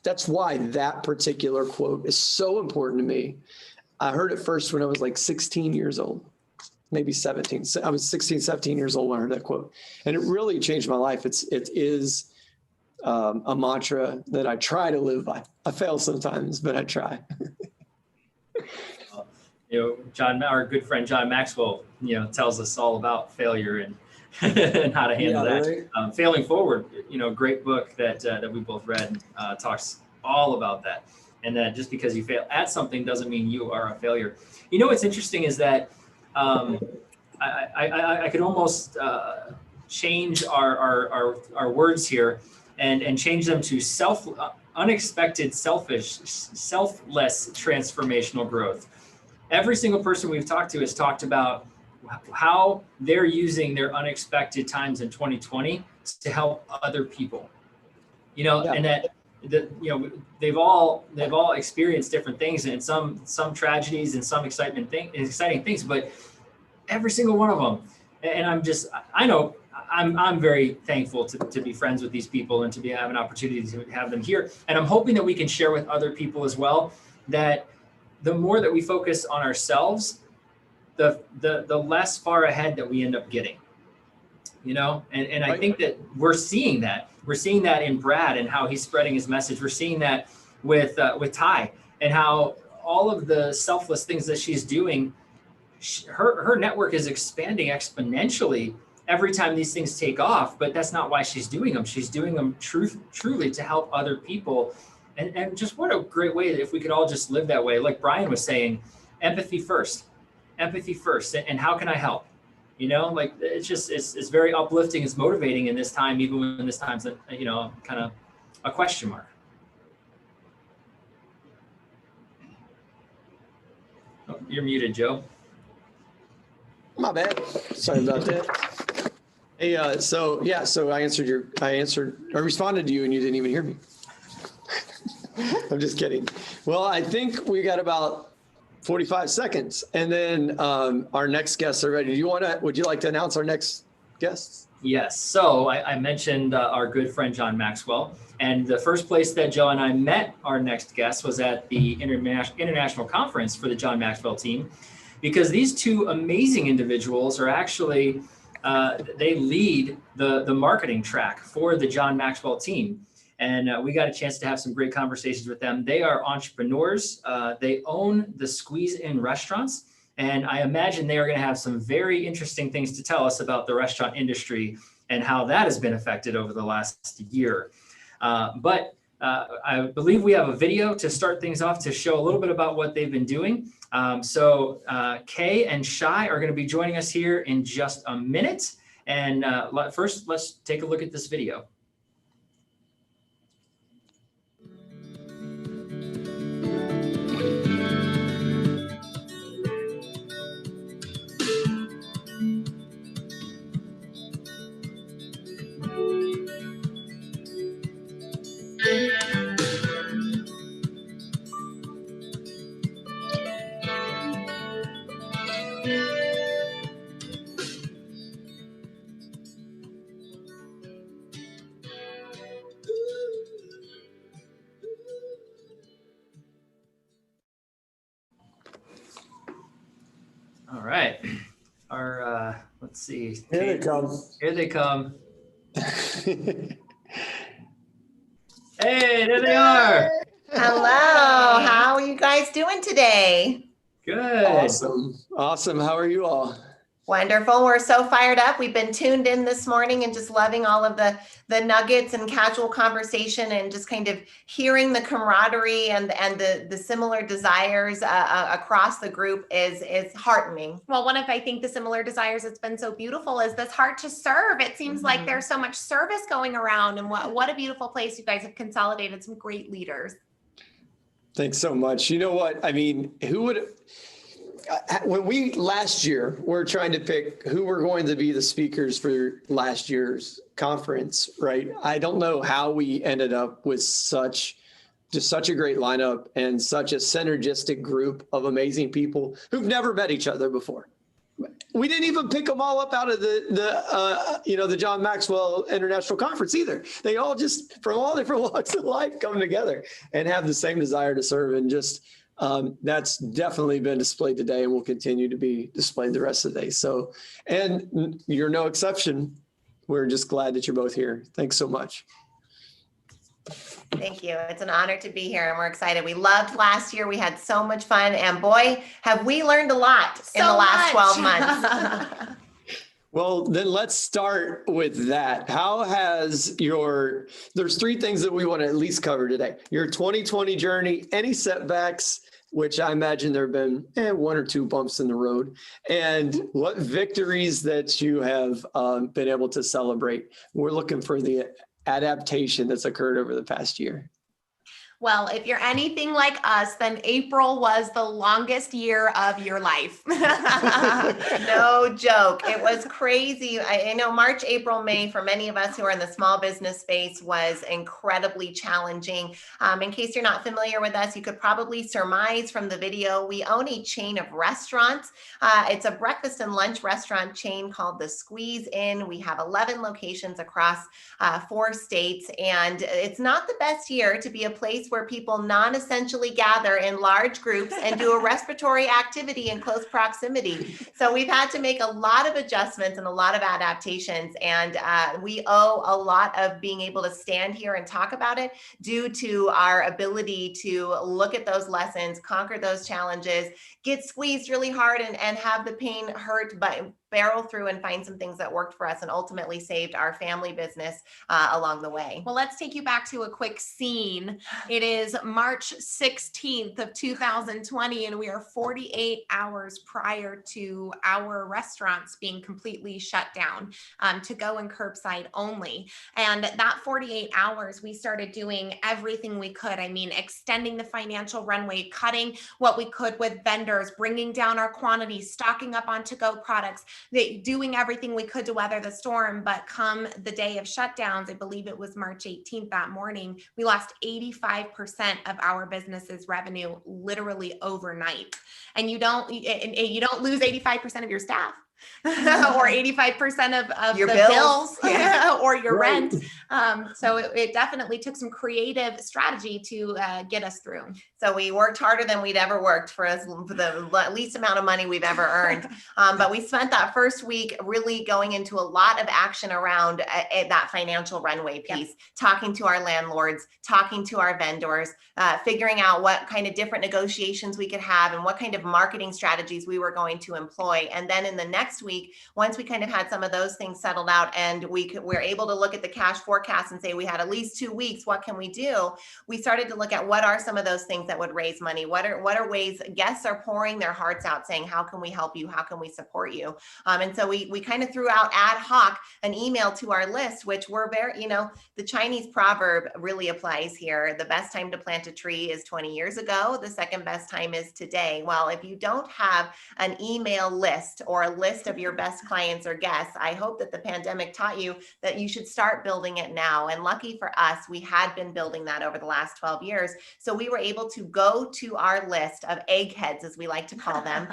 that's why that particular quote is so important to me. I heard it first when I was like 16 years old, maybe 17. I was 16, 17 years old when I heard that quote. And it really changed my life. It is a mantra that I try to live by. I fail sometimes, but I try. Our good friend John Maxwell, tells us all about failure and and how to handle that. Right. Failing Forward, great book that we both read, talks all about that. And that just because you fail at something doesn't mean you are a failure. What's interesting is that I could almost change our words here and change them to unexpected, selfless transformational growth. Every single person we've talked to has talked about how they're using their unexpected times in 2020 to help other people. And that they've all experienced different things, and some tragedies and some exciting things, but every single one of them. And I'm very thankful to be friends with these people and to have an opportunity to have them here. And I'm hoping that we can share with other people as well, that the more that we focus on ourselves, the less far ahead that we end up getting, and I think that we're seeing that in Brad and how he's spreading his message. We're seeing that with Ty and how all of the selfless things that she's doing, her network is expanding exponentially every time these things take off, but that's not why she's doing them. She's doing them truly to help other people. And just what a great way if we could all just live that way. Like Brian was saying, empathy first. And how can I help? It's very uplifting. It's motivating in this time, even when this time's, kind of a question mark. Oh, you're muted, Joe. My bad. Sorry about that. Hey, so I responded to you and you didn't even hear me. I'm just kidding. Well, I think we got about 45 seconds, and then our next guests are ready. Would you like to announce our next guests? Yes. So I mentioned our good friend John Maxwell, and the first place that Joe and I met our next guest was at the international conference for the John Maxwell team, because these two amazing individuals are actually they lead the marketing track for the John Maxwell team. And we got a chance to have some great conversations with them. They are entrepreneurs. They own the Squeeze In restaurants. And I imagine they are going to have some very interesting things to tell us about the restaurant industry and how that has been affected over the last year. But I believe we have a video to start things off to show a little bit about what they've been doing. So Kay and Shai are going to be joining us here in just a minute. And first, let's take a look at this video. All right. Let's see. Here they come. Here they come. Hey, there they are. Hello. How are you guys doing today? Good. Awesome. How are you all? Wonderful. We're so fired up. We've been tuned in this morning and just loving all of the nuggets and casual conversation and just kind of hearing the camaraderie and the similar desires across the group is heartening. Well, one of, I think, the similar desires that's been so beautiful is this heart to serve. It seems like there's so much service going around, and what a beautiful place. You guys have consolidated some great leaders. Thanks so much. You know what? I mean, who would... When we last year, we're trying to pick who were going to be the speakers for last year's conference, right? I don't know how we ended up with such a great lineup and such a synergistic group of amazing people who've never met each other before. We didn't even pick them all up out of the John Maxwell International Conference either. They all just from all different walks of life come together and have the same desire to serve, and just that's definitely been displayed today and will continue to be displayed the rest of the day. So, and you're no exception. We're just glad that you're both here. Thanks so much. Thank you. It's an honor to be here, and we're excited. We loved last year. We had so much fun, and boy, have we learned a lot in the last 12 months. Well, then let's start with that. How has there's three things that we want to at least cover today. Your 2020 journey, any setbacks which I imagine there have been one or two bumps in the road, and what victories that you have been able to celebrate. We're looking for the adaptation that's occurred over the past year. Well, if you're anything like us, then April was the longest year of your life. No joke. It was crazy. I know March, April, May, for many of us who are in the small business space, was incredibly challenging. In case you're not familiar with us, you could probably surmise from the video, we own a chain of restaurants. It's a breakfast and lunch restaurant chain called the Squeeze Inn. We have 11 locations across 4 states, and it's not the best year to be a place where people non-essentially gather in large groups and do a respiratory activity in close proximity. So we've had to make a lot of adjustments and a lot of adaptations, and we owe a lot of being able to stand here and talk about it due to our ability to look at those lessons, conquer those challenges, get squeezed really hard and have the pain hurt, but barrel through and find some things that worked for us and ultimately saved our family business along the way. Well, let's take you back to a quick scene. It is March 16th of 2020, and we are 48 hours prior to our restaurants being completely shut down, to go and curbside only. And that 48 hours, we started doing everything we could. I mean, extending the financial runway, cutting what we could with vendors, bringing down our quantities, stocking up on to-go products, doing everything we could to weather the storm. But come the day of shutdowns, I believe it was March 18th that morning, we lost 85% of our business's revenue literally overnight. And you don't lose 85% of your staff. Or 85% of your the bills Yeah. or your Right. rent. So it definitely took some creative strategy to get us through. So we worked harder than we'd ever worked for the least amount of money we've ever earned. But we spent that first week really going into a lot of action around that financial runway piece, talking to our landlords, talking to our vendors, figuring out what kind of different negotiations we could have and what kind of marketing strategies we were going to employ. And then in the next week, once we kind of had some of those things settled out and we're able to look at the cash forecast and say we had at least 2 weeks, what can we do? We started to look at what are some of those things that would raise money? What are ways guests are pouring their hearts out saying, how can we help you? How can we support you? And so we kind of threw out ad hoc an email to our list, which we're very, the Chinese proverb really applies here. The best time to plant a tree is 20 years ago. The second best time is today. Well, if you don't have an email list or a list of your best clients or guests, I hope that the pandemic taught you that you should start building it now. And lucky for us, we had been building that over the last 12 years. So we were able to go to our list of eggheads, as we like to call them.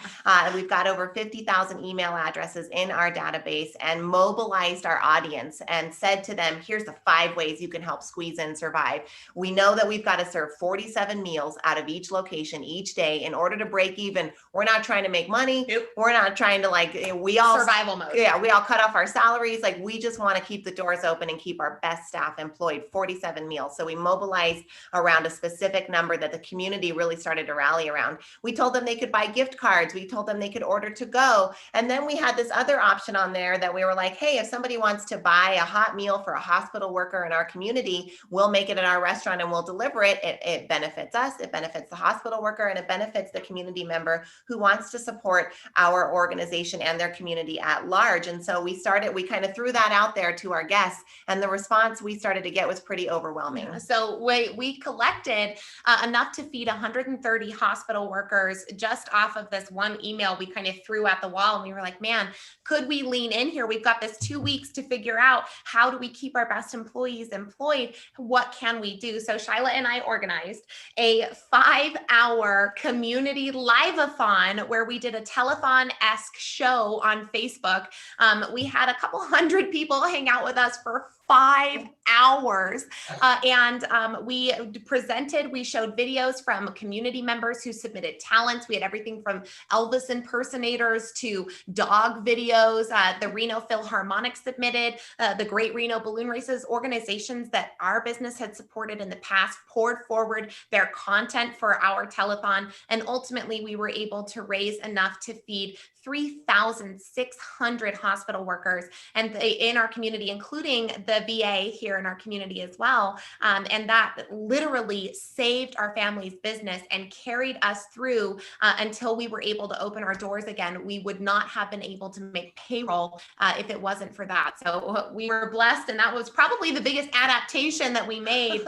We've got over 50,000 email addresses in our database and mobilized our audience and said to them, here's the 5 ways you can help Squeeze In survive. We know that we've got to serve 47 meals out of each location each day in order to break even. We're not trying to make money. Nope. We're not trying to we all survival mode. Yeah, we all cut off our salaries. We just want to keep the doors open and keep our best staff employed. 47 meals. So we mobilized around a specific number that the community really started to rally around. We told them they could buy gift cards. We told them they could order to go. And then we had this other option on there that we were like, hey, if somebody wants to buy a hot meal for a hospital worker in our community, we'll make it at our restaurant and we'll deliver it. It benefits us, it benefits the hospital worker, and it benefits the community member who wants to support our organization and their community at large. And so we kind of threw that out there to our guests, and the response we started to get was pretty overwhelming. So we collected enough to feed 130 hospital workers just off of this one email we kind of threw at the wall. And we were like, man, could we lean in here? We've got this 2 weeks to figure out how do we keep our best employees employed? What can we do? So Shila and I organized a 5-hour community live-a-thon where we did a telethon-esque show on Facebook. We had a couple hundred people hang out with us for 5 hours. And we presented, we showed videos from community members who submitted talents. We had everything from Elvis impersonators to dog videos. The Reno Philharmonic submitted, the Great Reno Balloon Races, organizations that our business had supported in the past poured forward their content for our telethon. And ultimately, we were able to raise enough to feed 3,600 hospital workers and in our community, including the VA here in our community as well. And that literally saved our family's business and carried us through until we were able to open our doors again. We would not have been able to make payroll if it wasn't for that. So we were blessed, and that was probably the biggest adaptation that we made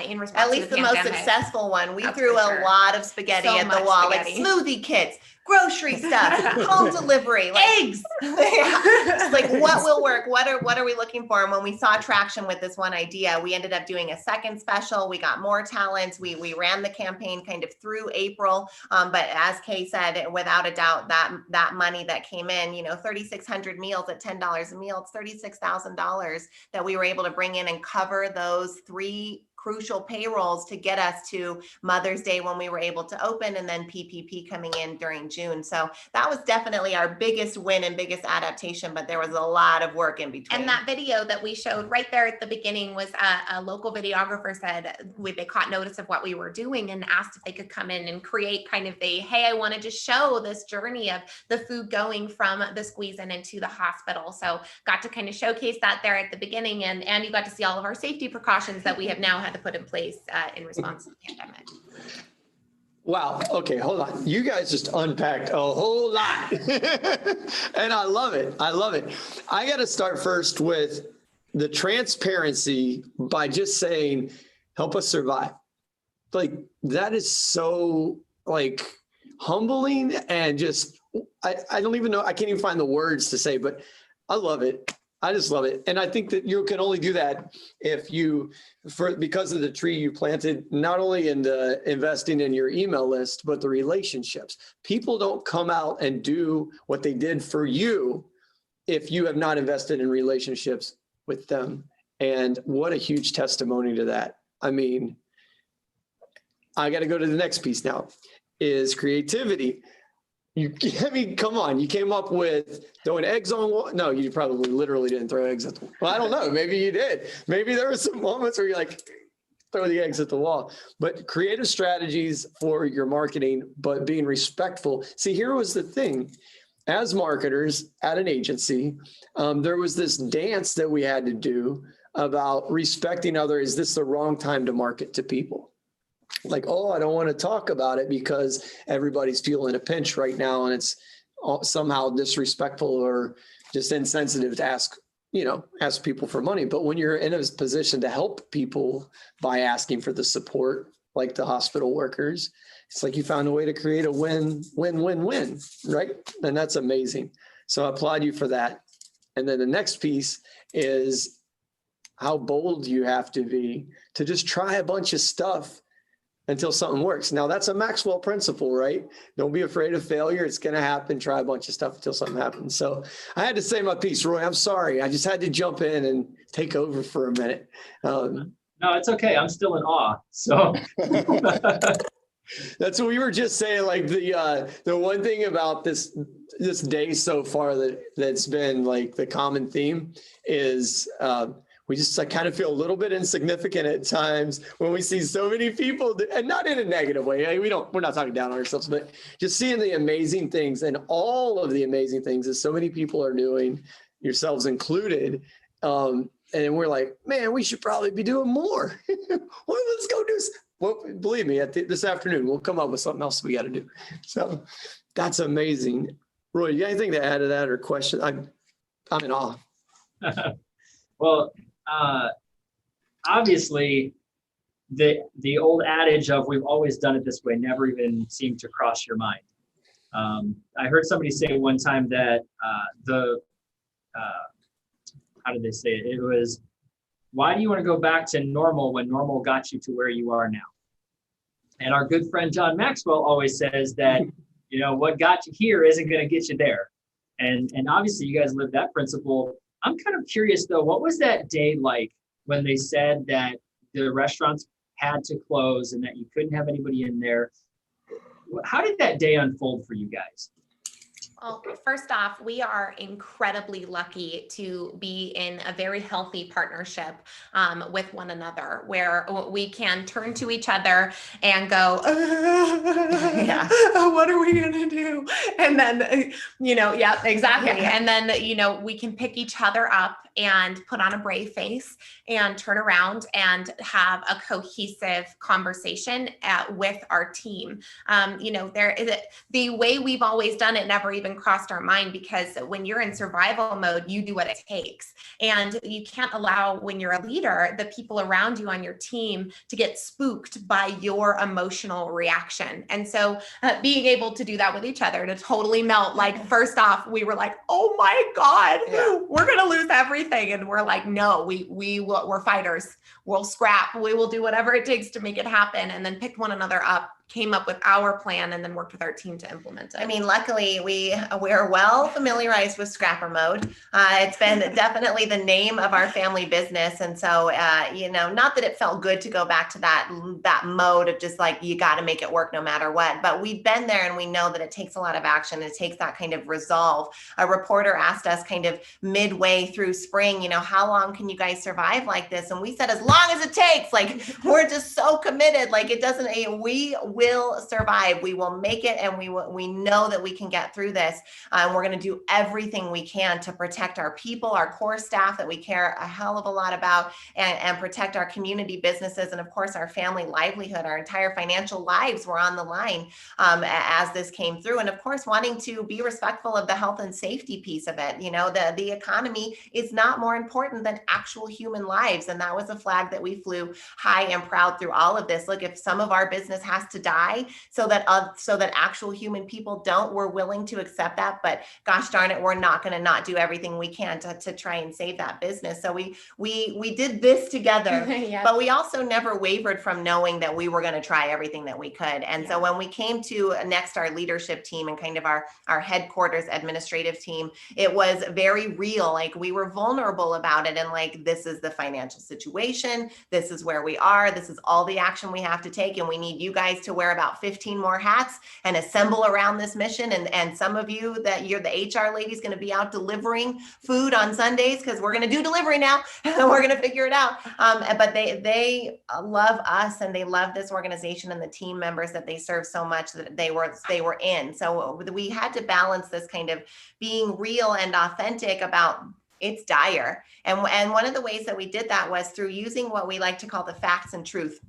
in response At least to the most successful one. We threw a lot of spaghetti at the wall, like smoothie kits, grocery stuff, home delivery, like, eggs. It's like, what will work? What are we looking for? And when we saw traction with this one idea, we ended up doing a second special. We got more talents. We ran the campaign kind of through April. But as Kay said, without a doubt, that money that came in, 3,600 meals at $10 a meal, it's $36,000 that we were able to bring in and cover those 3 crucial payrolls to get us to Mother's Day when we were able to open, and then PPP coming in during June. So that was definitely our biggest win and biggest adaptation, but there was a lot of work in between. And that video that we showed right there at the beginning was a local videographer said they caught notice of what we were doing and asked if they could come in and create kind of hey, I want to just show this journey of the food going from the squeeze in into the hospital. So got to kind of showcase that there at the beginning, and you got to see all of our safety precautions that we have now had to put in place in response to the pandemic. Wow. Okay, hold on. You guys just unpacked a whole lot. And I love it. I love it. I got to start first with the transparency by just saying, help us survive. Like, that is so humbling, and just, I don't even know, I can't even find the words to say, but I love it. I just love it. And I think that you can only do that if because of the tree you planted, not only in the investing in your email list, but the relationships. People don't come out and do what they did for you if you have not invested in relationships with them. And what a huge testimony to that. I mean, I got to go to the next piece now, is creativity. Come on, you came up with throwing eggs on wall. No, you probably literally didn't throw eggs at the wall. Well, I don't know. Maybe you did. Maybe there were some moments where you're throw the eggs at the wall. But creative strategies for your marketing, but being respectful. See, here was the thing. As marketers at an agency, there was this dance that we had to do about respecting others. Is this the wrong time to market to people? Like, oh, I don't want to talk about it because everybody's feeling a pinch right now, and it's somehow disrespectful or just insensitive to ask people for money. But when you're in a position to help people by asking for the support, like the hospital workers, it's like you found a way to create a win-win-win-win, right? And that's amazing. So I applaud you for that. And then the next piece is how bold you have to be to just try a bunch of stuff until something works. Now, that's a Maxwell principle, right? Don't be afraid of failure. It's going to happen. Try a bunch of stuff until something happens. So I had to say my piece, Roy. I'm sorry. I just had to jump in and take over for a minute. No, it's okay. I'm still in awe. So that's what we were just saying. Like the one thing about this day so far that's been like the common theme is we just kind of feel a little bit insignificant at times when we see so many people, and not in a negative way. We're not talking down on ourselves, but just seeing the amazing things and all of the amazing things that so many people are doing, yourselves included. And we're like, man, we should probably be doing more. Well, let's go do. Well, believe me, this afternoon we'll come up with something else we got to do. So that's amazing. Roy, you got anything to add to that or question? I'm in awe. Well. Obviously, the old adage of we've always done it this way never even seemed to cross your mind. I heard somebody say one time that how did they say it? It was, why do you want to go back to normal when normal got you to where you are now? And our good friend John Maxwell always says that, what got you here isn't going to get you there. And obviously you guys live that principle. I'm kind of curious though, what was that day like when they said that the restaurants had to close and that you couldn't have anybody in there? How did that day unfold for you guys? Well, first off, we are incredibly lucky to be in a very healthy partnership with one another, where we can turn to each other and go, Yeah. what are we going to do? And then, yeah, exactly. Yeah. And then, we can pick each other up and put on a brave face and turn around and have a cohesive conversation with our team. There is the way we've always done it never even crossed our mind, because when you're in survival mode, you do what it takes. And you can't allow, when you're a leader, the people around you on your team to get spooked by your emotional reaction. And so being able to do that with each other, to totally melt, like, first off, we were like, oh my God, we're going to lose everything. And we're like, no, we're fighters. We'll scrap. We will do whatever it takes to make it happen. And then picked one another up, came up with our plan, and then worked with our team to implement it. I mean, luckily we're well familiarized with scrapper mode. It's been definitely the name of our family business. And so, not that it felt good to go back to that mode of just like, you got to make it work no matter what, but we've been there and we know that it takes a lot of action. It takes that kind of resolve. A reporter asked us kind of midway through spring, how long can you guys survive like this? And we said, as long as it takes. Like, we're just so committed. Like, it doesn't, we will survive. We will make it. And we know that we can get through this. We're going to do everything we can to protect our people, our core staff that we care a hell of a lot about, and protect our community businesses. And of course, our family livelihood, our entire financial lives were on the line as this came through. And of course, wanting to be respectful of the health and safety piece of it. The economy is not more important than actual human lives. And that was a flag that we flew high and proud through all of this. Look, if some of our business has to die so that actual human people don't, we're willing to accept that. But gosh darn it, we're not going to not do everything we can to try and save that business. So we did this together, Yeah. But we also never wavered from knowing that we were going to try everything that we could. And so when we came to next our leadership team and kind of our headquarters administrative team, it was very real. Like, we were vulnerable about it, and like, this is the financial situation. This is where we are. This is all the action we have to take. And we need you guys to wear about 15 more hats and assemble around this mission. And some of you that you're the HR ladies going to be out delivering food on Sundays, because we're going to do delivery now. We're going to figure it out. But they love us, and they love this organization and the team members that they serve so much that they were in. So we had to balance this kind of being real and authentic about it's dire. And one of the ways that we did that was through using what we like to call the facts and truth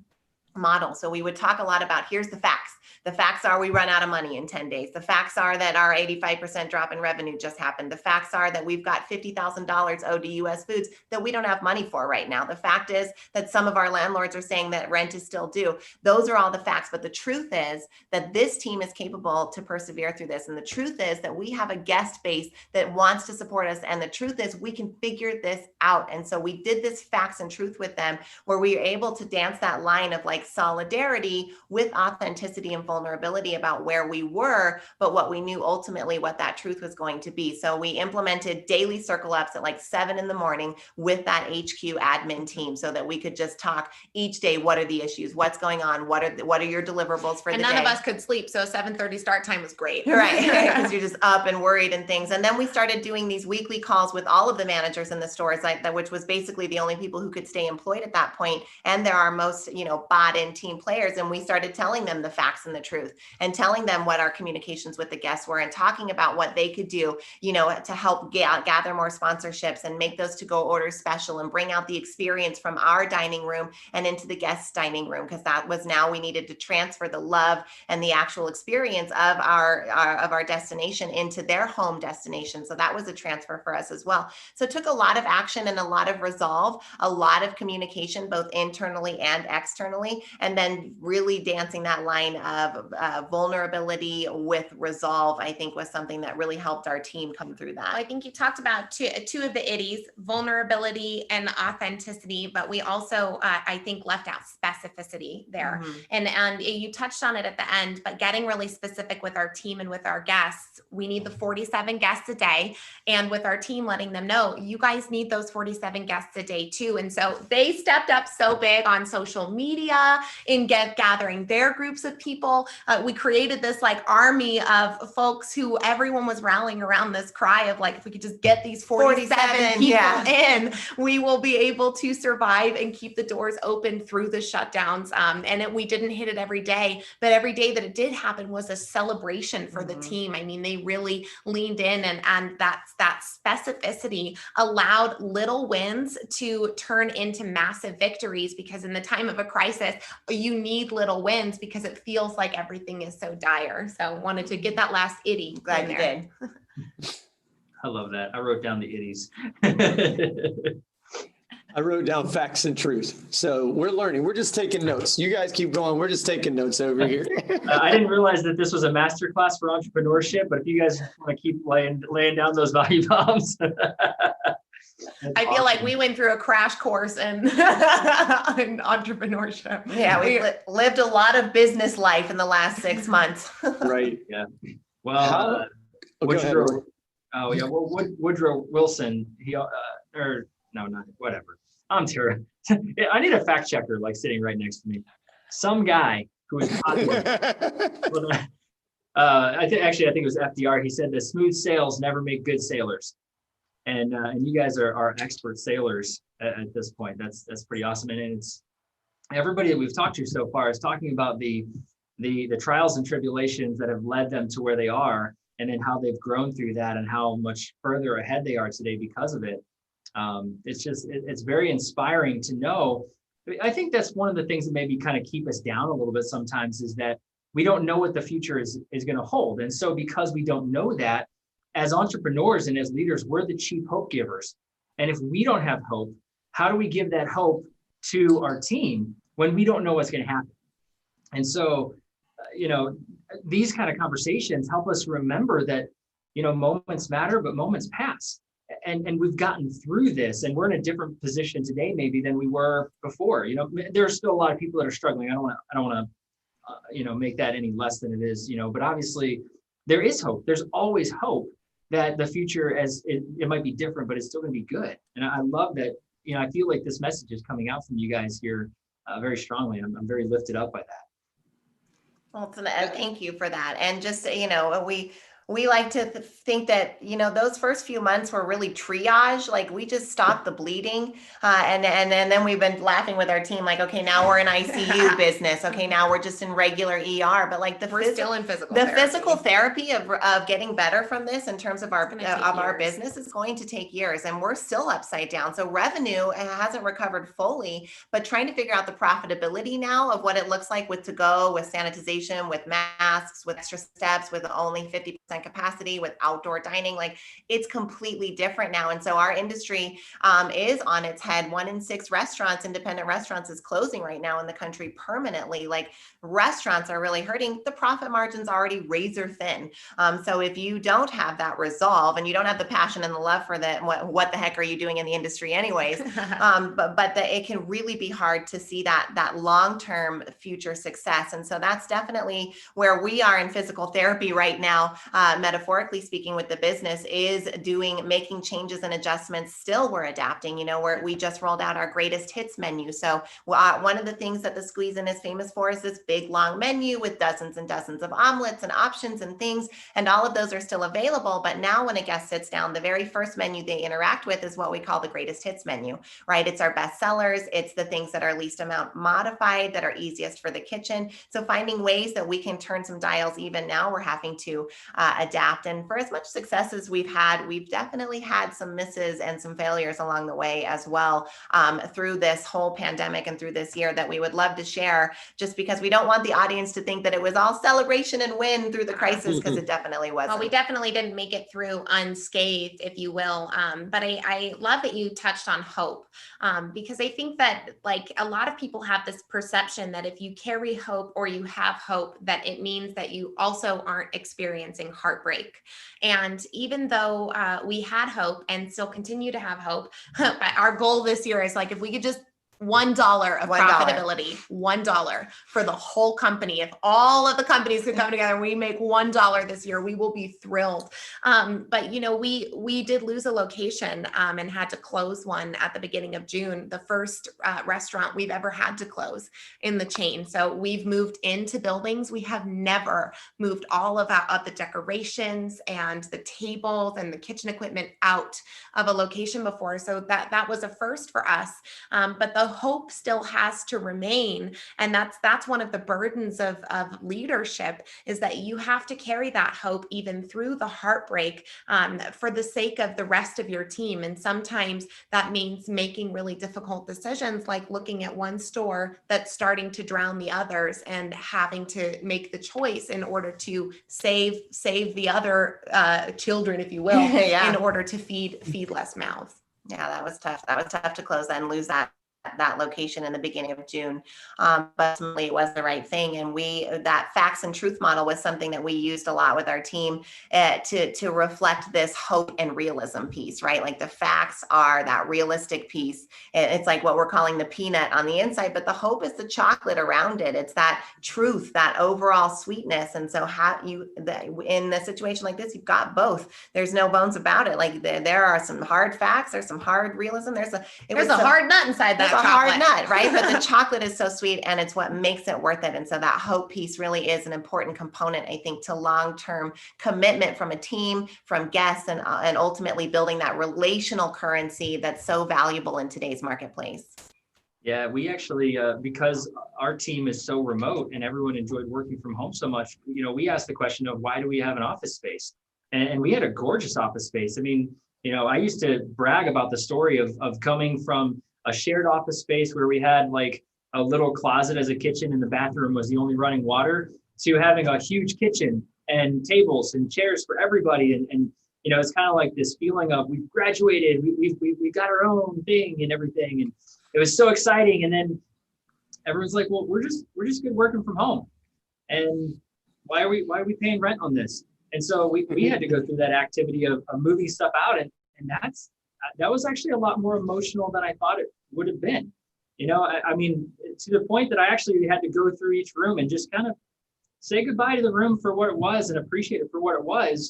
model. So we would talk a lot about, here's the facts. The facts are we run out of money in 10 days. The facts are that our 85% drop in revenue just happened. The facts are that we've got $50,000 owed to US Foods that we don't have money for right now. The fact is that some of our landlords are saying that rent is still due. Those are all the facts. But the truth is that this team is capable to persevere through this. And the truth is that we have a guest base that wants to support us. And the truth is we can figure this out. And so we did this facts and truth with them, where we were able to dance that line of like solidarity with authenticity and vulnerability about where we were, but what we knew ultimately what that truth was going to be. So we implemented daily circle ups at like 7 a.m. with that HQ admin team, so that we could just talk each day. What are the issues? What's going on? What are your deliverables for the day? And none of us could sleep, so 7:30 start time was great. Right, because you're just up and worried and things. And then we started doing these weekly calls with all of the managers in the stores, like that, which was basically the only people who could stay employed at that point. And they're our most, bought in team players. And we started telling them the facts and the truth, and telling them what our communications with the guests were, and talking about what they could do, to help gather more sponsorships and make those to-go orders special, and bring out the experience from our dining room and into the guests' dining room, because that was now we needed to transfer the love and the actual experience of our destination into their home destination. So that was a transfer for us as well. So it took a lot of action and a lot of resolve, a lot of communication, both internally and externally, and then really dancing that line of vulnerability with resolve, I think, was something that really helped our team come through that. I think you talked about two of the itties, vulnerability and authenticity, but we also, I think, left out specificity there. Mm-hmm. And you touched on it at the end, but getting really specific with our team and with our guests. We need the 47 guests a day. And with our team, letting them know, you guys need those 47 guests a day too. And so they stepped up so big on social media Shila in gathering their groups of people. We created this like army of folks who everyone was rallying around this cry of like, if we could just get these 47 people in, we will be able to survive and keep the doors open through the shutdowns. We didn't hit it every day, but every day that it did happen was a celebration for the team. I mean, they really leaned in, and that specificity allowed little wins to turn into massive victories, because in the time of a crisis, you need little wins because it feels like everything is so dire. So wanted to get that last itty. Glad you did. I love that. I wrote down the itties. I wrote down facts and truth. So we're learning. We're just taking notes. You guys keep going. We're just taking notes over here. I didn't realize that this was a masterclass for entrepreneurship, but if you guys want to keep laying down those value bombs. I feel like we went through a crash course in entrepreneurship. Yeah, we lived a lot of business life in the last 6 months. Right. Yeah. Well, Woodrow Wilson, whatever. I'm terrible. I need a fact checker like sitting right next to me. Some guy who was popular. I think it was FDR. He said that smooth sails never make good sailors. And you guys are expert sailors at this point. That's pretty awesome. And it's everybody that we've talked to so far is talking about the trials and tribulations that have led them to where they are, and then how they've grown through that and how much further ahead they are today because of it. It's very inspiring to know. I think that's one of the things that maybe kind of keep us down a little bit sometimes, is that we don't know what the future is going to hold. And so because we don't know that, as entrepreneurs and as leaders, we're the cheap hope givers. And if we don't have hope, how do we give that hope to our team when we don't know what's going to happen? And so, these kind of conversations help us remember that, moments matter, but moments pass. And we've gotten through this, and we're in a different position today maybe than we were before. There are still a lot of people that are struggling. I don't want to make that any less than it is, but obviously there is hope. There's always hope that the future, as it might be different, but it's still going to be good. And I love that, I feel like this message is coming out from you guys here very strongly. I'm very lifted up by that. Well, thank you for that. And just, we like to think that, those first few months were really triage, like we just stopped the bleeding. And then we've been laughing with our team, like, okay, now we're in ICU business. Okay, now we're just in regular ER, but like we're still in physical therapy. Physical therapy of getting better from this in terms of our business is going to take years, and we're still upside down. So revenue hasn't recovered fully, but trying to figure out the profitability now of what it looks like with to-go, with sanitization, with masks, with extra steps, with only 50% capacity, with outdoor dining, like it's completely different now. And so our industry is on its head. 1 in 6 restaurants, independent restaurants, is closing right now in the country permanently. Like restaurants are really hurting. The profit margin's already razor thin. So if you don't have that resolve and you don't have the passion and the love for that, what the heck are you doing in the industry anyways? But it can really be hard to see that long-term future success. And so that's definitely where we are in physical therapy right now. Metaphorically speaking, with the business, is making changes and adjustments. Still, we're adapting. We just rolled out our greatest hits menu. So one of the things that the Squeeze In is famous for is this big long menu with dozens and dozens of omelets and options and things, and all of those are still available. But now when a guest sits down, the very first menu they interact with is what we call the greatest hits menu, right? It's our best sellers. It's the things that are least amount modified, that are easiest for the kitchen. So finding ways that we can turn some dials. Even now we're having to adapt. And for as much success as we've had, we've definitely had some misses and some failures along the way as well, through this whole pandemic and through this year, that we would love to share, just because we don't want the audience to think that it was all celebration and win through the crisis, because it definitely wasn't. Well, we definitely didn't make it through unscathed, if you will. But I love that you touched on hope, because I think that like a lot of people have this perception that if you carry hope or you have hope, that it means that you also aren't experiencing heartbreak. And even though we had hope and still continue to have hope, our goal this year is like, if we could just $1 of $1. profitability, $1 for the whole company. If all of the companies could come together and we make $1 this year, we will be thrilled. But you know, we did lose a location and had to close one at the beginning of June, the first restaurant we've ever had to close in the chain. So we've moved into buildings. We have never moved all of the decorations and the tables and the kitchen equipment out of a location before. So that was a first for us. But the hope still has to remain. And that's one of the burdens of leadership, is that you have to carry that hope even through the heartbreak for the sake of the rest of your team. And sometimes that means making really difficult decisions, like looking at one store that's starting to drown the others and having to make the choice in order to save the other children, if you will, Yeah. in order to feed less mouths. Yeah, that was tough. That was tough to close and lose that location in the beginning of June. But ultimately it was the right thing. And that facts and truth model was something that we used a lot with our team to reflect this hope and realism piece, right? Like the facts are that realistic piece. It's like what we're calling the peanut on the inside, but the hope is the chocolate around it. It's that truth, that overall sweetness. And so in a situation like this, you've got both. There's no bones about it. Like there are some hard facts, there's some hard realism. There's a hard nut inside that. A hard nut, right? But the chocolate is so sweet, and it's what makes it worth it. And so that hope piece really is an important component, I think, to long-term commitment from a team, from guests, and ultimately building that relational currency that's so valuable in today's marketplace. Yeah, we actually, because our team is so remote and everyone enjoyed working from home so much, you know, we asked the question of why do we have an office space? And we had a gorgeous office space. I mean, you know, I used to brag about the story of coming from a shared office space where we had like a little closet as a kitchen and the bathroom was the only running water, to having a huge kitchen and tables and chairs for everybody. And you know, it's kind of like this feeling of we've graduated, we got our own thing and everything. And it was so exciting. And then everyone's like, well, we're just good working from home. And why are we paying rent on this? And so we had to go through that activity of moving stuff out. And that was actually a lot more emotional than I thought it would have been. You know, I mean, to the point that I actually had to go through each room and just kind of say goodbye to the room for what it was and appreciate it for what it was.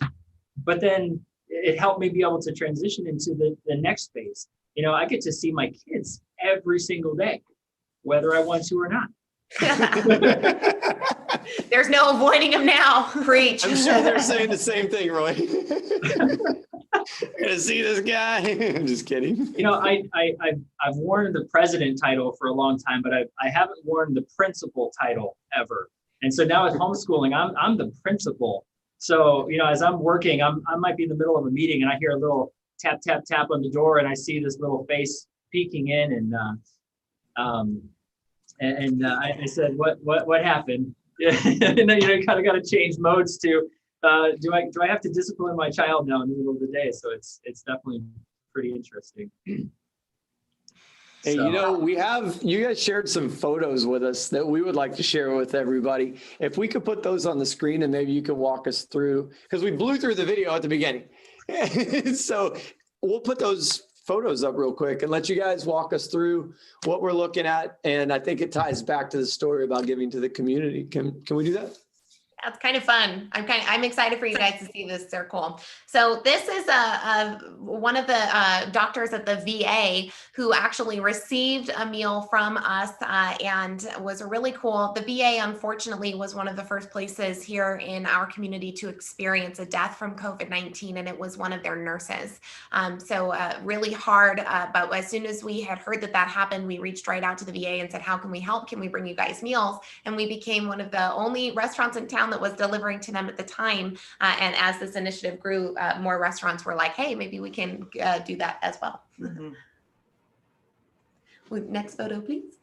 But then it helped me be able to transition into the next phase. You know, I get to see my kids every single day, whether I want to or not. There's no avoiding them now. Preach. I'm sure they're saying the same thing, Roy. Gonna see this guy. I'm just kidding. You know, I've worn the president title for a long time, but I haven't worn the principal title ever. And so now with homeschooling, I'm the principal. So, you know, as I'm working, I might be in the middle of a meeting and I hear a little tap, tap, tap on the door, and I see this little face peeking in, and I said, what happened? And then, you know, you kind of got to change modes to, do I have to discipline my child now in the middle of the day? So it's definitely pretty interesting. Hey, you know, you guys shared some photos with us that we would like to share with everybody. If we could put those on the screen and maybe you could walk us through, because we blew through the video at the beginning. So we'll put those photos up real quick and let you guys walk us through what we're looking at. And I think it ties back to the story about giving to the community. Can we do that? That's kind of fun. I'm excited for you guys to see this. They're cool. So this is one of the doctors at the VA who actually received a meal from us and was really cool. The VA, unfortunately, was one of the first places here in our community to experience a death from COVID-19, and it was one of their nurses. So really hard, but as soon as we had heard that happened, we reached right out to the VA and said, how can we help? Can we bring you guys meals? And we became one of the only restaurants in town that was delivering to them at the time. And as this initiative grew, more restaurants were like, hey, maybe we can do that as well. Mm-hmm. Next photo, please.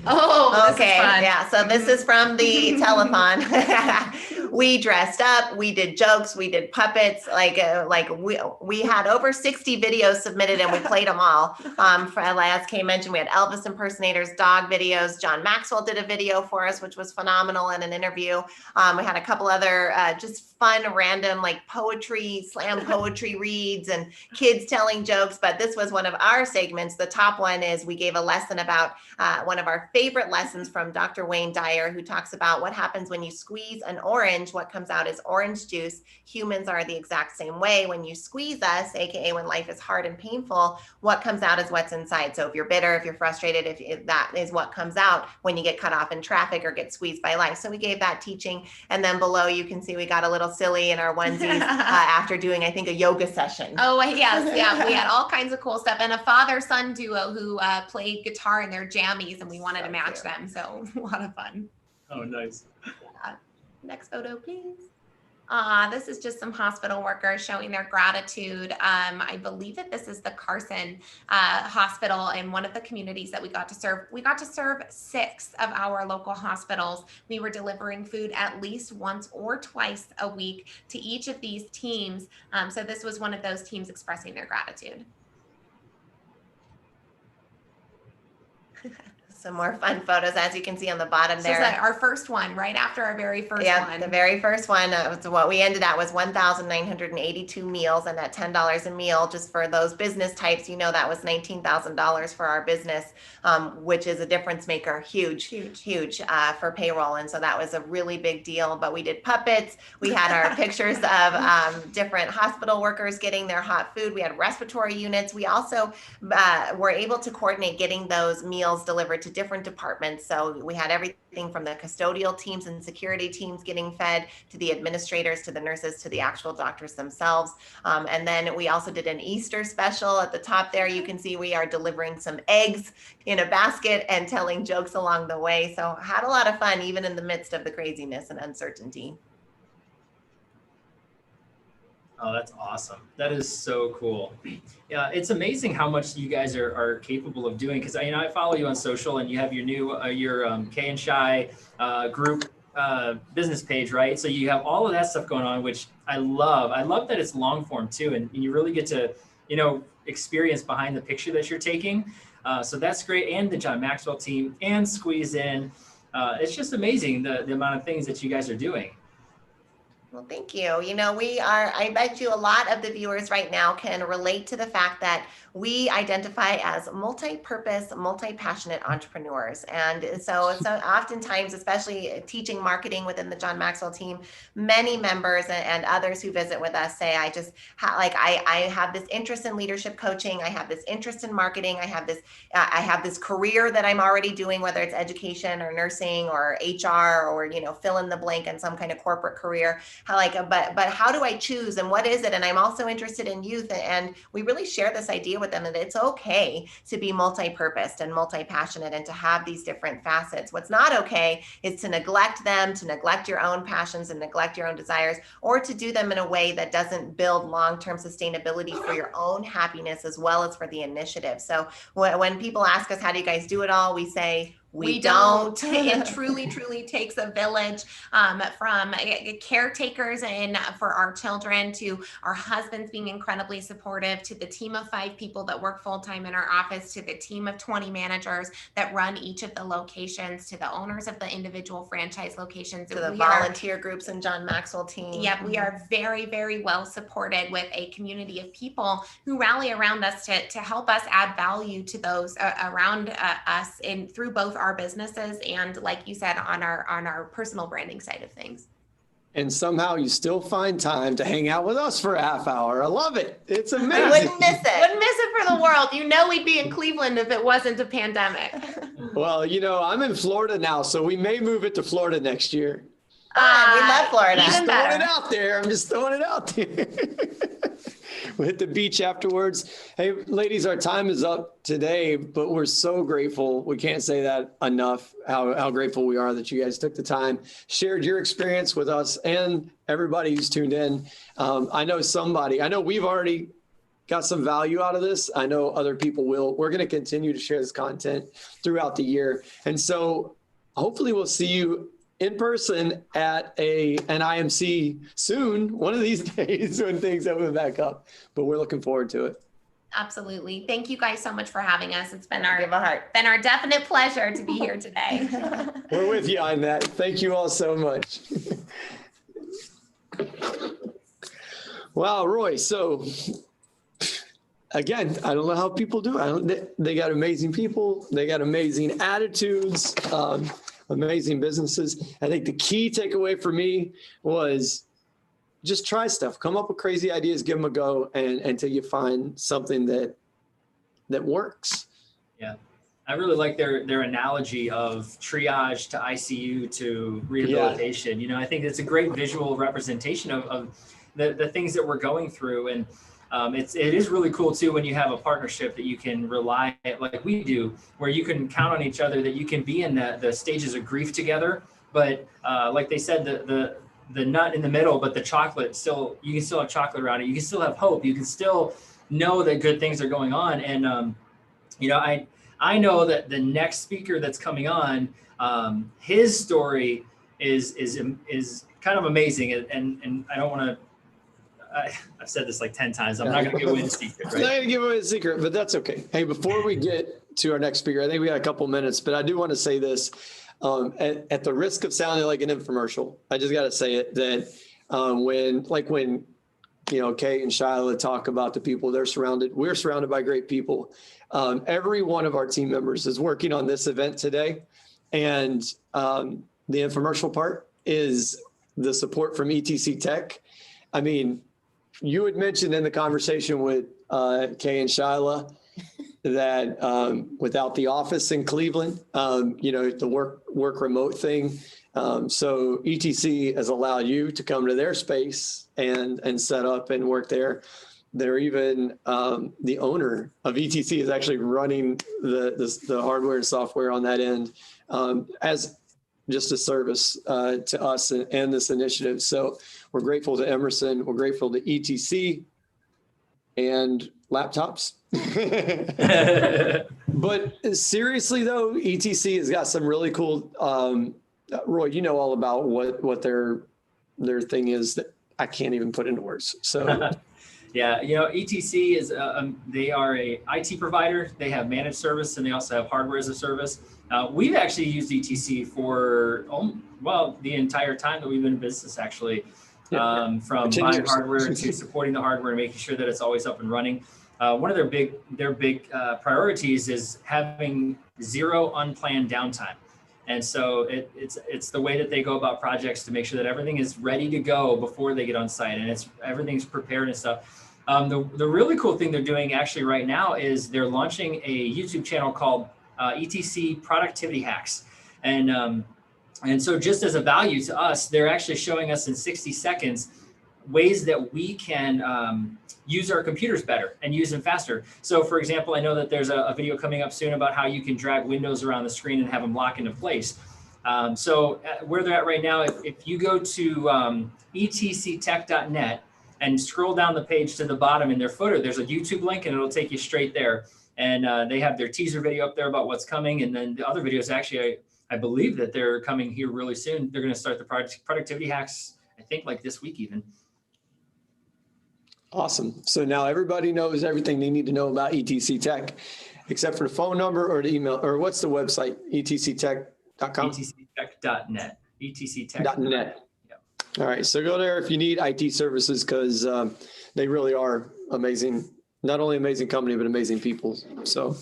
Oh, okay. Yeah. So this is from the telethon. we dressed up, we did jokes, we did puppets, we had over 60 videos submitted and we played them all. As Kay mentioned, we had Elvis impersonators, dog videos. John Maxwell did a video for us, which was phenomenal, and an interview. We had a couple other just fun, random, like poetry, slam poetry reads and kids telling jokes. But this was one of our segments. The top one is we gave a lesson about one of our favorite lessons from Dr. Wayne Dyer, who talks about what happens when you squeeze an orange. What comes out is orange juice. Humans are the exact same way. When you squeeze us, AKA when life is hard and painful, what comes out is what's inside. So if you're bitter, if you're frustrated, if that is what comes out when you get cut off in traffic or get squeezed by life. So we gave that teaching. And then below you can see we got a little silly in our onesies after doing, I think, a yoga session. Oh, yes. Yeah. We had all kinds of cool stuff, and a father-son duo who played guitar in their jammies, and we wanted to match them. So a lot of fun. Oh, nice. Next photo, please. This is just some hospital workers showing their gratitude. I believe that this is the Carson Hospital in one of the communities that we got to serve. We got to serve 6 of our local hospitals. We were delivering food at least once or twice a week to each of these teams. So this was one of those teams expressing their gratitude. Some more fun photos, as you can see on the bottom there. This is our first one, right after our very first one. The very first one. What we ended at was 1,982 meals, and at $10 a meal, just for those business types, that was $19,000 for our business, which is a difference maker. Huge for payroll. And so that was a really big deal. But we did puppets. We had our pictures of different hospital workers getting their hot food. We had respiratory units. We also were able to coordinate getting those meals delivered to different departments. So we had everything from the custodial teams and security teams getting fed, to the administrators, to the nurses, to the actual doctors themselves. And then we also did an Easter special. At the top there, you can see we are delivering some eggs in a basket and telling jokes along the way. So had a lot of fun, even in the midst of the craziness and uncertainty. Oh, that's awesome. That is so cool. Yeah, it's amazing how much you guys are capable of doing. Because I follow you on social, and you have your new Kay and Shy group business page, right? So you have all of that stuff going on, which I love. I love that it's long form too, and you really get to experience behind the picture that you're taking. So that's great. And the John Maxwell team and Squeeze In. It's just amazing the amount of things that you guys are doing. Well, thank you. I bet you a lot of the viewers right now can relate to the fact that we identify as multi-purpose, multi-passionate entrepreneurs. And so oftentimes, especially teaching marketing within the John Maxwell team, many members and others who visit with us say, I have this interest in leadership coaching. I have this interest in marketing. I have this career that I'm already doing, whether it's education or nursing or HR or, fill in the blank in some kind of corporate career. But how do I choose, and what is it? And I'm also interested in youth, and we really share this idea with them that it's okay to be multi-purposed and multi-passionate and to have these different facets. What's not okay is to neglect them, to neglect your own passions and neglect your own desires, or to do them in a way that doesn't build long-term sustainability for your own happiness as well as for the initiative. So when people ask us, how do you guys do it all? We say, we don't. It truly takes a village, from caretakers and for our children, to our husbands being incredibly supportive, to the team of 5 people that work full-time in our office, to the team of 20 managers that run each of the locations, to the owners of the individual franchise locations. To the volunteer groups and John Maxwell team. Yep, we are very, very well supported with a community of people who rally around us to help us add value to those around us through both our businesses and, like you said, on our personal branding side of things. And somehow you still find time to hang out with us for a half hour. I love it. It's amazing. I wouldn't miss it. Wouldn't miss it for the world. We'd be in Cleveland if it wasn't a pandemic. Well, I'm in Florida now, so we may move it to Florida next year. We love Florida. I'm just throwing it out there. I'm just throwing it out there. We'll hit the beach afterwards. Hey, ladies, our time is up today, but we're so grateful. We can't say that enough, how grateful we are that you guys took the time, shared your experience with us and everybody who's tuned in. I know we've already got some value out of this. I know other people will. We're going to continue to share this content throughout the year. And so hopefully we'll see you in person at an IMC soon, one of these days when things open back up. But we're looking forward to it. Absolutely. Thank you guys so much for having us. It's been our definite pleasure to be here today. We're with you on that. Thank you all so much. Wow, Roy. So again, I don't know how people do it. They got amazing people. They got amazing attitudes, amazing businesses. I think the key takeaway for me was just try stuff. Come up with crazy ideas, give them a go, and until you find something that works. Yeah. I really like their analogy of triage to ICU to rehabilitation. You know, I think it's a great visual representation of the things that we're going through. And it is really cool too when you have a partnership that you can rely, like we do, where you can count on each other, that you can be in the stages of grief together. But like they said, the nut in the middle, but the chocolate still, you can still have chocolate around it. You can still have hope. You can still know that good things are going on. And, you know, I know that the next speaker that's coming on, his story is kind of amazing. And I don't want to, I've said this like 10 times. I'm not going to give away the secret, right? I'm not going to give away the secret, but that's okay. Hey, before we get to our next speaker, I think we got a couple minutes, but I do want to say this. At the risk of sounding like an infomercial, I just got to say it, that when you know, Kay and Shila talk about the people we're surrounded by great people. Every one of our team members is working on this event today. And the infomercial part is the support from ETC Tech. I mean, you had mentioned in the conversation with Kay and Shila that without the office in Cleveland, you know, the work remote thing. So ETC has allowed you to come to their space and set up and work there. They're even the owner of ETC is actually running the hardware and software on that end as just a service to us and this initiative. So we're grateful to Emerson. We're grateful to ETC and laptops. But seriously though, ETC has got some really cool, Roy, you know all about what their thing is that I can't even put into words. So yeah, you know, ETC is, they are a IT provider. They have managed service and they also have hardware as a service. We've actually used ETC for, the entire time that we've been in business, actually, from buying hardware to supporting the hardware and making sure that it's always up and running. One of their big priorities is having zero unplanned downtime. And so it's the way that they go about projects to make sure that everything is ready to go before they get on site and everything's prepared and stuff. The really cool thing they're doing actually right now is they're launching a YouTube channel called ETC Productivity Hacks. And so just as a value to us, they're actually showing us in 60 seconds ways that we can use our computers better and use them faster. So for example, I know that there's a video coming up soon about how you can drag windows around the screen and have them lock into place. So where they're at right now, if you go to etctech.net and scroll down the page to the bottom in their footer, there's a YouTube link and it'll take you straight there. And they have their teaser video up there about what's coming. And then the other videos, actually, I believe that they're coming here really soon. They're going to start the productivity hacks, I think like this week even. Awesome. So now everybody knows everything they need to know about ETC Tech, except for the phone number or the email, or what's the website? etctech.com? etctech.net. etctech.net. Yeah. All right. So go there if you need IT services, because they really are amazing. Not only amazing company, but amazing people. So,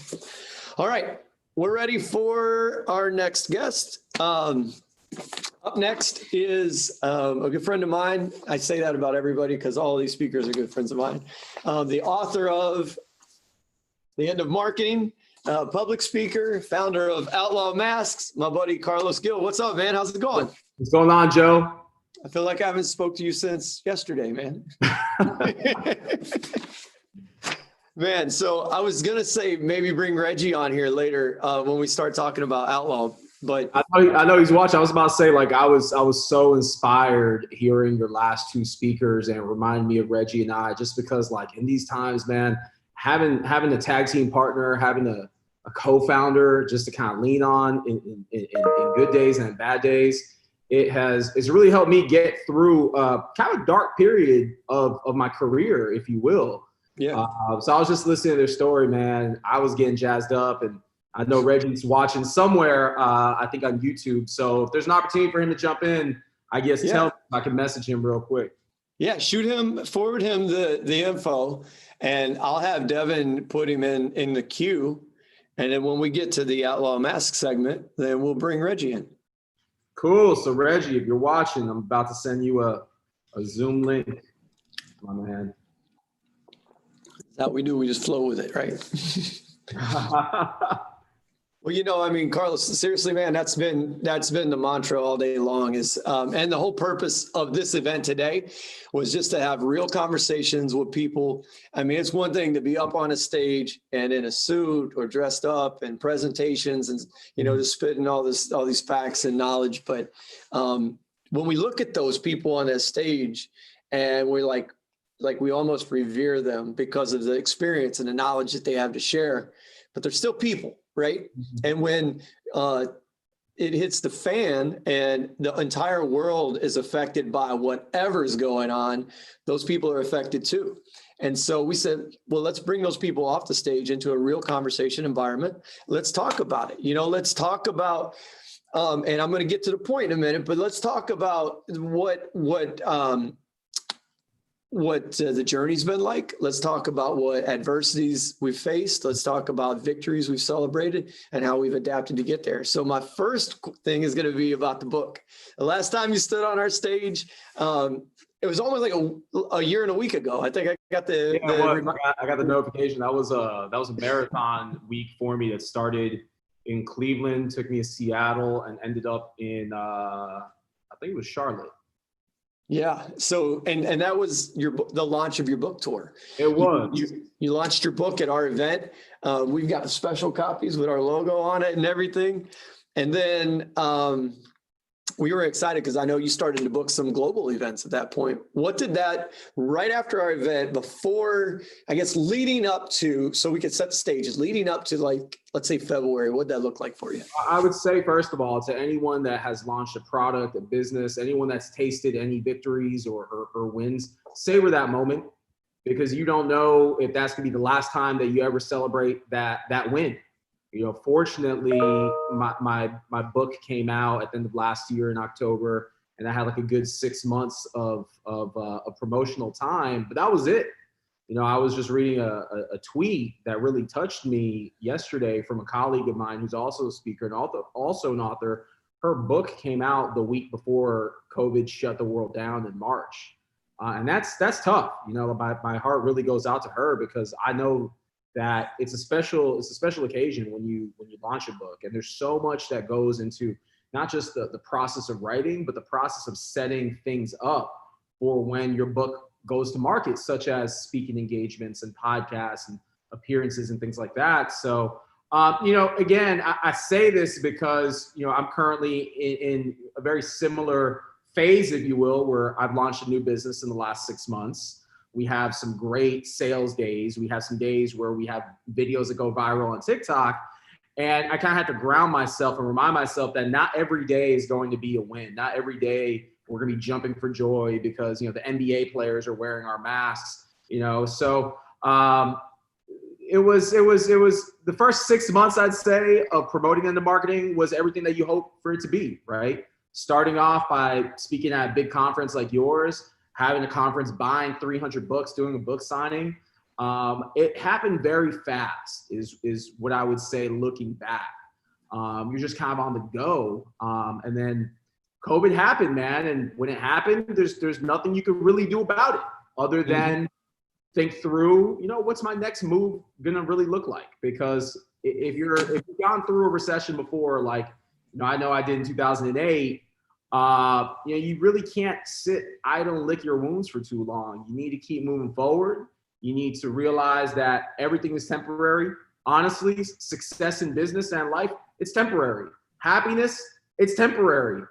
all right. We're ready for our next guest. Up next is a good friend of mine. I say that about everybody because all of these speakers are good friends of mine. The author of The End of Marketing, public speaker, founder of Outlaw Masks, my buddy Carlos Gil. What's up, man? How's it going? What's going on, Joe? I feel like I haven't spoke to you since yesterday, man. Man, so I was going to say maybe bring Reggie on here later when we start talking about Outlaw. But I know he's watching. I was about to say, like, I was so inspired hearing your last two speakers and reminded me of Reggie and I, just because, like, in these times, man, having a tag team partner, having a co-founder just to kind of lean on in good days and in bad days it's really helped me get through kind of dark period of my career, if you will. Yeah. So I was just listening to their story, man. I was getting jazzed up, and I know Reggie's watching somewhere, I think on YouTube. So if there's an opportunity for him to jump in, I guess tell me if I can message him real quick. Yeah, forward him the info, and I'll have Devin put him in the queue. And then when we get to the Outlaw Mask segment, then we'll bring Reggie in. Cool. So Reggie, if you're watching, I'm about to send you a Zoom link, my man. That's what we do. We just flow with it, right? Well, I mean, Carlos, seriously, man, that's been the mantra all day long is, and the whole purpose of this event today was just to have real conversations with people. I mean, it's one thing to be up on a stage and in a suit or dressed up and presentations and, just spitting all these facts and knowledge. But when we look at those people on that stage and we're like we almost revere them because of the experience and the knowledge that they have to share, but they're still people. Right. And when it hits the fan and the entire world is affected by whatever's going on, those people are affected too. And so we said, well, let's bring those people off the stage into a real conversation environment. Let's talk about it. Let's talk about, and I'm going to get to the point in a minute, but let's talk about what the journey's been like. Let's talk about what adversities we've faced. Let's talk about victories we've celebrated and how we've adapted to get there. So my first thing is going to be about the book. The last time you stood on our stage, it was almost like a year and a week ago. I think I got I got the notification. That was a marathon week for me that started in Cleveland, took me to Seattle, and ended up in I think it was Charlotte. Yeah. So, and that was the launch of your book tour. It was. You launched your book at our event. We've got special copies with our logo on it and everything. And then we were excited because I know you started to book some global events at that point. What did that, right after our event, before, I guess, leading up to, so we could set the stages, leading up to let's say February, what did that look like for you? I would say, first of all, to anyone that has launched a product, a business, anyone that's tasted any victories or wins, savor that moment, because you don't know if that's going to be the last time that you ever celebrate that win. Fortunately, my book came out at the end of last year in October, and I had like a good 6 months of a promotional time, but that was it. I was just reading a tweet that really touched me yesterday from a colleague of mine who's also a speaker and also an author. Her book came out the week before COVID shut the world down in March. And that's tough. My heart really goes out to her because I know that it's a special occasion when you launch a book, and there's so much that goes into not just the process of writing, but the process of setting things up for when your book goes to market, such as speaking engagements and podcasts and appearances and things like that. So, again, I say this because, I'm currently in a very similar phase, if you will, where I've launched a new business in the last 6 months. We have some great sales days. We have some days where we have videos that go viral on TikTok. And I kind of have to ground myself and remind myself that not every day is going to be a win. Not every day we're going to be jumping for joy because, the NBA players are wearing our masks, So it was the first 6 months, I'd say, of promoting into marketing was everything that you hope for it to be, right? Starting off by speaking at a big conference like yours, having a conference, buying 300 books, doing a book signing. It happened very fast is what I would say looking back. You're just kind of on the go. And then COVID happened, man. And when it happened, there's nothing you could really do about it other than think through, what's my next move going to really look like? Because if you've gone through a recession before, like, I know I did in 2008, you really can't sit idle and lick your wounds for too long. You need to keep moving forward. You need to realize that everything is temporary. Honestly, success in business and life, it's temporary. Happiness, it's temporary.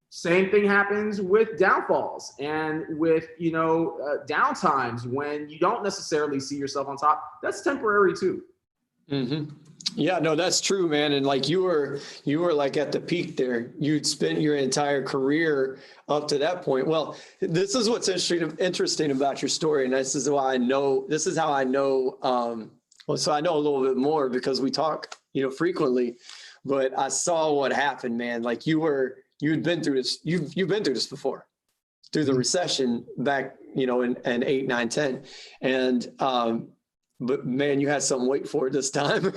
Same thing happens with downfalls and with, downtimes when you don't necessarily see yourself on top. That's temporary too. Mm-hmm. Yeah, no, that's true, man. And like you were like at the peak there. You'd spent your entire career up to that point. Well, this is what's interesting about your story, and this is how I know. Well, so I know a little bit more because we talk, frequently. But I saw what happened, man. Like you'd been through this. You've been through this before, through the recession back, in 8, 9, 10, and but man, you had something wait for it this time.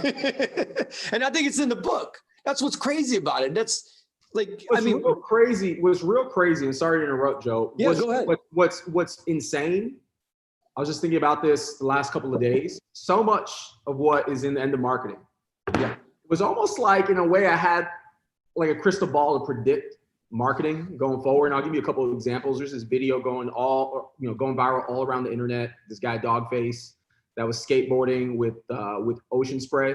And I think it's in the book. That's what's crazy about it. That's like, What's real crazy, and sorry to interrupt, Joe. Yeah, go ahead. What's insane, I was just thinking about this the last couple of days. So much of what is in the end of marketing. Yeah. It was almost like, in a way, I had like a crystal ball to predict marketing going forward. And I'll give you a couple of examples. There's this video going viral all around the internet. This guy, Dogface, that was skateboarding with ocean spray.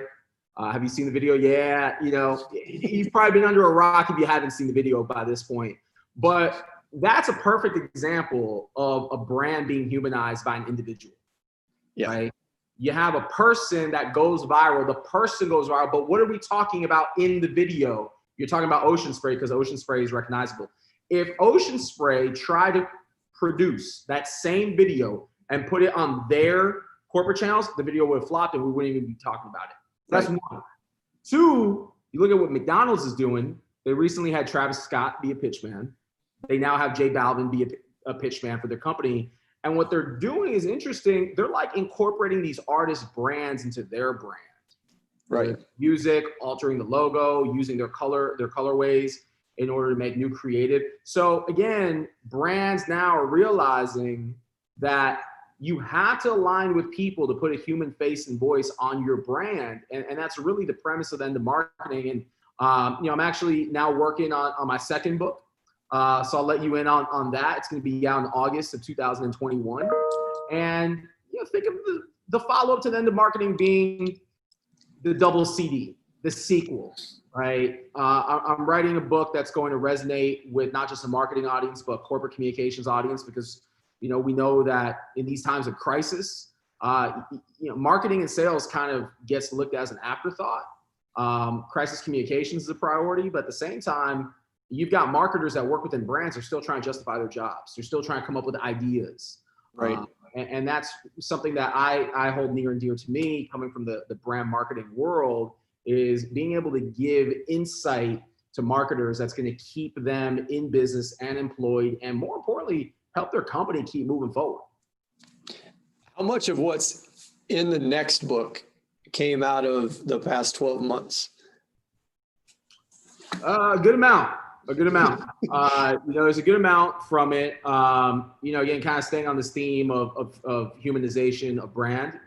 Have you seen the video? Yeah, you've probably been under a rock if you haven't seen the video by this point. But that's a perfect example of a brand being humanized by an individual. Yeah. Right? You have a person that goes viral. The person goes viral, but what are we talking about in the video? You're talking about ocean spray because ocean spray is recognizable. If Ocean Spray tried to produce that same video and put it on their corporate channels, the video would have flopped and we wouldn't even be talking about it. That's one. Two, you look at what McDonald's is doing. They recently had Travis Scott be a pitch man. They now have J Balvin be a pitch man for their company. And what they're doing is interesting. They're like incorporating these artist brands into their brand. Right. Music, altering the logo, using their colorways in order to make new creative. So again, brands now are realizing that you have to align with people to put a human face and voice on your brand. And that's really the premise of the end of marketing. And, I'm actually now working on my second book. So I'll let you in on that. It's going to be out in August of 2021. And, think of the follow-up to the end of marketing being the double CD, the sequel, right? I'm writing a book that's going to resonate with not just a marketing audience, but corporate communications audience, because we know that in these times of crisis, marketing and sales kind of gets looked at as an afterthought. Crisis communications is a priority, but at the same time, you've got marketers that work within brands are still trying to justify their jobs. They're still trying to come up with ideas. Right. And that's something that I hold near and dear to me, coming from the brand marketing world, is being able to give insight to marketers that's going to keep them in business and employed, and more importantly, help their company keep moving forward. How much of what's in the next book came out of the past 12 months? A good amount. There's a good amount from it. Again, kind of staying on this theme of humanization of brand.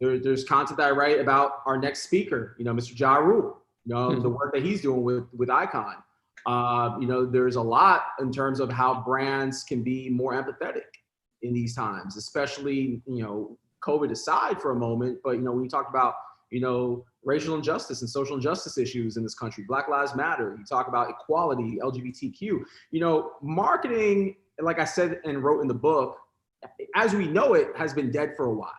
There's content that I write about our next speaker, Mr. Ja Rule, the work that he's doing with Icon. There's a lot in terms of how brands can be more empathetic in these times, especially, COVID aside for a moment. But, when you talk about, racial injustice and social injustice issues in this country, Black Lives Matter, you talk about equality, LGBTQ, marketing, like I said and wrote in the book, as we know it, has been dead for a while.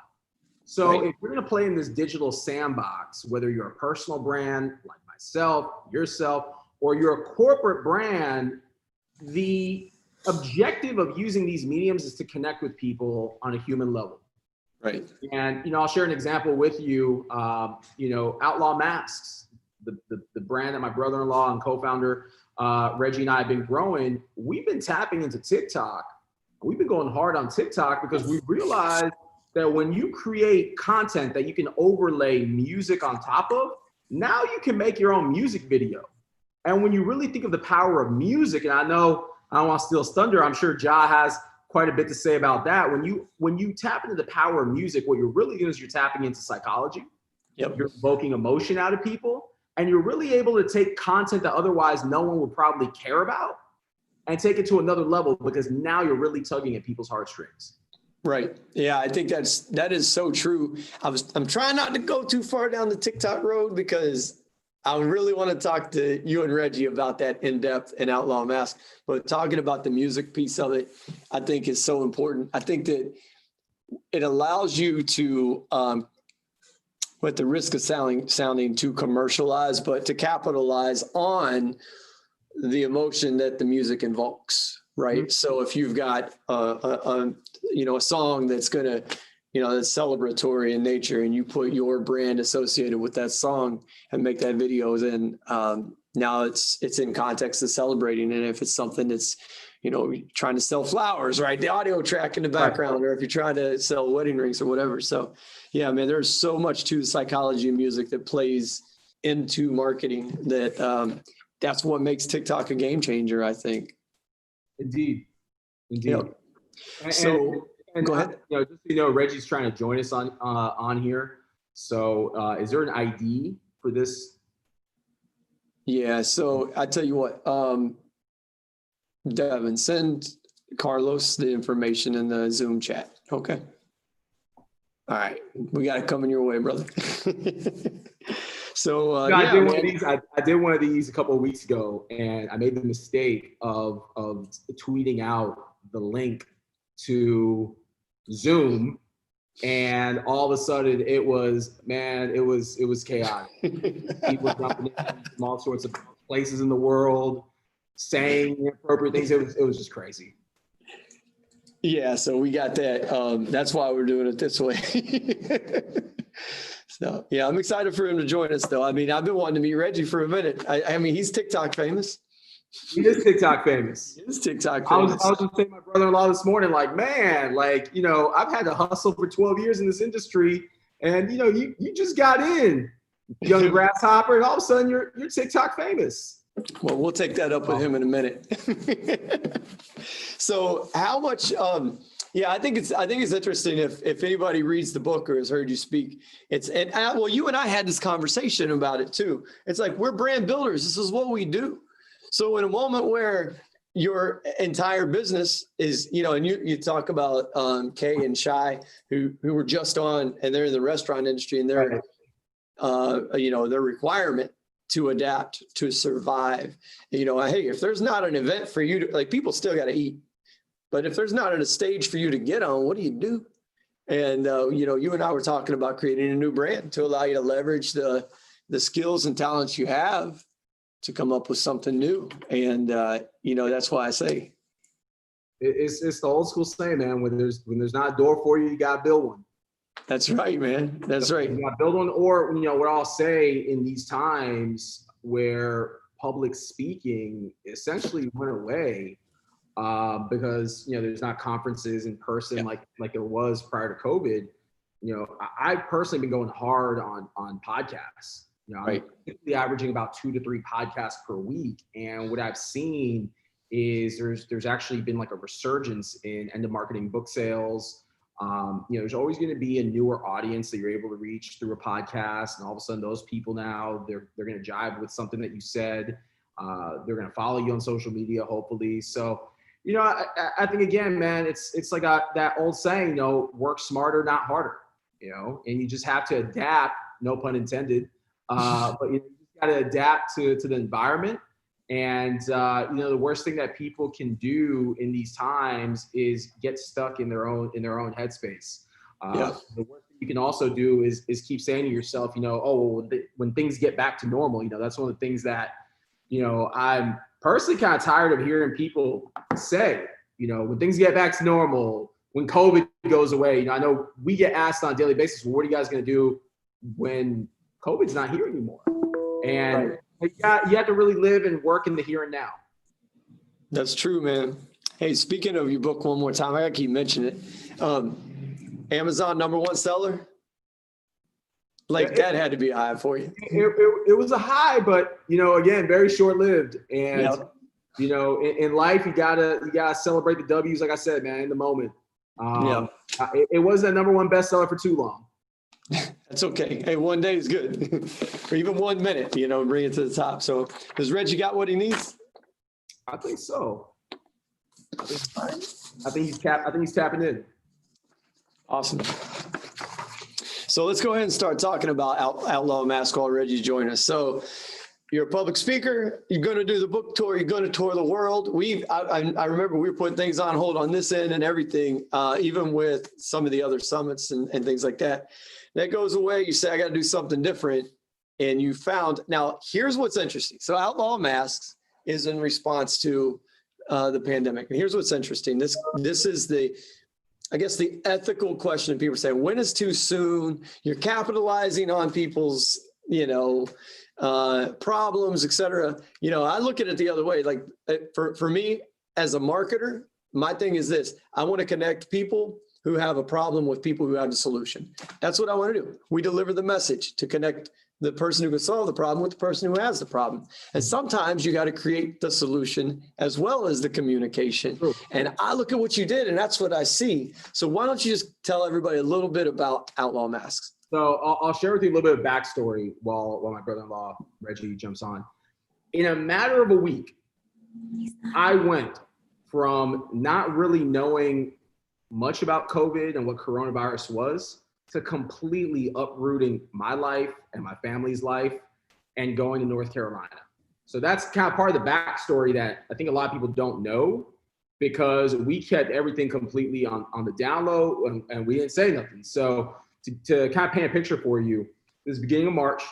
So if you're going to play in this digital sandbox, whether you're a personal brand like myself, yourself, or you're a corporate brand, the objective of using these mediums is to connect with people on a human level. Right. And, I'll share an example with you. Outlaw Masks, the brand that my brother-in-law and co-founder, Reggie and I have been growing. We've been tapping into TikTok. We've been going hard on TikTok because we realized that when you create content that you can overlay music on top of, now you can make your own music video. And when you really think of the power of music, and I know I don't want to steal thunder, I'm sure Ja has quite a bit to say about that. When you tap into the power of music, what you're really doing is you're tapping into psychology. Yep. You're evoking emotion out of people, and you're really able to take content that otherwise no one would probably care about and take it to another level, because now you're really tugging at people's heartstrings. Right. Yeah, I think that is so true. I'm trying not to go too far down the TikTok road, because I really want to talk to you and Reggie about that in depth in Outlaw Mask. But talking about the music piece of it, I think is so important. I think that it allows you to, at the risk of sounding too commercialized, but to capitalize on the emotion that the music invokes, right? Mm-hmm. So if you've got a song that's gonna, that's celebratory in nature, and you put your brand associated with that song and make that video, then now it's in context of celebrating. And if it's something that's, trying to sell flowers, right? The audio track in the background, right. Or if you're trying to sell wedding rings or whatever. So yeah, man, there's so much to the psychology of music that plays into marketing that that's what makes TikTok a game changer, I think. Indeed. Yep. So go ahead. Just so you know, Reggie's trying to join us on here. So is there an ID for this? Yeah. So I tell you what, Devin, send Carlos the information in the Zoom chat. Okay. All right. We got it coming your way, brother. So I did one of these a couple of weeks ago, and I made the mistake of tweeting out the link to Zoom, and all of a sudden it was chaotic. People jumping in from all sorts of places in the world, saying inappropriate things. It was just crazy. Yeah, so we got that. That's why we're doing it this way. So yeah, I'm excited for him to join us, though. I mean, I've been wanting to meet Reggie for a minute. I mean, he's TikTok famous. He is TikTok famous. He is TikTok famous. I was just saying to my brother-in-law this morning, like, man, I've had to hustle for 12 years in this industry, and you just got in, young grasshopper, and all of a sudden you're TikTok famous. Well, we'll take that up with him in a minute. So how much, I think it's interesting if anybody reads the book or has heard you speak, you and I had this conversation about it too. It's like, we're brand builders. This is what we do. So in a moment where your entire business is, and you talk about Kay and Shai, who were just on, and they're in the restaurant industry, and they're, their requirement to adapt, to survive. Hey, if there's not an event for you to, people still got to eat, but if there's not a stage for you to get on, what do you do? And, you and I were talking about creating a new brand to allow you to leverage the skills and talents you have to come up with something new. And, that's why I say it's the old school saying, man, when there's not a door for you, you got to build one. That's right, man. That's right. You got to build one, or, what I'll say in these times where public speaking essentially went away, because, there's not conferences in person like there was prior to COVID. I've personally been going hard on podcasts. I'm typically averaging about 2 to 3 podcasts per week. And what I've seen is there's actually been like a resurgence in end of marketing book sales. There's always going to be a newer audience that you're able to reach through a podcast. And all of a sudden those people now, they're going to jive with something that you said. They're going to follow you on social media, hopefully. So, I think, again, man, it's like that old saying, work smarter, not harder, and you just have to adapt, no pun intended. But you just got to adapt to the environment. And, the worst thing that people can do in these times is get stuck in their own headspace. The worst thing you can also do is keep saying to yourself, when things get back to normal, that's one of the things that, I'm personally kind of tired of hearing people say, when things get back to normal, when COVID goes away. I know we get asked on a daily basis, well, what are you guys going to do when COVID's not here anymore? And you have to really live and work in the here and now. That's true, man. Hey, speaking of your book, one more time, I gotta keep mentioning it. Amazon #1 seller. That had to be a high for you. It was a high, but again, very short lived. And in life, you gotta celebrate the W's. Like I said, man, in the moment. It wasn't a #1 bestseller for too long. That's okay. Hey, one day is good. Or even 1 minute, bring it to the top. So has Reggie got what he needs? I think so. I think he's tapping in. Awesome. So let's go ahead and start talking about Outlaw Mask while Reggie joins us. So, You're a public speaker. You're going to do the book tour. You're going to tour the world. I remember we were putting things on hold on this end and everything, even with some of the other summits and things like that. That goes away. You say, I got to do something different. And you found, now here's what's interesting. So Outlaw Masks is in response to the pandemic. And here's what's interesting. This is I guess the ethical question people say, when is too soon? You're capitalizing on people's, problems, et cetera. I look at it the other way. Like for me as a marketer, my thing is this: I want to connect people who have a problem with people who have a solution. That's what I want to do. We deliver the message to connect the person who can solve the problem with the person who has the problem. And sometimes you got to create the solution as well as the communication. And I look at what you did, and that's what I see. So why don't you just tell everybody a little bit about Outlaw Masks? So I'll share with you a little bit of backstory while my brother-in-law, Reggie, jumps on. In a matter of a week, I went from not really knowing much about COVID and what coronavirus was to completely uprooting my life and my family's life and going to North Carolina. So that's kind of part of the backstory that I think a lot of people don't know, because we kept everything completely on the down low and we didn't say nothing. So to kind of paint a picture for you, this is beginning of March,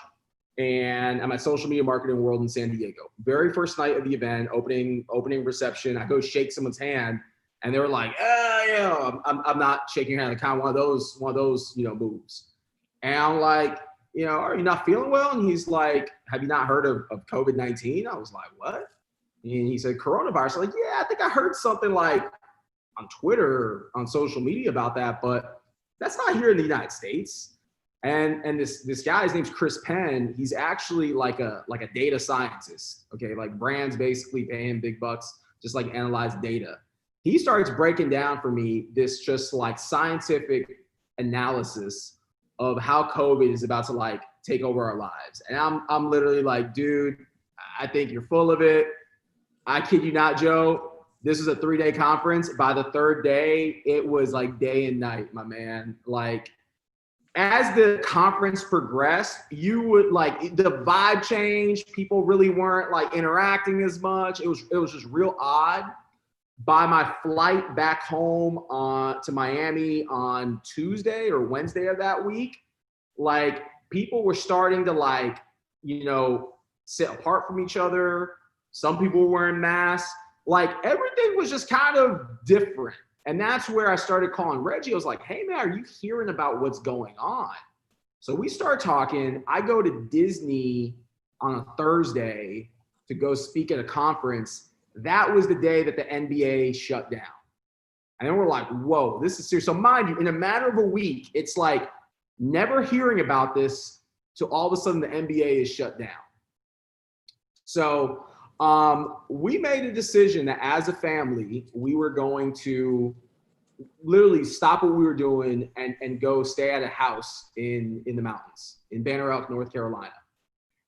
and I'm at Social Media Marketing World in San Diego. Very first night of the event, opening reception. I go shake someone's hand, and they were like, I'm not shaking your hand. Kind of one of those moves. And I'm like, are you not feeling well? And he's like, have you not heard of COVID-19? I was like, what? And he said, coronavirus. I'm like, yeah, I think I heard something like on Twitter, on social media about that, but that's not here in the United States. And this guy, his name's Chris Penn. He's actually like a data scientist. Okay, like brands basically pay him big bucks, just like analyze data. He starts breaking down for me this just like scientific analysis of how COVID is about to like take over our lives. And I'm literally like, dude, I think you're full of it. I kid you not, Joe. This was a 3-day conference. By the third day, it was like day and night, my man. Like, as the conference progressed, you would like the vibe changed. People really weren't like interacting as much. It was just real odd. By my flight back home to Miami on Tuesday or Wednesday of that week, like people were starting to like, sit apart from each other. Some people were wearing masks. Like everything was just kind of different. And that's where I started calling Reggie. I was like, hey man, are you hearing about what's going on? So we start talking. I go to Disney on a Thursday to go speak at a conference. That was the day that the NBA shut down. And then we're like, whoa, this is serious. So mind you, in a matter of a week, it's like never hearing about this till all of a sudden the NBA is shut down. So we made a decision that as a family, we were going to literally stop what we were doing and go stay at a house in the mountains in Banner Elk, North Carolina.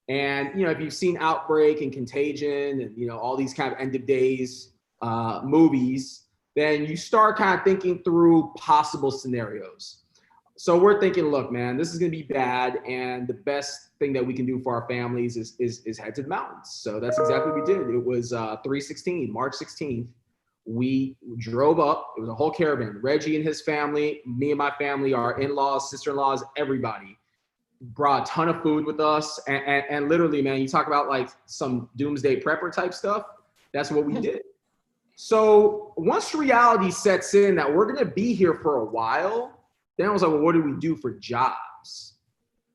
And, if you've seen Outbreak and Contagion and, all these kind of end of days movies, then you start kind of thinking through possible scenarios. So we're thinking, look, man, this is going to be bad. And the best thing that we can do for our families is head to the mountains. So that's exactly what we did. It was March 16th. We drove up. It was a whole caravan. Reggie and his family, me and my family, our in-laws, sister-in-laws, everybody brought a ton of food with us. And literally, man, you talk about like some doomsday prepper type stuff. That's what we did. So once reality sets in that we're going to be here for a while, then I was like, well, what do we do for jobs?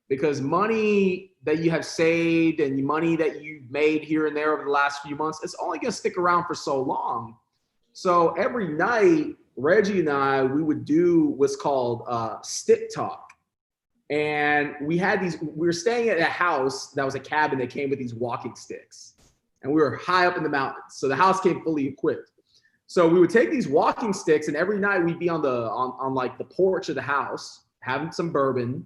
Because money that you have saved and money that you've made here and there over the last few months, it's only going to stick around for so long. So every night, Reggie and I, we would do what's called stick talk. And we were staying at a house that was a cabin that came with these walking sticks. And we were high up in the mountains. So the house came fully equipped. So we would take these walking sticks, and every night we'd be on like the porch of the house, having some bourbon,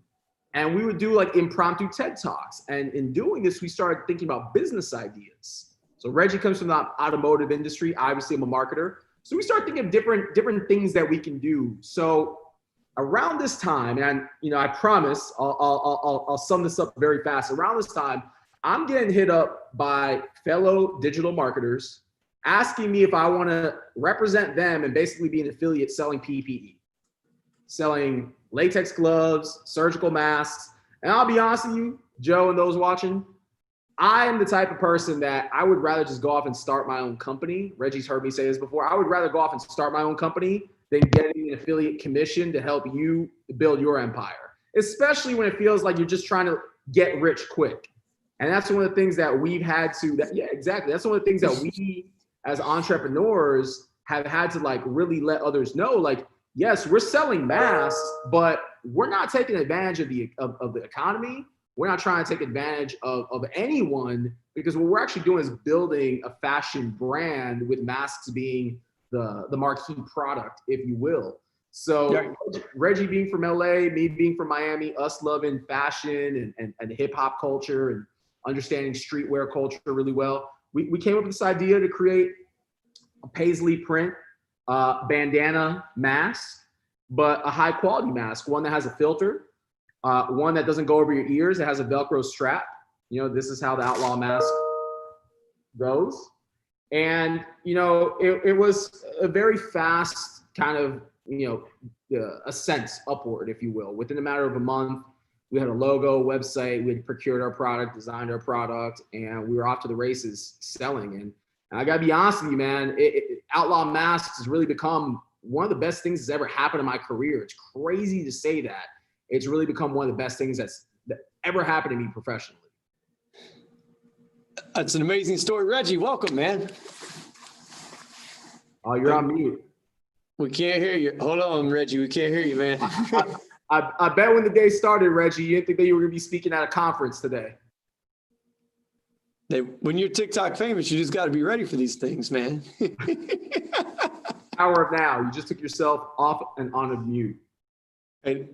and we would do like impromptu TED Talks. And in doing this, we started thinking about business ideas. So Reggie comes from the automotive industry. Obviously, I'm a marketer. So we started thinking of different things that we can do. So around this time, and I promise I'll sum this up very fast. Around this time, I'm getting hit up by fellow digital marketers asking me if I want to represent them and basically be an affiliate selling PPE, selling latex gloves, surgical masks. And I'll be honest with you, Joe and those watching, I am the type of person that I would rather just go off and start my own company. Reggie's heard me say this before. I would rather go off and start my own company than getting an affiliate commission to help you build your empire, especially when it feels like you're just trying to get rich quick. And that's one of the things that we've had to, yeah, exactly. That's one of the things that we as entrepreneurs have had to like really let others know, like, yes, we're selling masks, but we're not taking advantage of the economy. We're not trying to take advantage of anyone, because what we're actually doing is building a fashion brand with masks being the marquee product, if you will. So yeah. Reggie being from LA, me being from Miami, us loving fashion and hip hop culture and understanding streetwear culture really well. We came up with this idea to create a paisley print bandana mask, but a high quality mask, one that has a filter, one that doesn't go over your ears. It has a Velcro strap. You know, this is how the Outlaw mask goes. And, you know, it was a very fast kind of, you know, ascent upward, if you will. Within a matter of a month, we had a logo, website, we had procured our product, designed our product, and we were off to the races selling. And I gotta be honest with you, man, Outlaw Masks has really become one of the best things that's ever happened in my career. It's crazy to say that. It's really become one of the best things that ever happened to me professionally. That's an amazing story. Reggie, welcome, man. Oh, you're on mute. We can't hear you. Hold on, Reggie. We can't hear you, man. I bet when the day started, Reggie, you didn't think that you were going to be speaking at a conference today. When you're TikTok famous, you just got to be ready for these things, man. Hour of now. You just took yourself off and on a mute. And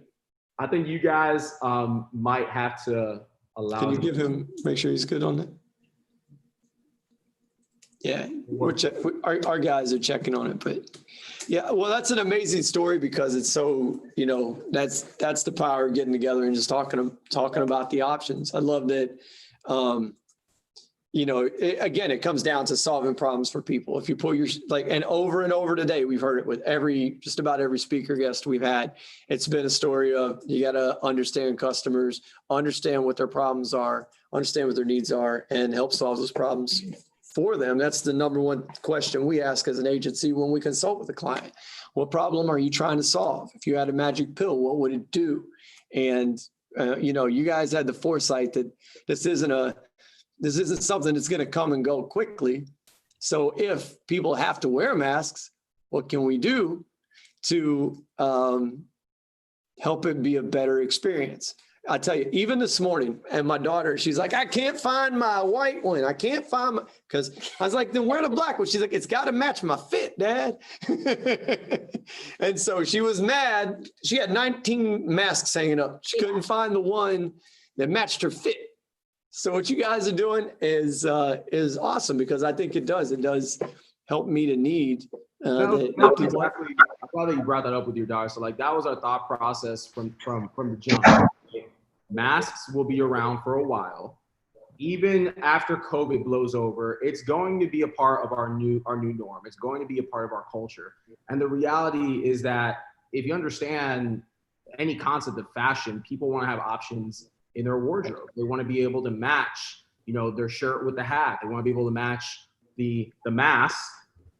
I think you guys might have to allow. Can you give him, make sure he's good on that? Yeah, our guys are checking on it, but yeah, well, that's an amazing story because it's so, you know, that's the power of getting together and just talking about the options. I love that. You know, again, it comes down to solving problems for people. If you pull your, like, and over today, we've heard it with just about every speaker guest we've had. It's been a story of, you got to understand customers, understand what their problems are, understand what their needs are, and help solve those problems for them. That's the number one question we ask as an agency when we consult with a client. What problem are you trying to solve? If you had a magic pill, what would it do? And, you know, you guys had the foresight that this isn't something that's going to come and go quickly. So if people have to wear masks, what can we do to help it be a better experience? I tell you, even this morning, and my daughter, she's like, I can't find my white one. I can't find my, because I was like, then wear the black one. She's like, it's got to match my fit, Dad. And so she was mad. She had 19 masks hanging up. She couldn't find the one that matched her fit. So what you guys are doing is awesome, because I think it does help meet a need. Exactly. I'm glad that you brought that up with your daughter. So like that was our thought process from the jump. Masks will be around for a while. Even after COVID blows over, it's going to be a part of our new norm. It's going to be a part of our culture. And the reality is that if you understand any concept of fashion, people want to have options in their wardrobe. They want to be able to match, you know, their shirt with the hat. They want to be able to match the mask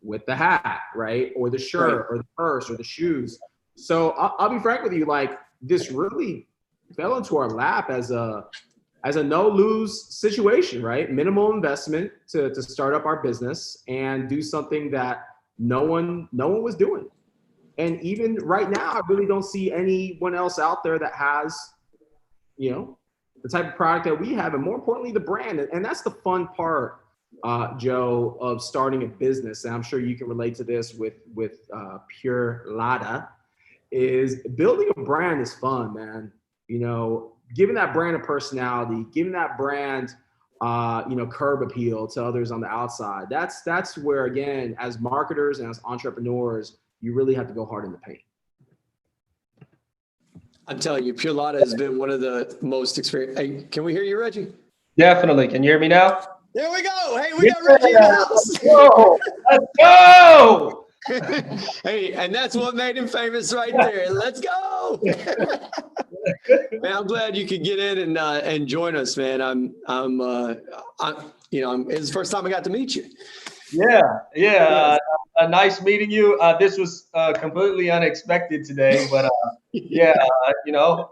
with the hat, right? Or the shirt, or the purse, or the shoes. So I'll be frank with you, like this really fell into our lap as a no-lose situation, right? Minimal investment to start up our business and do something that no one was doing. And even right now, I really don't see anyone else out there that has, you know, the type of product that we have, and more importantly, the brand. And that's the fun part, Joe, of starting a business. And I'm sure you can relate to this with Pure Lada, is building a brand is fun, man. You know, giving that brand a personality, giving that brand, you know, curb appeal to others on the outside. That's where, again, as marketers and as entrepreneurs, you really have to go hard in the paint. I'm telling you, Pure Lada has been one of the most experienced. Hey, can we hear you, Reggie? Definitely. Can you hear me now? There we go. Hey, we got Reggie in the house. Whoa, let's go. Hey, and that's what made him famous right there. Let's go. Man, I'm glad you could get in and join us, man. It's the first time I got to meet you. Yeah. Nice meeting you. This was completely unexpected today, but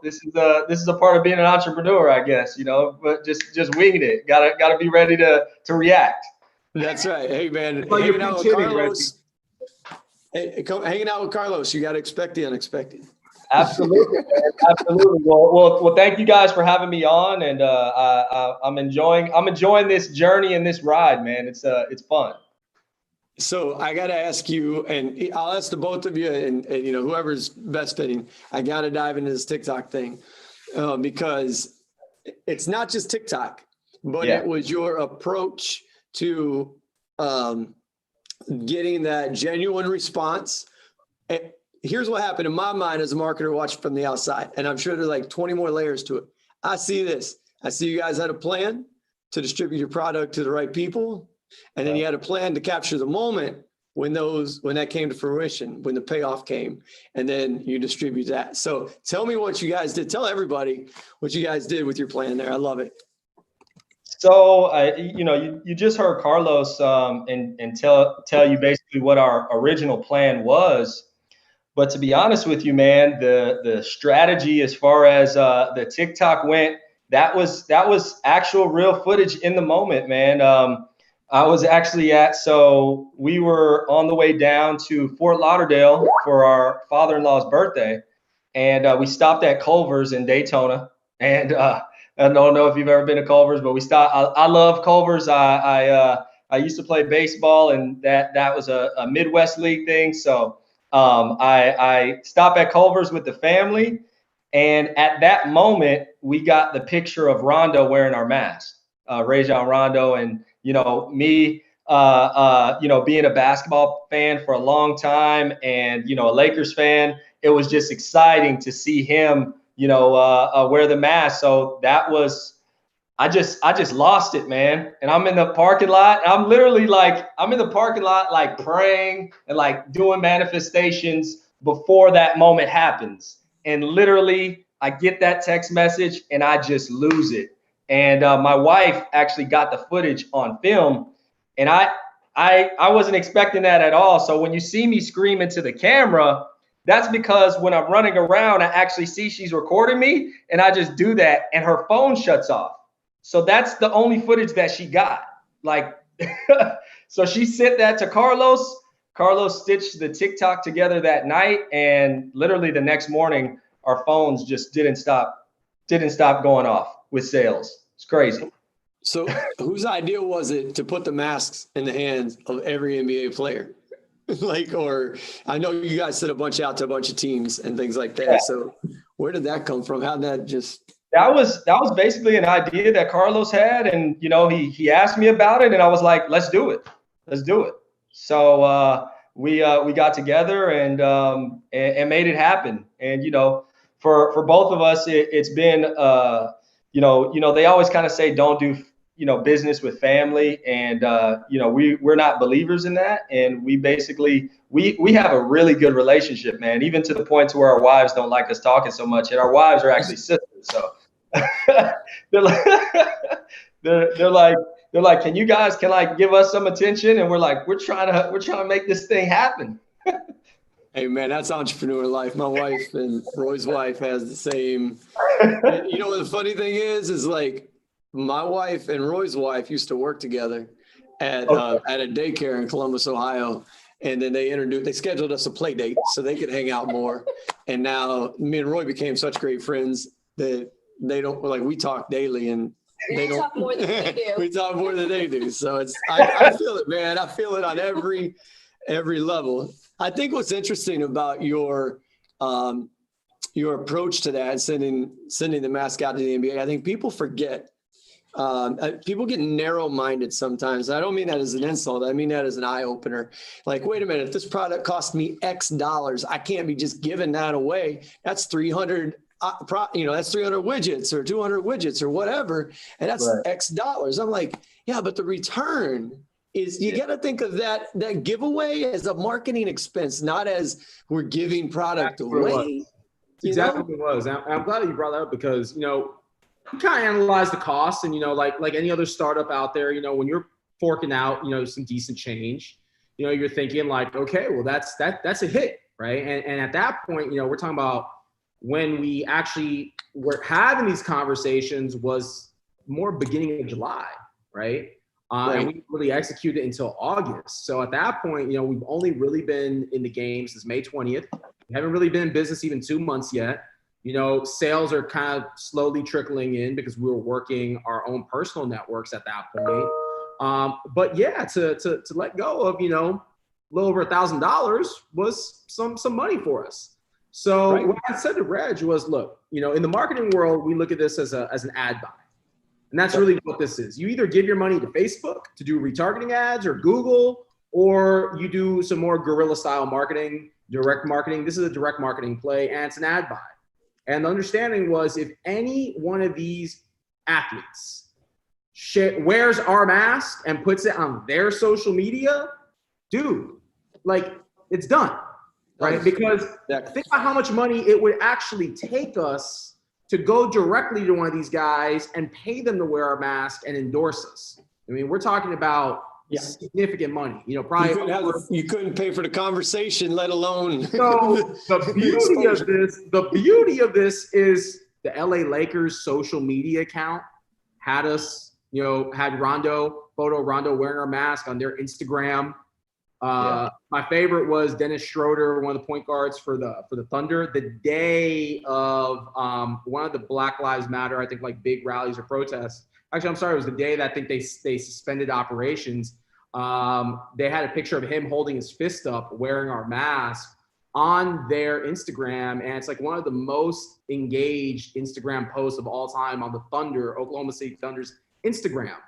this is a part of being an entrepreneur, I guess. But just winging it. Gotta be ready to react. That's right. Hey, man, hanging out with Carlos, you got to expect the unexpected. Absolutely, man. Absolutely. Well, thank you guys for having me on, and I'm enjoying this journey and this ride, man. It's fun. So I got to ask you, and I'll ask the both of you, and whoever's best fitting. I got to dive into this TikTok thing because it's not just TikTok, but it was your approach to getting that genuine response. Here's what happened in my mind as a marketer watching from the outside, and I'm sure there's like 20 more layers to it. I see this. I see you guys had a plan to distribute your product to the right people, and then you had a plan to capture the moment when that came to fruition, when the payoff came, and then you distribute that. So tell me what you guys did. Tell everybody what you guys did with your plan there. I love it. So, you just heard Carlos and tell you basically what our original plan was. But to be honest with you, man, the strategy as far as the TikTok went, that was actual real footage in the moment, man. I was actually so we were on the way down to Fort Lauderdale for our father-in-law's birthday, and we stopped at Culver's in Daytona. And I don't know if you've ever been to Culver's, but we stopped. I love Culver's. I used to play baseball, and that was a Midwest League thing. So I stopped at Culver's with the family, and at that moment we got the picture of Rondo wearing our mask, Rajon Rondo, and me, being a basketball fan for a long time, and a Lakers fan. It was just exciting to see him, wear the mask. So that was. I just lost it, man. And I'm in the parking lot. I'm in the parking lot, like praying and like doing manifestations before that moment happens. And literally I get that text message and I just lose it. And my wife actually got the footage on film, and I wasn't expecting that at all. So when you see me scream into the camera, that's because when I'm running around, I actually see she's recording me, and I just do that and her phone shuts off. So that's the only footage that she got. So she sent that to Carlos. Carlos stitched the TikTok together that night, and literally the next morning, our phones just didn't stop going off with sales. It's crazy. So whose idea was it to put the masks in the hands of every NBA player? Or I know you guys sent a bunch out to a bunch of teams and things like that. Yeah. So where did that come from? How'd that just... That was basically an idea that Carlos had, and he asked me about it, and I was like, let's do it. So we got together and made it happen. And for both of us, it's been they always kind of say don't do business with family, and we're not believers in that, and we basically we have a really good relationship, man, even to the point to where our wives don't like us talking so much, and our wives are actually sisters. So they're like, can you guys give us some attention? And we're like, we're trying to make this thing happen. Hey man, that's entrepreneur life. My wife and Roy's wife has the same. The funny thing is like my wife and Roy's wife used to work together at a daycare in Columbus, Ohio. And then they scheduled us a play date so they could hang out more. And now me and Roy became such great friends that we talk daily, and they don't talk more than we do. We talk more than they do. So I feel it, man. I feel it on every level. I think what's interesting about your approach to that, sending the mask out to the NBA, I think people forget. People get narrow-minded sometimes. I don't mean that as an insult. I mean that as an eye-opener. Like, wait a minute, if this product cost me X dollars, I can't be just giving that away. That's $300 that's 300 widgets or 200 widgets or whatever. And that's X dollars. I'm like, yeah, but the return is, you got to think of that giveaway as a marketing expense, not as we're giving product away. Exactly what it was. I'm glad that you brought that up because, you kind of analyze the costs and, like any other startup out there, when you're forking out, some decent change, you're thinking like, okay, well, that's a hit, right? And at that point, we're talking about when we actually were having these conversations was more beginning of July, right? And we really executed until August. So at that point, we've only really been in the game since May 20th. We haven't really been in business even 2 months yet. Sales are kind of slowly trickling in because we were working our own personal networks at that point. But yeah, to let go of, a little over $1,000 was some money for us. So what I said to Reg was, look, in the marketing world, we look at this as an ad buy. And that's really what this is. You either give your money to Facebook to do retargeting ads or Google, or you do some more guerrilla style marketing, direct marketing. This is a direct marketing play and it's an ad buy. And the understanding was if any one of these athletes wears our mask and puts it on their social media, dude, like it's done, right? Because think about how much money it would actually take us to go directly to one of these guys and pay them to wear our mask and endorse us. I mean, we're talking about significant money, probably. You couldn't pay for the conversation, let alone. So the beauty of this is the LA Lakers social media account had us, had Rondo wearing our mask on their Instagram. My favorite was Dennis Schroeder, one of the point guards for the Thunder, the day of one of the Black Lives Matter, I think like big rallies or protests. Actually, I'm sorry, it was the day that I think they suspended operations. They had a picture of him holding his fist up, wearing our mask on their Instagram. And it's like one of the most engaged Instagram posts of all time on the Thunder, Oklahoma City Thunder's Instagram,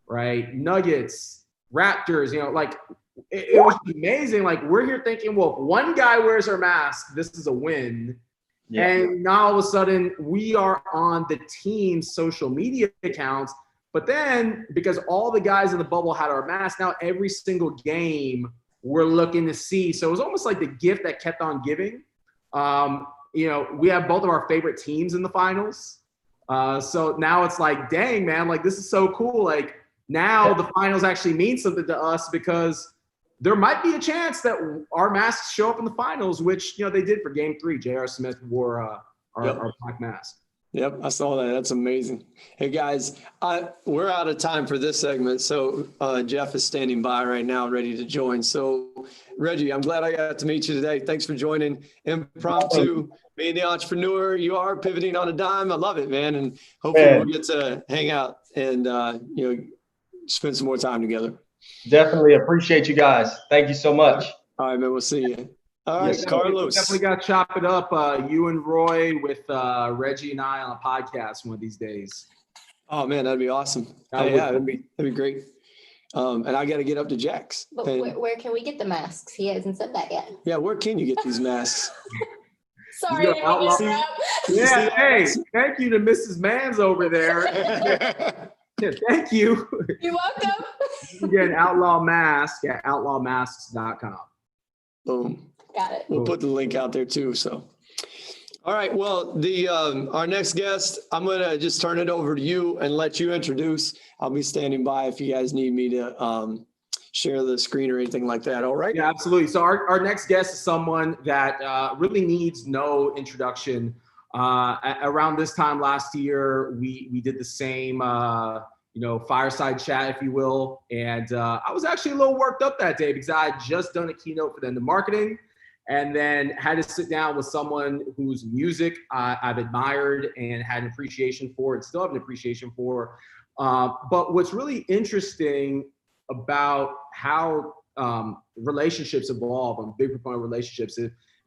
right? Nuggets, Raptors, it was amazing. Like we're here thinking, well, if one guy wears our mask, this is a win. Yeah. And now all of a sudden we are on the team's social media accounts. But then because all the guys in the bubble had our masks, now every single game we're looking to see. So it was almost like the gift that kept on giving. We have both of our favorite teams in the finals. So now it's like, dang, man, like this is so cool. Like now the finals actually mean something to us because there might be a chance that our masks show up in the finals, which, they did for Game 3. J.R. Smith wore our black mask. Yep, I saw that. That's amazing. Hey, guys, we're out of time for this segment. So Jeff is standing by right now, ready to join. So, Reggie, I'm glad I got to meet you today. Thanks for joining Impromptu, being the entrepreneur you are, pivoting on a dime. I love it, man. And hopefully we'll get to hang out and, spend some more time together. Definitely appreciate you guys. Thank you so much. All right, man. We'll see you. All right, Carlos. Definitely got to chop it up. You and Roy with Reggie and I on a podcast one of these days. Oh man, that'd be awesome. That'd be great. And I got to get up to Jack's. But where can we get the masks? He hasn't said that yet. Yeah, where can you get these masks? Sorry. Yeah, hey, thank you to Mrs. Mans over there. Yeah, thank you. You're welcome. You can get an Outlaw Mask at outlawmasks.com. Boom. Got it. We'll put the link out there too. So, all right. Well, our next guest, I'm gonna just turn it over to you and let you introduce. I'll be standing by if you guys need me to share the screen or anything like that. All right. Yeah, absolutely. So our next guest is someone that really needs no introduction. Around this time last year, we did the same, fireside chat, if you will. And I was actually a little worked up that day because I had just done a keynote for the end of marketing and then had to sit down with someone whose music I've admired and had an appreciation for and still have an appreciation for. But what's really interesting about how relationships evolve, I'm a big proponent of relationships,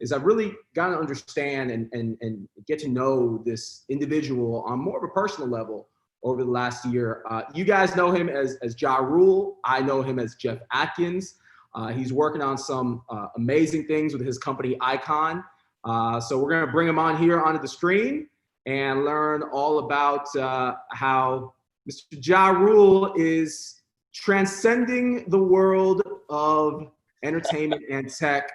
is I've really got to understand and get to know this individual on more of a personal level over the last year. You guys know him as Ja Rule. I know him as Jeff Atkins. He's working on some amazing things with his company Icon. So we're going to bring him on here onto the screen and learn all about how Mr. Ja Rule is transcending the world of entertainment and tech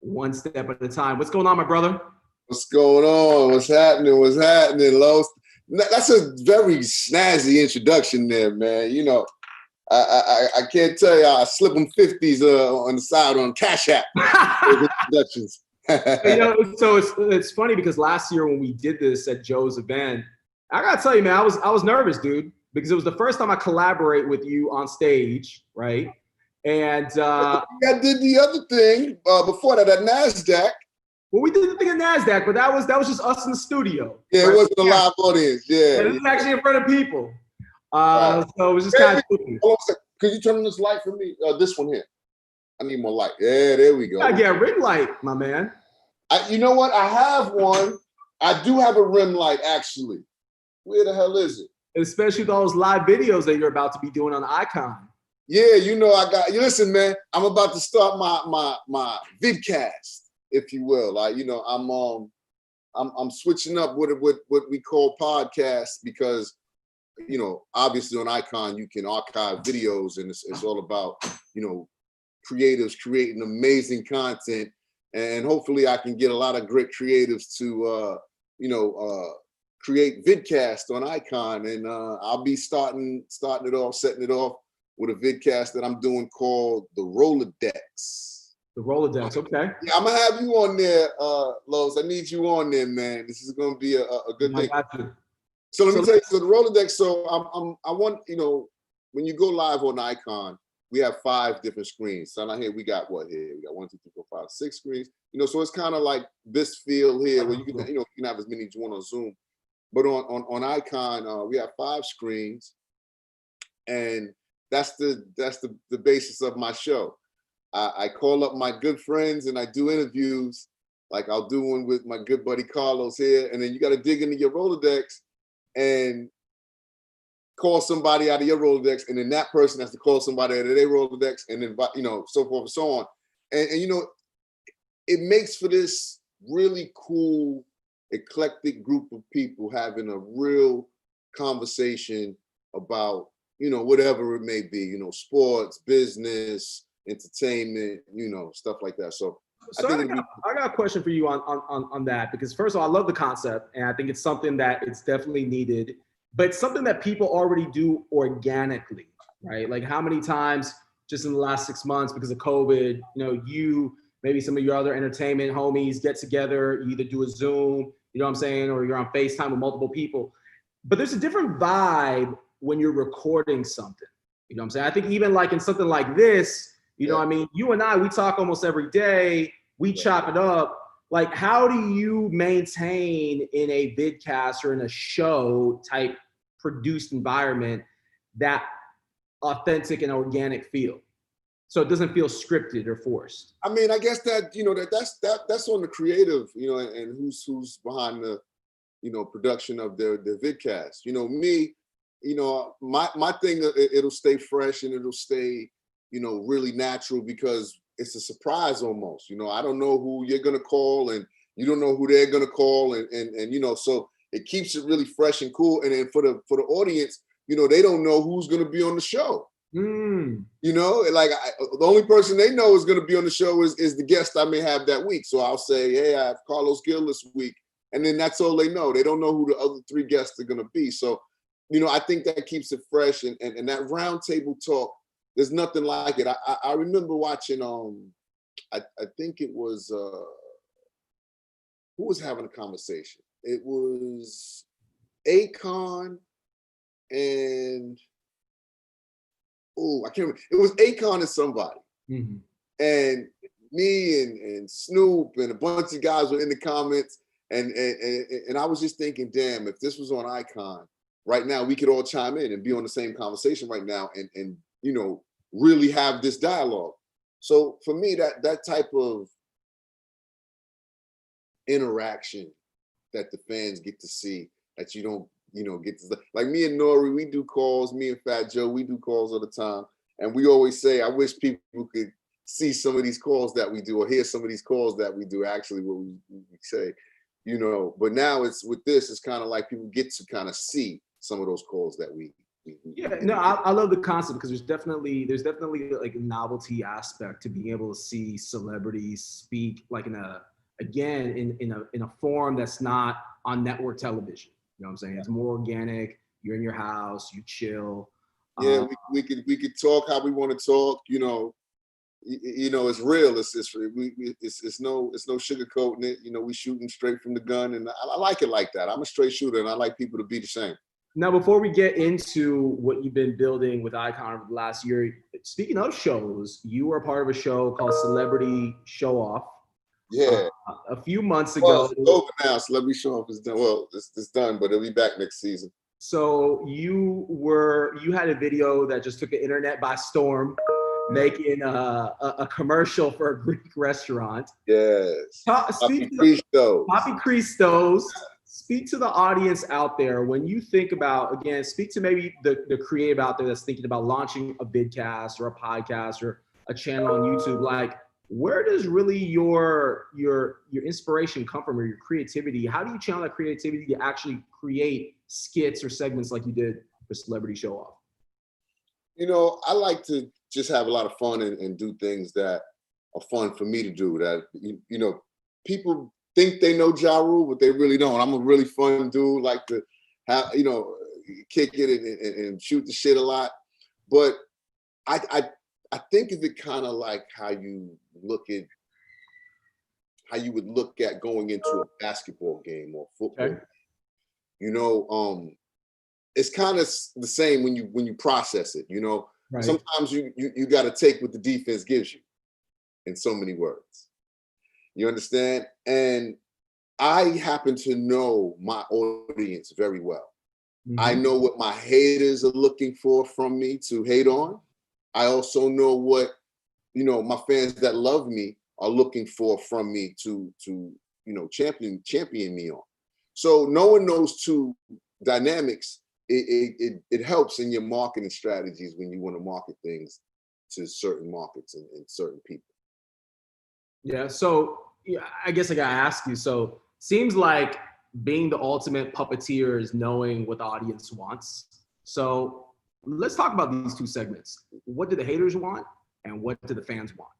one step at a time. What's going on, my brother? What's going on? What's happening? What's happening, Los? That's a very snazzy introduction there, man. You know, I can't tell you, I slip them 50s on the side on Cash App. Those introductions. You know, so it's funny because last year when we did this at Joe's event, I gotta tell you, man, I was nervous, dude, because it was the first time I collaborate with you on stage, right? And I did the other thing before that at NASDAQ. Well, we did the thing at NASDAQ, but that was just us in the studio. Yeah, right? It wasn't a live audience. Yeah, this is actually in front of people. So it was just kind of cool. Hold on a second. Could you turn on this light for me? This one here. I need more light. Yeah, there we go. I get a ring light, my man. You know what? I have one. I do have a rim light, actually. Where the hell is it? Especially those live videos that you're about to be doing on Icon. Yeah, you know, you listen, man. I'm about to start my vidcast, if you will. Like, you know, I'm switching up what we call podcasts because, you know, obviously on Icon you can archive videos, and it's all about, you know, creatives creating amazing content, and hopefully I can get a lot of great creatives to create vidcast on Icon, and I'll be setting it off with a vidcast that I'm doing called the Rolodex. The Rolodex, okay. Yeah, I'm gonna have you on there, Los. I need you on there, man. This is gonna be a good thing. So let me tell you, so the Rolodex, so I want, you know, when you go live on Icon, we have 5 different screens. So now here we got what here? We got 1, 2, 3, 4, 5, 6 screens. You know, so it's kind of like this feel here where you can, you know, you can have as many as you want on Zoom. But on Icon, we have 5 screens, and that's the basis of my show. I call up my good friends and I do interviews, like I'll do one with my good buddy Carlos here, and then you got to dig into your Rolodex and call somebody out of your Rolodex, and then that person has to call somebody out of their Rolodex, and then, you know, so forth and so on. And you know, it makes for this really cool, eclectic group of people having a real conversation about, you know, whatever it may be, you know, sports, business, entertainment, you know, stuff like that. So I got a question for you on that, because first of all, I love the concept, and I think it's something that it's definitely needed, but it's something that people already do organically, right? Like how many times just in the last 6 months because of COVID, you know, you, maybe some of your other entertainment homies get together, you either do a Zoom, you know what I'm saying, or you're on FaceTime with multiple people. But there's a different vibe when you're recording something, you know what I'm saying? I think even like in something like this, you know what I mean? You and I, we talk almost every day, we chop it up. Like, how do you maintain in a vidcast or in a show type produced environment that authentic and organic feel, so it doesn't feel scripted or forced? I mean, I guess that, you know, that's on the creative, you know, and who's behind the, you know, production of their vidcast. You know, me, you know, my thing, it'll stay fresh and it'll stay, you know, really natural because it's a surprise almost. You know, I don't know who you're gonna call, and you don't know who they're gonna call, and you know, so it keeps it really fresh and cool. And then for the audience, you know, they don't know who's gonna be on the show. You know, like the only person they know is gonna be on the show is the guest I may have that week. So I'll say, hey, I have Carlos Gil this week, and then that's all they know. They don't know who the other 3 guests are gonna be. So, you know, I think that keeps it fresh, and that round table talk, there's nothing like it. I remember watching, I think it was, who was having a conversation? It was Akon and, I can't remember. It was Akon and somebody. And me and Snoop and a bunch of guys were in the comments, and I was just thinking, damn, if this was on Icon right now, we could all chime in and be on the same conversation right now, and you know, really have this dialogue. So for me, that type of interaction that the fans get to see, that you don't, you know, get to, like me and Nori, we do calls, me and Fat Joe, we do calls all the time. And we always say, I wish people could see some of these calls that we do, or hear some of these calls that we do, actually, what we say. you know, but now it's with this, it's kind of like people get to kind of see some of those calls that we yeah, no, I love the concept because there's definitely like a novelty aspect to being able to see celebrities speak like in a form that's not on network television. You know what I'm saying? It's more organic. You're in your house, you chill. Yeah, we could talk how we want to talk. You know, it's real. It's no sugarcoating it. You know, we shooting straight from the gun, and I like it like that. I'm a straight shooter, and I like people to be the same. Now, before we get into what you've been building with Icon over the last year, speaking of shows, you were a part of a show called Celebrity Show Off. Yeah. A few months ago. Well, it's over now. Celebrity Show Off is done. Well, it's done, but it'll be back next season. So you had a video that just took the internet by storm, making a commercial for a Greek restaurant. Yes. Papi Christos. Speak to the audience out there when you think about, again, speak to maybe the creative out there that's thinking about launching a vidcast or a podcast or a channel on YouTube. Like, where does really your inspiration come from, or your creativity? How do you channel that creativity to actually create skits or segments like you did for Celebrity Show Off? You know, I like to just have a lot of fun and do things that are fun for me to do. That, you know, people think they know Ja Rule, but they really don't. I'm a really fun dude, like to have, you know, kick it and shoot the shit a lot. But I think of it kind of like how you would look at going into a basketball game or football. Okay. You know, it's kind of the same when you process it. You know, right. Sometimes you got to take what the defense gives you, in so many words. You understand? And I happen to know my audience very well. Mm-hmm. I know what my haters are looking for from me to hate on. I also know what, you know, my fans that love me are looking for from me to you know, champion me on. So knowing those two dynamics, it helps in your marketing strategies when you want to market things to certain markets and certain people. Yeah. So yeah, I guess I gotta ask you. So seems like being the ultimate puppeteer is knowing what the audience wants. So let's talk about these two segments. What do the haters want, and what do the fans want?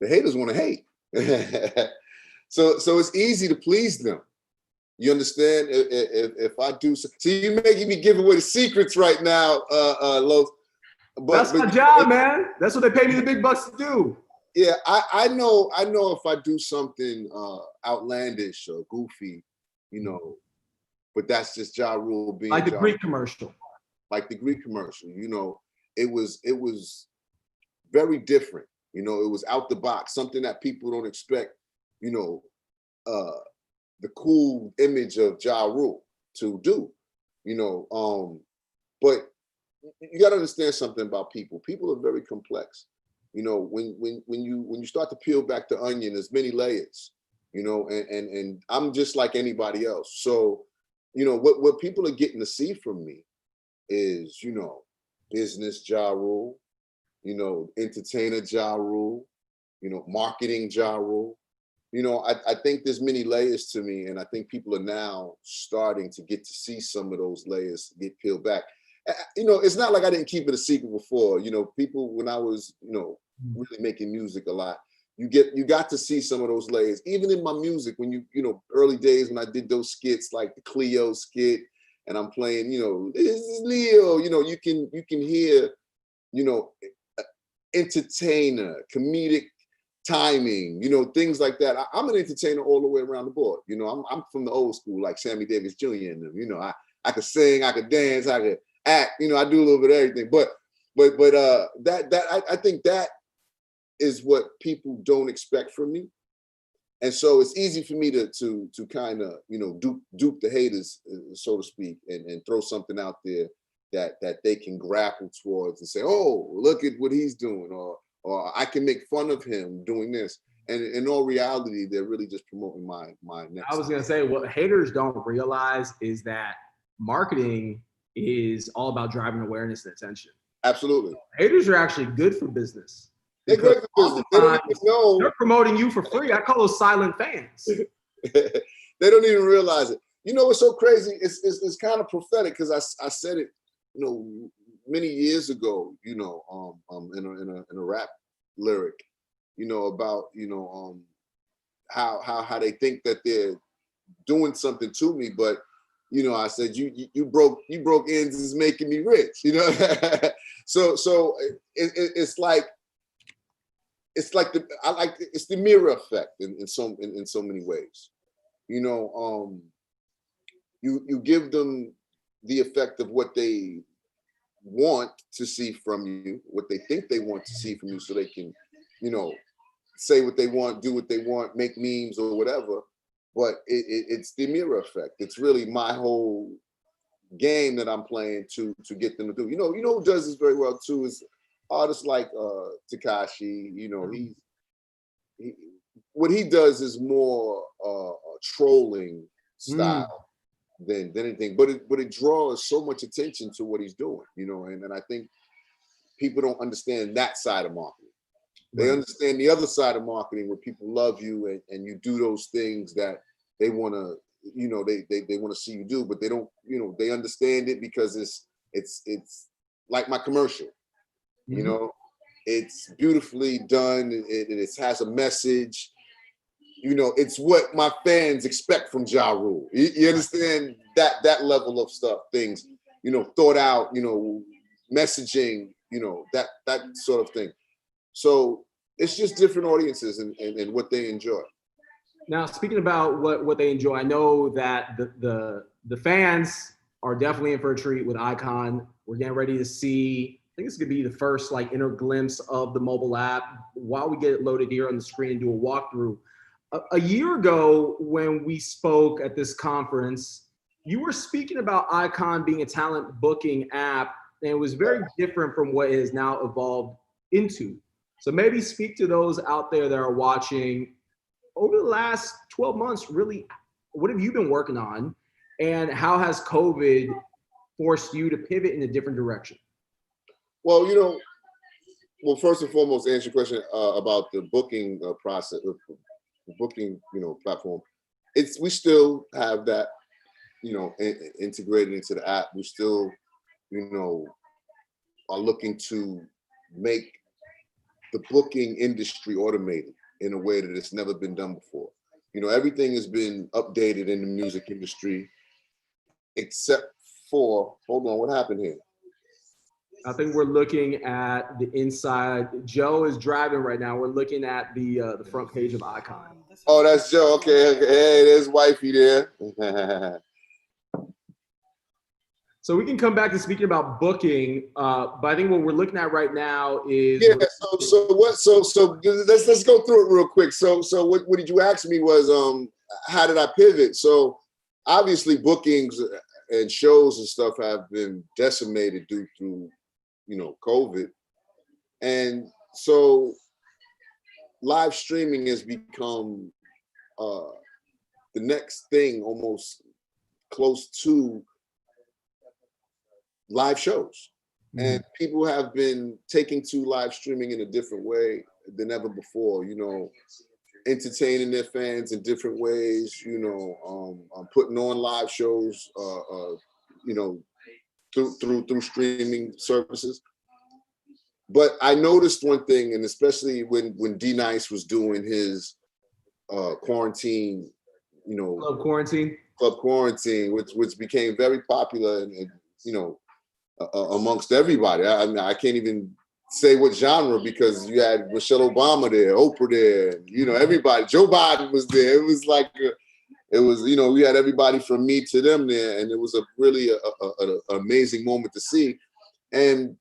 The haters want to hate. So it's easy to please them. You understand? If I do so, you're making me give away the secrets right now, Los. That's my job, man. That's what they pay me the big bucks to do. Yeah, I know if I do something outlandish or goofy, you know, but that's just Ja Rule being like the Greek commercial. Like the Greek commercial, you know, it was very different. You know, it was out the box, something that people don't expect, you know, the cool image of Ja Rule to do, you know. But you got to understand something about people. People are very complex. You know, when you start to peel back the onion, there's many layers, you know, and I'm just like anybody else. So, you know, what people are getting to see from me is, you know, business Ja Rule, you know, entertainer Ja Rule, you know, marketing Ja Rule. You know, I think there's many layers to me, and I think people are now starting to get to see some of those layers get peeled back. You know, it's not like I didn't keep it a secret before. You know, people, when I was, you know, really making music a lot, you got to see some of those layers. Even in my music, when you know, early days when I did those skits like the Cleo skit, and I'm playing, you know, this is Leo. You know, you can hear, you know, entertainer, comedic timing, you know, things like that. I'm an entertainer all the way around the board. You know, I'm from the old school, like Sammy Davis Jr. and them. You know, I could sing, I could dance, I could act. You know, I do a little bit of everything. But I think that is what people don't expect from me. And so it's easy for me to kind of, you know, dupe the haters, so to speak, and throw something out there that they can grapple towards and say, oh, look at what he's doing, or I can make fun of him doing this. And in all reality, they're really just promoting my next. I was gonna say, what haters don't realize is that marketing is all about driving awareness and attention. Absolutely. Haters are actually good for business. They're great for business. They don't even know. They're promoting you for free. I call those silent fans. They don't even realize it. You know what's so crazy? It's kind of prophetic because I said it, you know, many years ago, you know, in a rap lyric, you know, about, you know, how they think that they're doing something to me, but you know, I said you broke ends is making me rich, you know. so it's like it's the mirror effect in so many ways, you know. You give them the effect of what they want to see from you, what they think they want to see from you, so they can, you know, say what they want, do what they want, make memes or whatever. But it's the mirror effect. It's really my whole game that I'm playing to get them to do. You know who does this very well too is artists like Tekashi. You know, what he does is more trolling style than anything. But it draws so much attention to what he's doing. You know, and I think people don't understand that side of marketing. They understand the other side of marketing where people love you and you do those things that they want to, you know, they want to see you do, but they don't, you know, they understand it because it's like my commercial, you know, it's beautifully done. It has a message, you know, it's what my fans expect from Ja Rule. You understand that level of stuff, things, you know, thought out, you know, messaging, you know, that sort of thing. So it's just different audiences and what they enjoy. Now, speaking about what they enjoy, I know that the fans are definitely in for a treat with Icon. We're getting ready to see, I think this could be the first like inner glimpse of the mobile app while we get it loaded here on the screen and do a walkthrough. A year ago, when we spoke at this conference, you were speaking about Icon being a talent booking app, and it was very different from what it has now evolved into. So maybe speak to those out there that are watching. Over the last 12 months, really, what have you been working on, and how has COVID forced you to pivot in a different direction? Well, you know, first and foremost, to answer your question about the booking process, the booking, you know, platform, we still have that, you know, integrated into the app. We still, you know, are looking to make the booking industry automated in a way that it's never been done before. You know, everything has been updated in the music industry, except for, hold on, what happened here? I think we're looking at the inside. Joe is driving right now. We're looking at the front page of Icon. Oh, that's Joe. Okay. Hey, there's wifey there. So we can come back to speaking about booking, but I think what we're looking at right now is So let's go through it real quick. So what did you ask me was how did I pivot? So obviously bookings and shows and stuff have been decimated due to, you know, COVID, and so live streaming has become the next thing, almost close to live shows. And people have been taking to live streaming in a different way than ever before, you know, entertaining their fans in different ways, you know, putting on live shows, you know, through streaming services. But I noticed one thing, and especially when D Nice was doing his quarantine, you know, Club Quarantine, which became very popular and you know, amongst everybody. I mean, I can't even say what genre because you had Michelle Obama there, Oprah there, you know, everybody. Joe Biden was there. It was like, you know, we had everybody from me to them there, and it was a really an amazing moment to see. And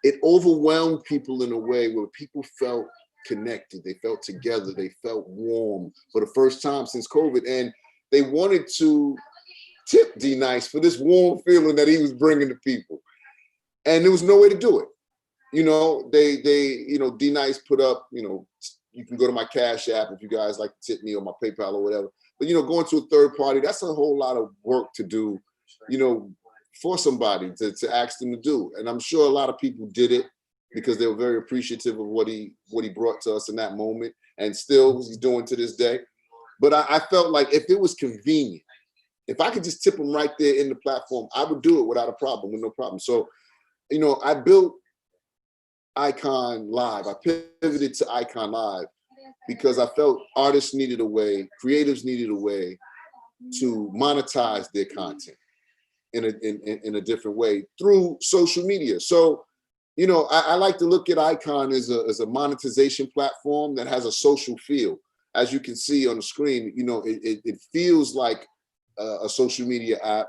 it overwhelmed people in a way where people felt connected, they felt together, they felt warm for the first time since COVID, and they wanted to tip D Nice for this warm feeling that he was bringing to people. And there was no way to do it. You know, you know, D Nice put up, you know, you can go to my Cash App if you guys like to tip me, or my PayPal or whatever. But, you know, going to a third party, that's a whole lot of work to do, you know, for somebody to ask them to do. And I'm sure a lot of people did it because they were very appreciative of what he brought to us in that moment, and still he's doing to this day. But I felt like if it was convenient, if I could just tip them right there in the platform, I would do it without a problem, with no problem. So, you know, I built Icon Live. I pivoted to Icon Live because I felt artists needed a way, creatives needed a way to monetize their content in a different way through social media. So, you know, I like to look at Icon as a monetization platform that has a social feel. As you can see on the screen, you know, it feels like a social media app,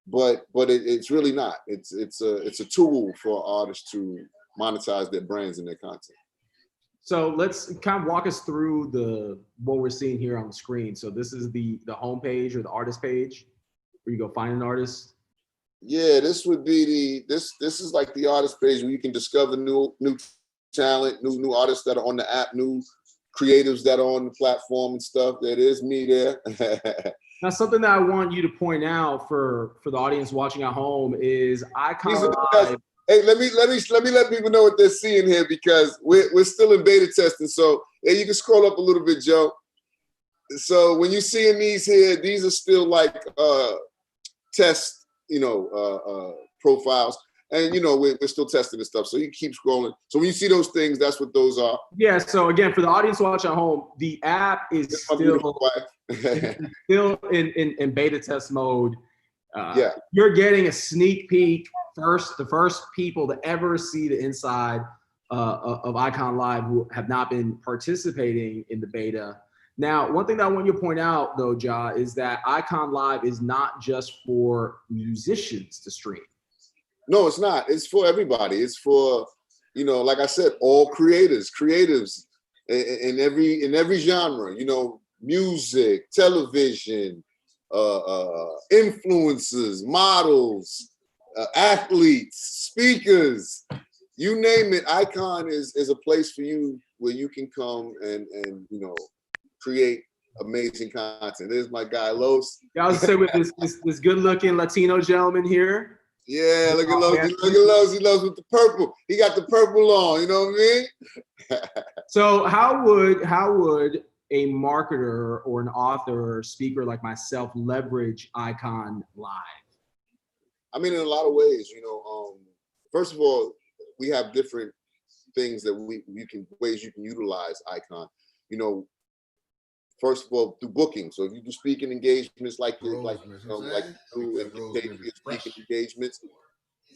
but it's really not. It's a tool for artists to monetize their brands and their content. So let's kind of walk us through what we're seeing here on the screen. So this is the homepage or the artist page where you go find an artist. Yeah, this would be this is like the artist page where you can discover new talent, new artists that are on the app, new creatives that are on the platform and stuff. That is me there. Now, something that I want you to point out for the audience watching at home is Icon Live. Hey, let me let people know what they're seeing here, because we're still in beta testing. So yeah, you can scroll up a little bit, Joe. So when you're seeing these here, these are still like test, you know, profiles, and you know we're still testing this stuff. So you keep scrolling. So when you see those things, that's what those are. Yeah. So again, for the audience watching at home, the app is still in beta test mode. Yeah, you're getting a sneak peek. The first people to ever see the inside of Icon Live who have not been participating in the beta. Now, one thing that I want you to point out, though, Ja, is that Icon Live is not just for musicians to stream. No, it's not. It's for everybody. It's for, you know, like I said, all creatives in every genre. You know, music, television, influencers, models, athletes, speakers, you name it. Icon is a place for you where you can come and you know, create amazing content. There's my guy Los. Yeah, I was saying with this good-looking Latino gentleman here. Yeah, look at Los. Look at Los. He loves with the purple. He got the purple on. You know what I mean? So how would a marketer or an author or speaker like myself leverage Icon Live? I mean, in a lot of ways, you know, first of all, we have different things that ways you can utilize Icon. You know, first of all, through booking. So if you do speaking engagements like you do speaking engagements,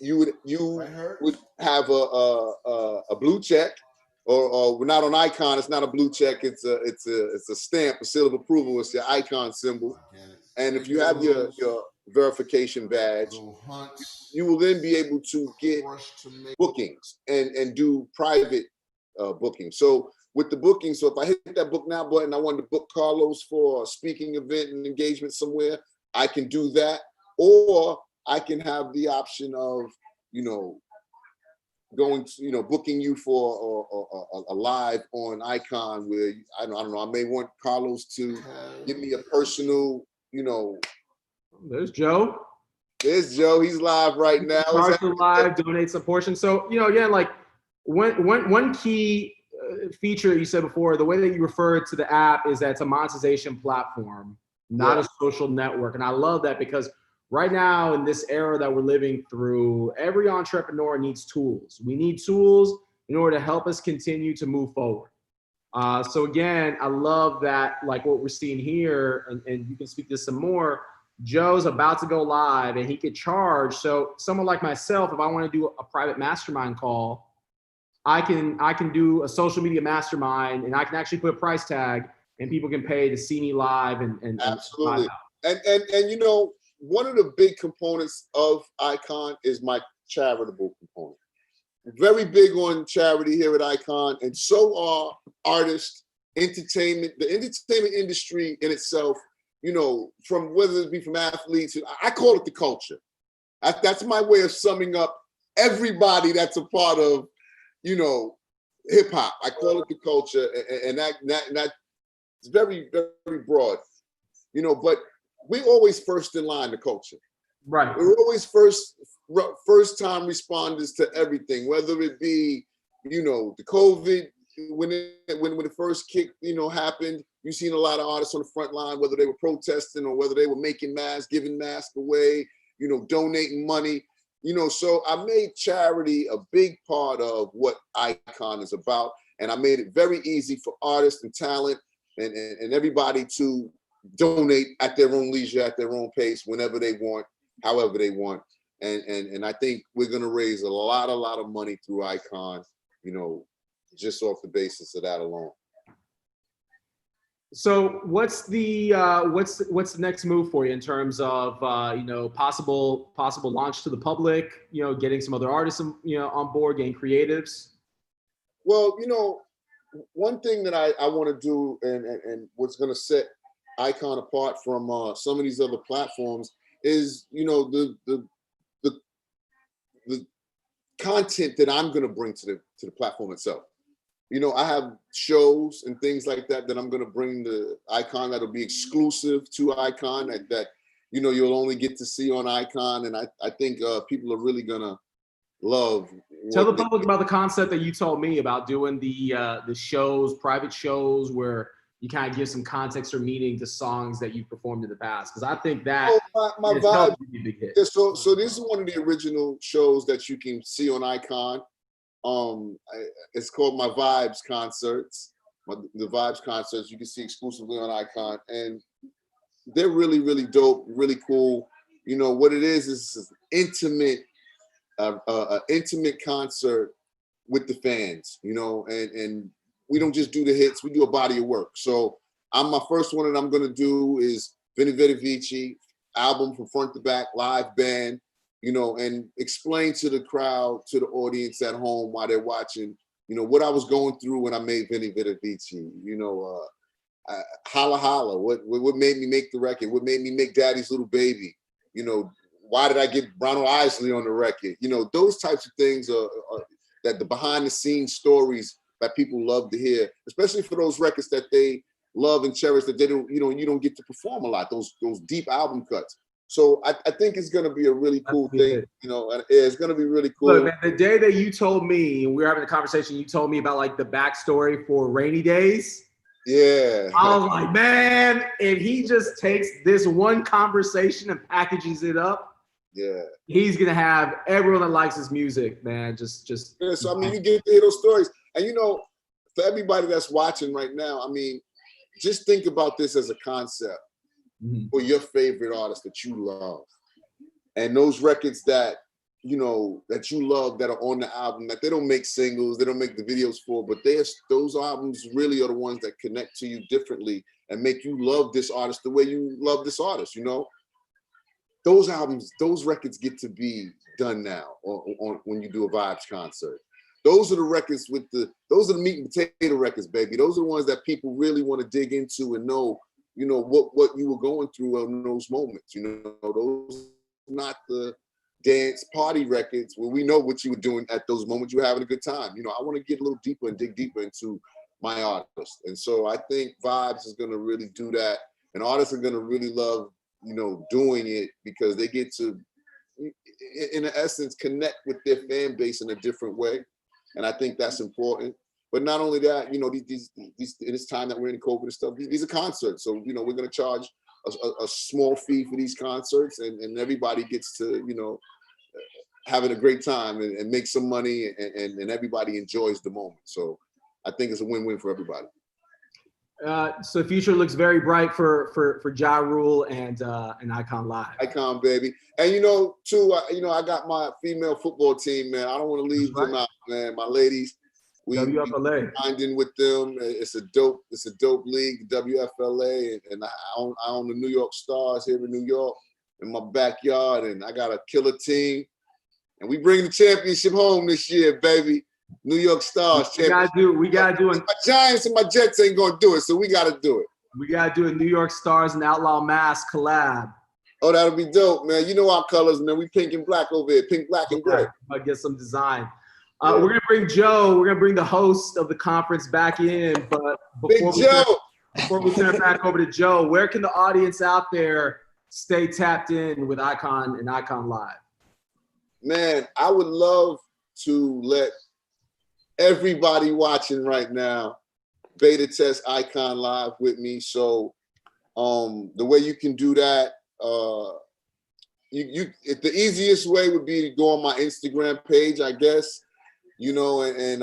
you would have a blue check, or we're not on Icon. It's not a blue check. It's a stamp, a seal of approval. It's your Icon symbol. And if you have your verification badge, you will then be able to get bookings and do private bookings. So with the booking, so if I hit that book now button, I wanted to book Carlos for a speaking event and engagement somewhere, I can do that. Or I can have the option of, you know, going to, you know, booking you for a live on Icon where, I don't know, I may want Carlos to give me a personal, you know. There's Joe. There's Joe. He's live right now. Partial live, donate some portion. So, you know, again, like one key feature you said before, the way that you referred to the app is that it's a monetization platform, not a social network. And I love that, because right now in this era that we're living through, every entrepreneur needs tools. We need tools in order to help us continue to move forward. So again, I love that, like what we're seeing here, and you can speak to this some more. Joe's about to go live and he could charge. So someone like myself, if I want to do a private mastermind call, I can do a social media mastermind, and I can actually put a price tag, and people can pay to see me live and absolutely. And you know, one of the big components of Icon is my charitable component. Very big on charity here at Icon, and so are artists, entertainment. The entertainment industry in itself, you know, from whether it be from athletes, I call it the culture. That's my way of summing up everybody that's a part of, you know, hip hop. I call it the culture, and that's very, very broad, you know. But we always first in line, the culture. Right. We're always first time responders to everything, whether it be, you know, the COVID when it first happened. You've seen a lot of artists on the front line, whether they were protesting or whether they were making masks, giving masks away, donating money. So I made charity a big part of what Icon is about. And I made it very easy for artists and talent and everybody to donate at their own leisure, at their own pace, whenever they want, however they want. And I think we're going to raise a lot of money through Icon, just off the basis of that alone. So what's the next move for you in terms of possible launch to the public, getting some other artists on board, getting creatives? Well, one thing that I want to do and what's going to set Icon apart from some of these other platforms is the content that I'm going to bring to the platform itself. I have shows and things like that I'm going to bring to Icon that'll be exclusive to Icon that you'll only get to see on Icon. And I think people are really going to love. Tell the public about the concept that you told me about doing the shows, private shows, where you kind of give some context or meaning to songs that you've performed in the past. Because I think that my vibe. Yeah, so this is one of the original shows that you can see on Icon. It's called My Vibes Concerts. The Vibes Concerts you can see exclusively on Icon, and they're really, really dope, really cool. What it is intimate, intimate concert with the fans. And we don't just do the hits; we do a body of work. So my first one that I'm gonna do is Veni Vidi Vici album from front to back, live band. And explain to the crowd, to the audience at home while they're watching, what I was going through when I made Veni Vidi Vici, Holla Holla, what made me make the record, what made me make Daddy's Little Baby, why did I get Ronald Isley on the record? Those types of things are that the behind the scenes stories that people love to hear, especially for those records that they love and cherish that they don't, you don't get to perform a lot, those deep album cuts. So I think it's going to be a really cool thing, it's going to be really cool. Look, man, the day that you told me, and we were having a conversation, you told me about like the backstory for Rainy Days. Yeah. I was like, man, if he just takes this one conversation and packages it up, yeah, he's going to have everyone that likes his music, man. Just. Yeah, so, you get to hear those stories. And, for everybody that's watching right now, just think about this as a concept. For your favorite artist that you love, and those records that that you love that are on the album that they don't make singles, they don't make the videos for, but those albums really are the ones that connect to you differently and make you love this artist the way you love this artist. Those albums, those records get to be done now on when you do a Vibes concert. Those are the records those are the meat and potato records, baby. Those are the ones that people really want to dig into and know. What you were going through in those moments. Those not the dance party records where we know what you were doing at those moments. You were having a good time. I want to get a little deeper and dig deeper into my artist. And so I think Vibes is going to really do that. And artists are going to really love, doing it because they get to, in essence, connect with their fan base in a different way. And I think that's important. But not only that, these in this time that we're in COVID and stuff, these are concerts. So, we're going to charge a small fee for these concerts and everybody gets to, having a great time and make some money and everybody enjoys the moment. So I think it's a win-win for everybody. So the future looks very bright for Ja Rule and Icon Live. Icon, baby. And, too, I got my female football team, man. I don't want to leave them out, man. My ladies. We signed in with them. It's a dope league, WFLA, and I own the New York Stars here in New York in my backyard, and I got a killer team. And we bring the championship home this year, baby. New York Stars. We gotta do it. My Giants and my Jets ain't gonna do it, so we gotta do it. We gotta do a New York Stars and Outlaw Mask collab. Oh, that'll be dope, man. You know our colors, man. We pink and black over here, pink, black, and gray. Might get some design. We're gonna bring Joe. We're gonna bring the host of the conference back in, but before we turn it back over to Joe, where can the audience out there stay tapped in with Icon and Icon Live? Man, I would love to let everybody watching right now beta test Icon Live with me. So the way you can do that, the easiest way would be to go on my Instagram page, I guess, you know, and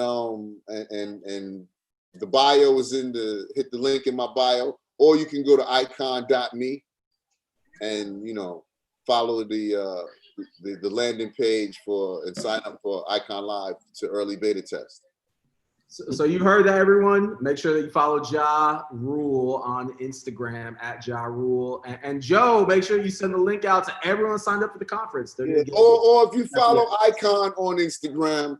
the bio is hit the link in my bio, or you can go to icon.me and, you know, follow the landing page and sign up for Icon Live to early beta test. So you heard that, everyone. Make sure that you follow Ja Rule on Instagram at Ja Rule. And Joe, make sure you send the link out to everyone signed up for the conference. Yeah. Or if you follow Icon on Instagram,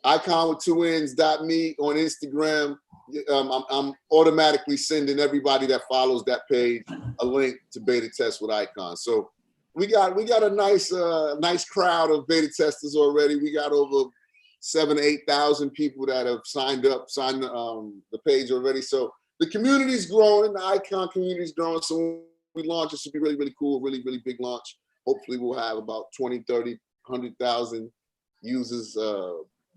Icon with 2 N's.me on Instagram, I'm automatically sending everybody that follows that page a link to beta test with Icon. So we got a nice crowd of beta testers already. We got over 7,000 to 8,000 people that have signed the page already. So the community's growing, the Icon community's growing. So when we launch, it should be really, really cool, really, really big launch. Hopefully we'll have about 20, 30, 100,000 users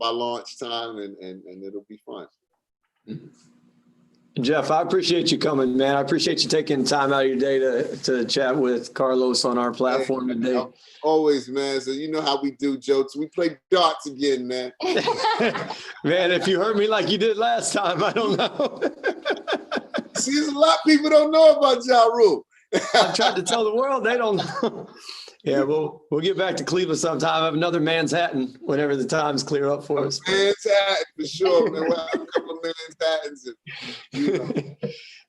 by launch time, and it'll be fun. Jeff, I appreciate you coming, man. I appreciate you taking time out of your day to chat with Carlos on our platform today. Always, man. So you know how we do, jokes. We play darts again, man. Man, if you hurt me like you did last time, I don't know. See, there's a lot of people don't know about Ja Rule. I've tried to tell the world, they don't know. Yeah, we'll get back to Cleveland sometime. I have another Manhattan whenever the times clear up for us. Manhattan, for sure, man. We'll have a couple of Manhattans. You know.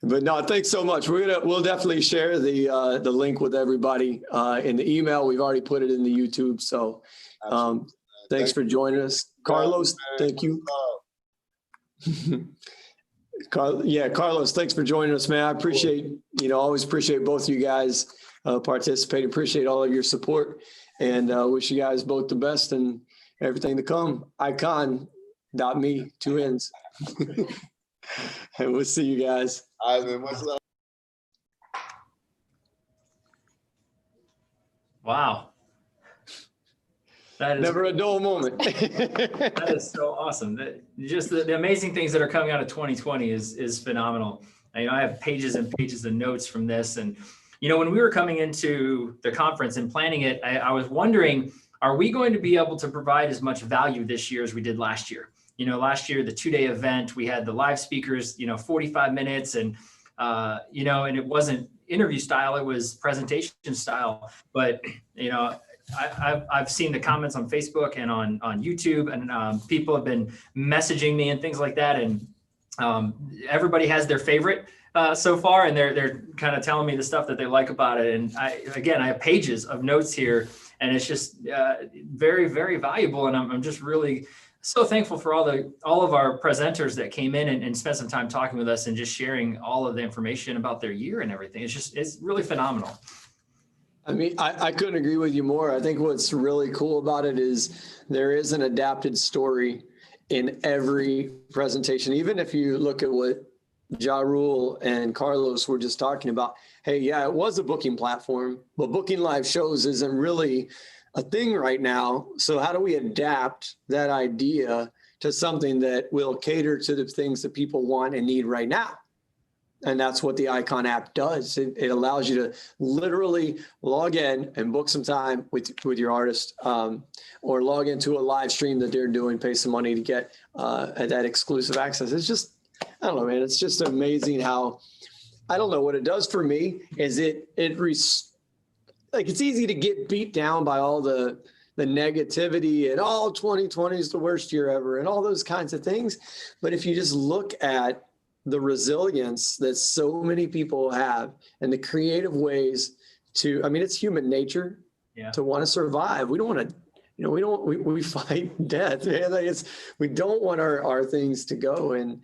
But no, thanks so much. We'll definitely share the link with everybody in the email. We've already put it in the YouTube. So thanks for joining us. Carlos, thank you. Carlos, thanks for joining us, man. I appreciate, always appreciate both of you guys participating. Appreciate all of your support, and wish you guys both the best and everything to come. Icon.me, 2 N's. And we'll see you guys. All right, man. Much love. Wow. That is never a dull moment. That is so awesome. Just the amazing things that are coming out of 2020 is phenomenal. I have pages and pages of notes from this. And, when we were coming into the conference and planning it, I was wondering, are we going to be able to provide as much value this year as we did last year? Last year, the 2-day event, we had the live speakers, 45 minutes and, and it wasn't interview style, it was presentation style. But, I've seen the comments on Facebook and on YouTube, and people have been messaging me and things like that. And everybody has their favorite so far, and they're kind of telling me the stuff that they like about it. And I have pages of notes here, and it's just very, very valuable. And I'm just really so thankful for all of our presenters that came in and spent some time talking with us and just sharing all of the information about their year and everything. It's really phenomenal. I mean, I couldn't agree with you more. I think what's really cool about it is there is an adapted story in every presentation. Even if you look at what Ja Rule and Carlos were just talking about, hey, yeah, it was a booking platform, but booking live shows isn't really a thing right now. So how do we adapt that idea to something that will cater to the things that people want and need right now? And that's what the Icon app does. It allows you to literally log in and book some time with your artist, or log into a live stream that they're doing, pay some money to get that exclusive access. It's just, I don't know, man. It's just amazing how, I don't know what it does for me is it's easy to get beat down by all the negativity and 2020 is the worst year ever and all those kinds of things. But if you just look at the resilience that so many people have and the creative ways it's human nature to want to survive. We don't want to, we fight death. Man. We don't want our things to go. And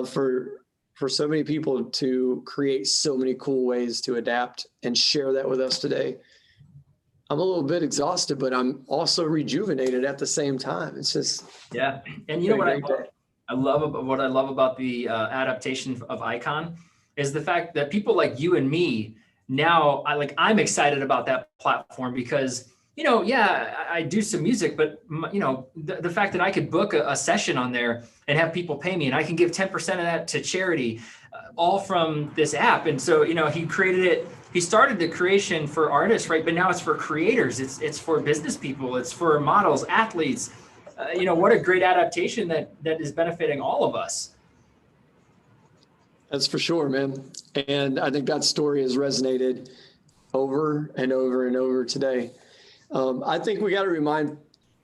for so many people to create so many cool ways to adapt and share that with us today. I'm a little bit exhausted, but I'm also rejuvenated at the same time. It's just, yeah. And you know what I love about the adaptation of Icon is the fact that people like you and me now, I'm excited about that platform because, yeah, I do some music, but the fact that I could book a session on there and have people pay me, and I can give 10% of that to charity, all from this app. And so, he created it. He started the creation for artists, right? But now it's for creators. It's for business people. It's for models, athletes. What a great adaptation that is benefiting all of us. That's for sure, man. And I think that story has resonated over and over and over today. I think we got to remind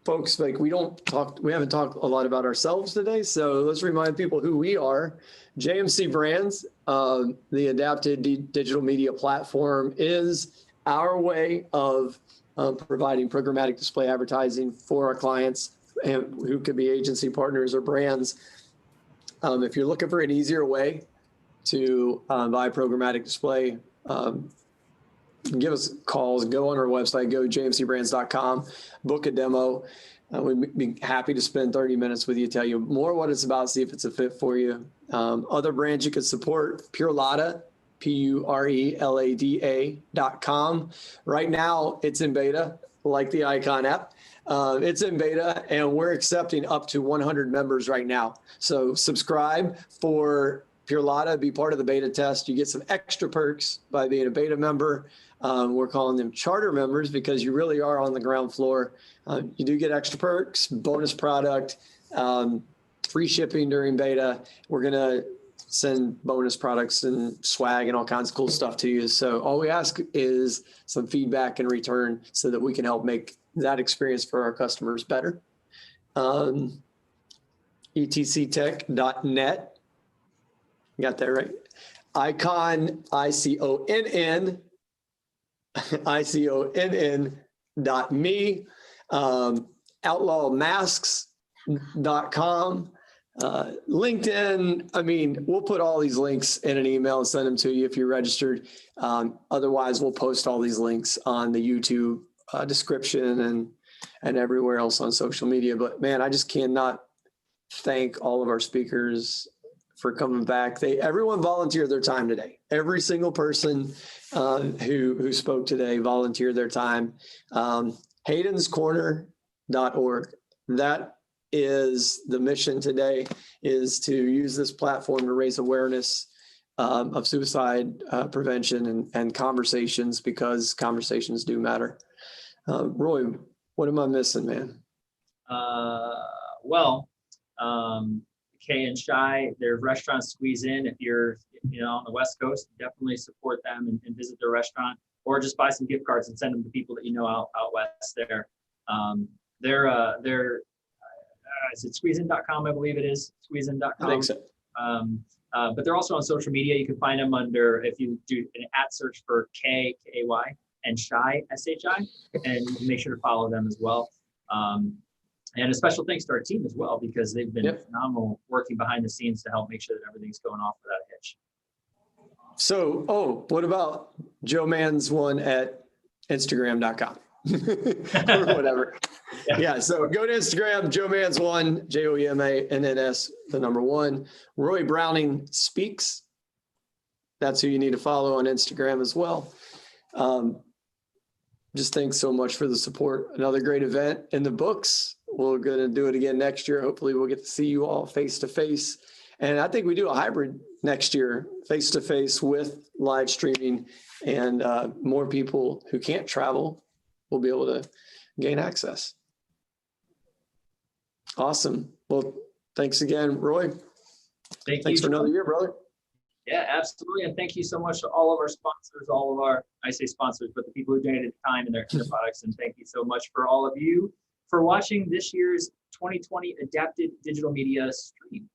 folks, like we haven't talked a lot about ourselves today. So let's remind people who we are. JMC Brands, the adapted digital media platform, is our way of providing programmatic display advertising for our clients, and who could be agency partners or brands. If you're looking for an easier way to buy programmatic display, give us calls, go on our website, go to jmcbrands.com, book a demo. We'd be happy to spend 30 minutes with you, tell you more what it's about, see if it's a fit for you. Other brands you could support, Purelada, PURELADA.com. Right now it's in beta, like the Icon app. It's in beta and we're accepting up to 100 members right now. So subscribe for Purelada, be part of the beta test. You get some extra perks by being a beta member. We're calling them charter members because you really are on the ground floor. You do get extra perks, bonus product, free shipping during beta. We're going to send bonus products and swag and all kinds of cool stuff to you. So all we ask is some feedback in return so that we can help make that experience for our customers better. etctech.net. Got that right. Icon, ICONN, ICONN.me, outlawmasks.com, LinkedIn. I mean, we'll put all these links in an email and send them to you if you're registered. Otherwise, we'll post all these links on the YouTube description and everywhere else on social media. But man, I just cannot thank all of our speakers for coming back. Everyone volunteered their time today. Every single person who spoke today volunteered their time. HaydensCorner.org. That is the mission today, is to use this platform to raise awareness of suicide prevention and conversations, because conversations do matter. Roy, what am I missing, man? Kay and Shy, their restaurants squeeze in. If you're on the West Coast, definitely support them and visit their restaurant, or just buy some gift cards and send them to people that you know out west there. Is it squeezein.com? I believe it is squeezein.com. I think so. But they're also on social media. You can find them under, if you do an @ search for KAY and Shy, SHI, and make sure to follow them as well. And a special thanks to our team as well, because they've been phenomenal working behind the scenes to help make sure that everything's going off without a hitch. So, what about Joe Mans one at Instagram.com or whatever? Yeah. So go to Instagram, Joe Mans one, JOEMANNS, the number 1. Roy Browning Speaks. That's who you need to follow on Instagram as well. Just thanks so much for the support. Another great event in the books. We're going to do it again next year. Hopefully we'll get to see you all face to face. And I think we do a hybrid next year, face to face with live streaming, and more people who can't travel will be able to gain access. Awesome. Well, thanks again, Roy. Thanks for another year, brother. Yeah, absolutely. And thank you so much to all of our sponsors, I say sponsors, but the people who donated time and their products. And thank you so much for all of you for watching this year's 2020 Adapted Digital Media stream.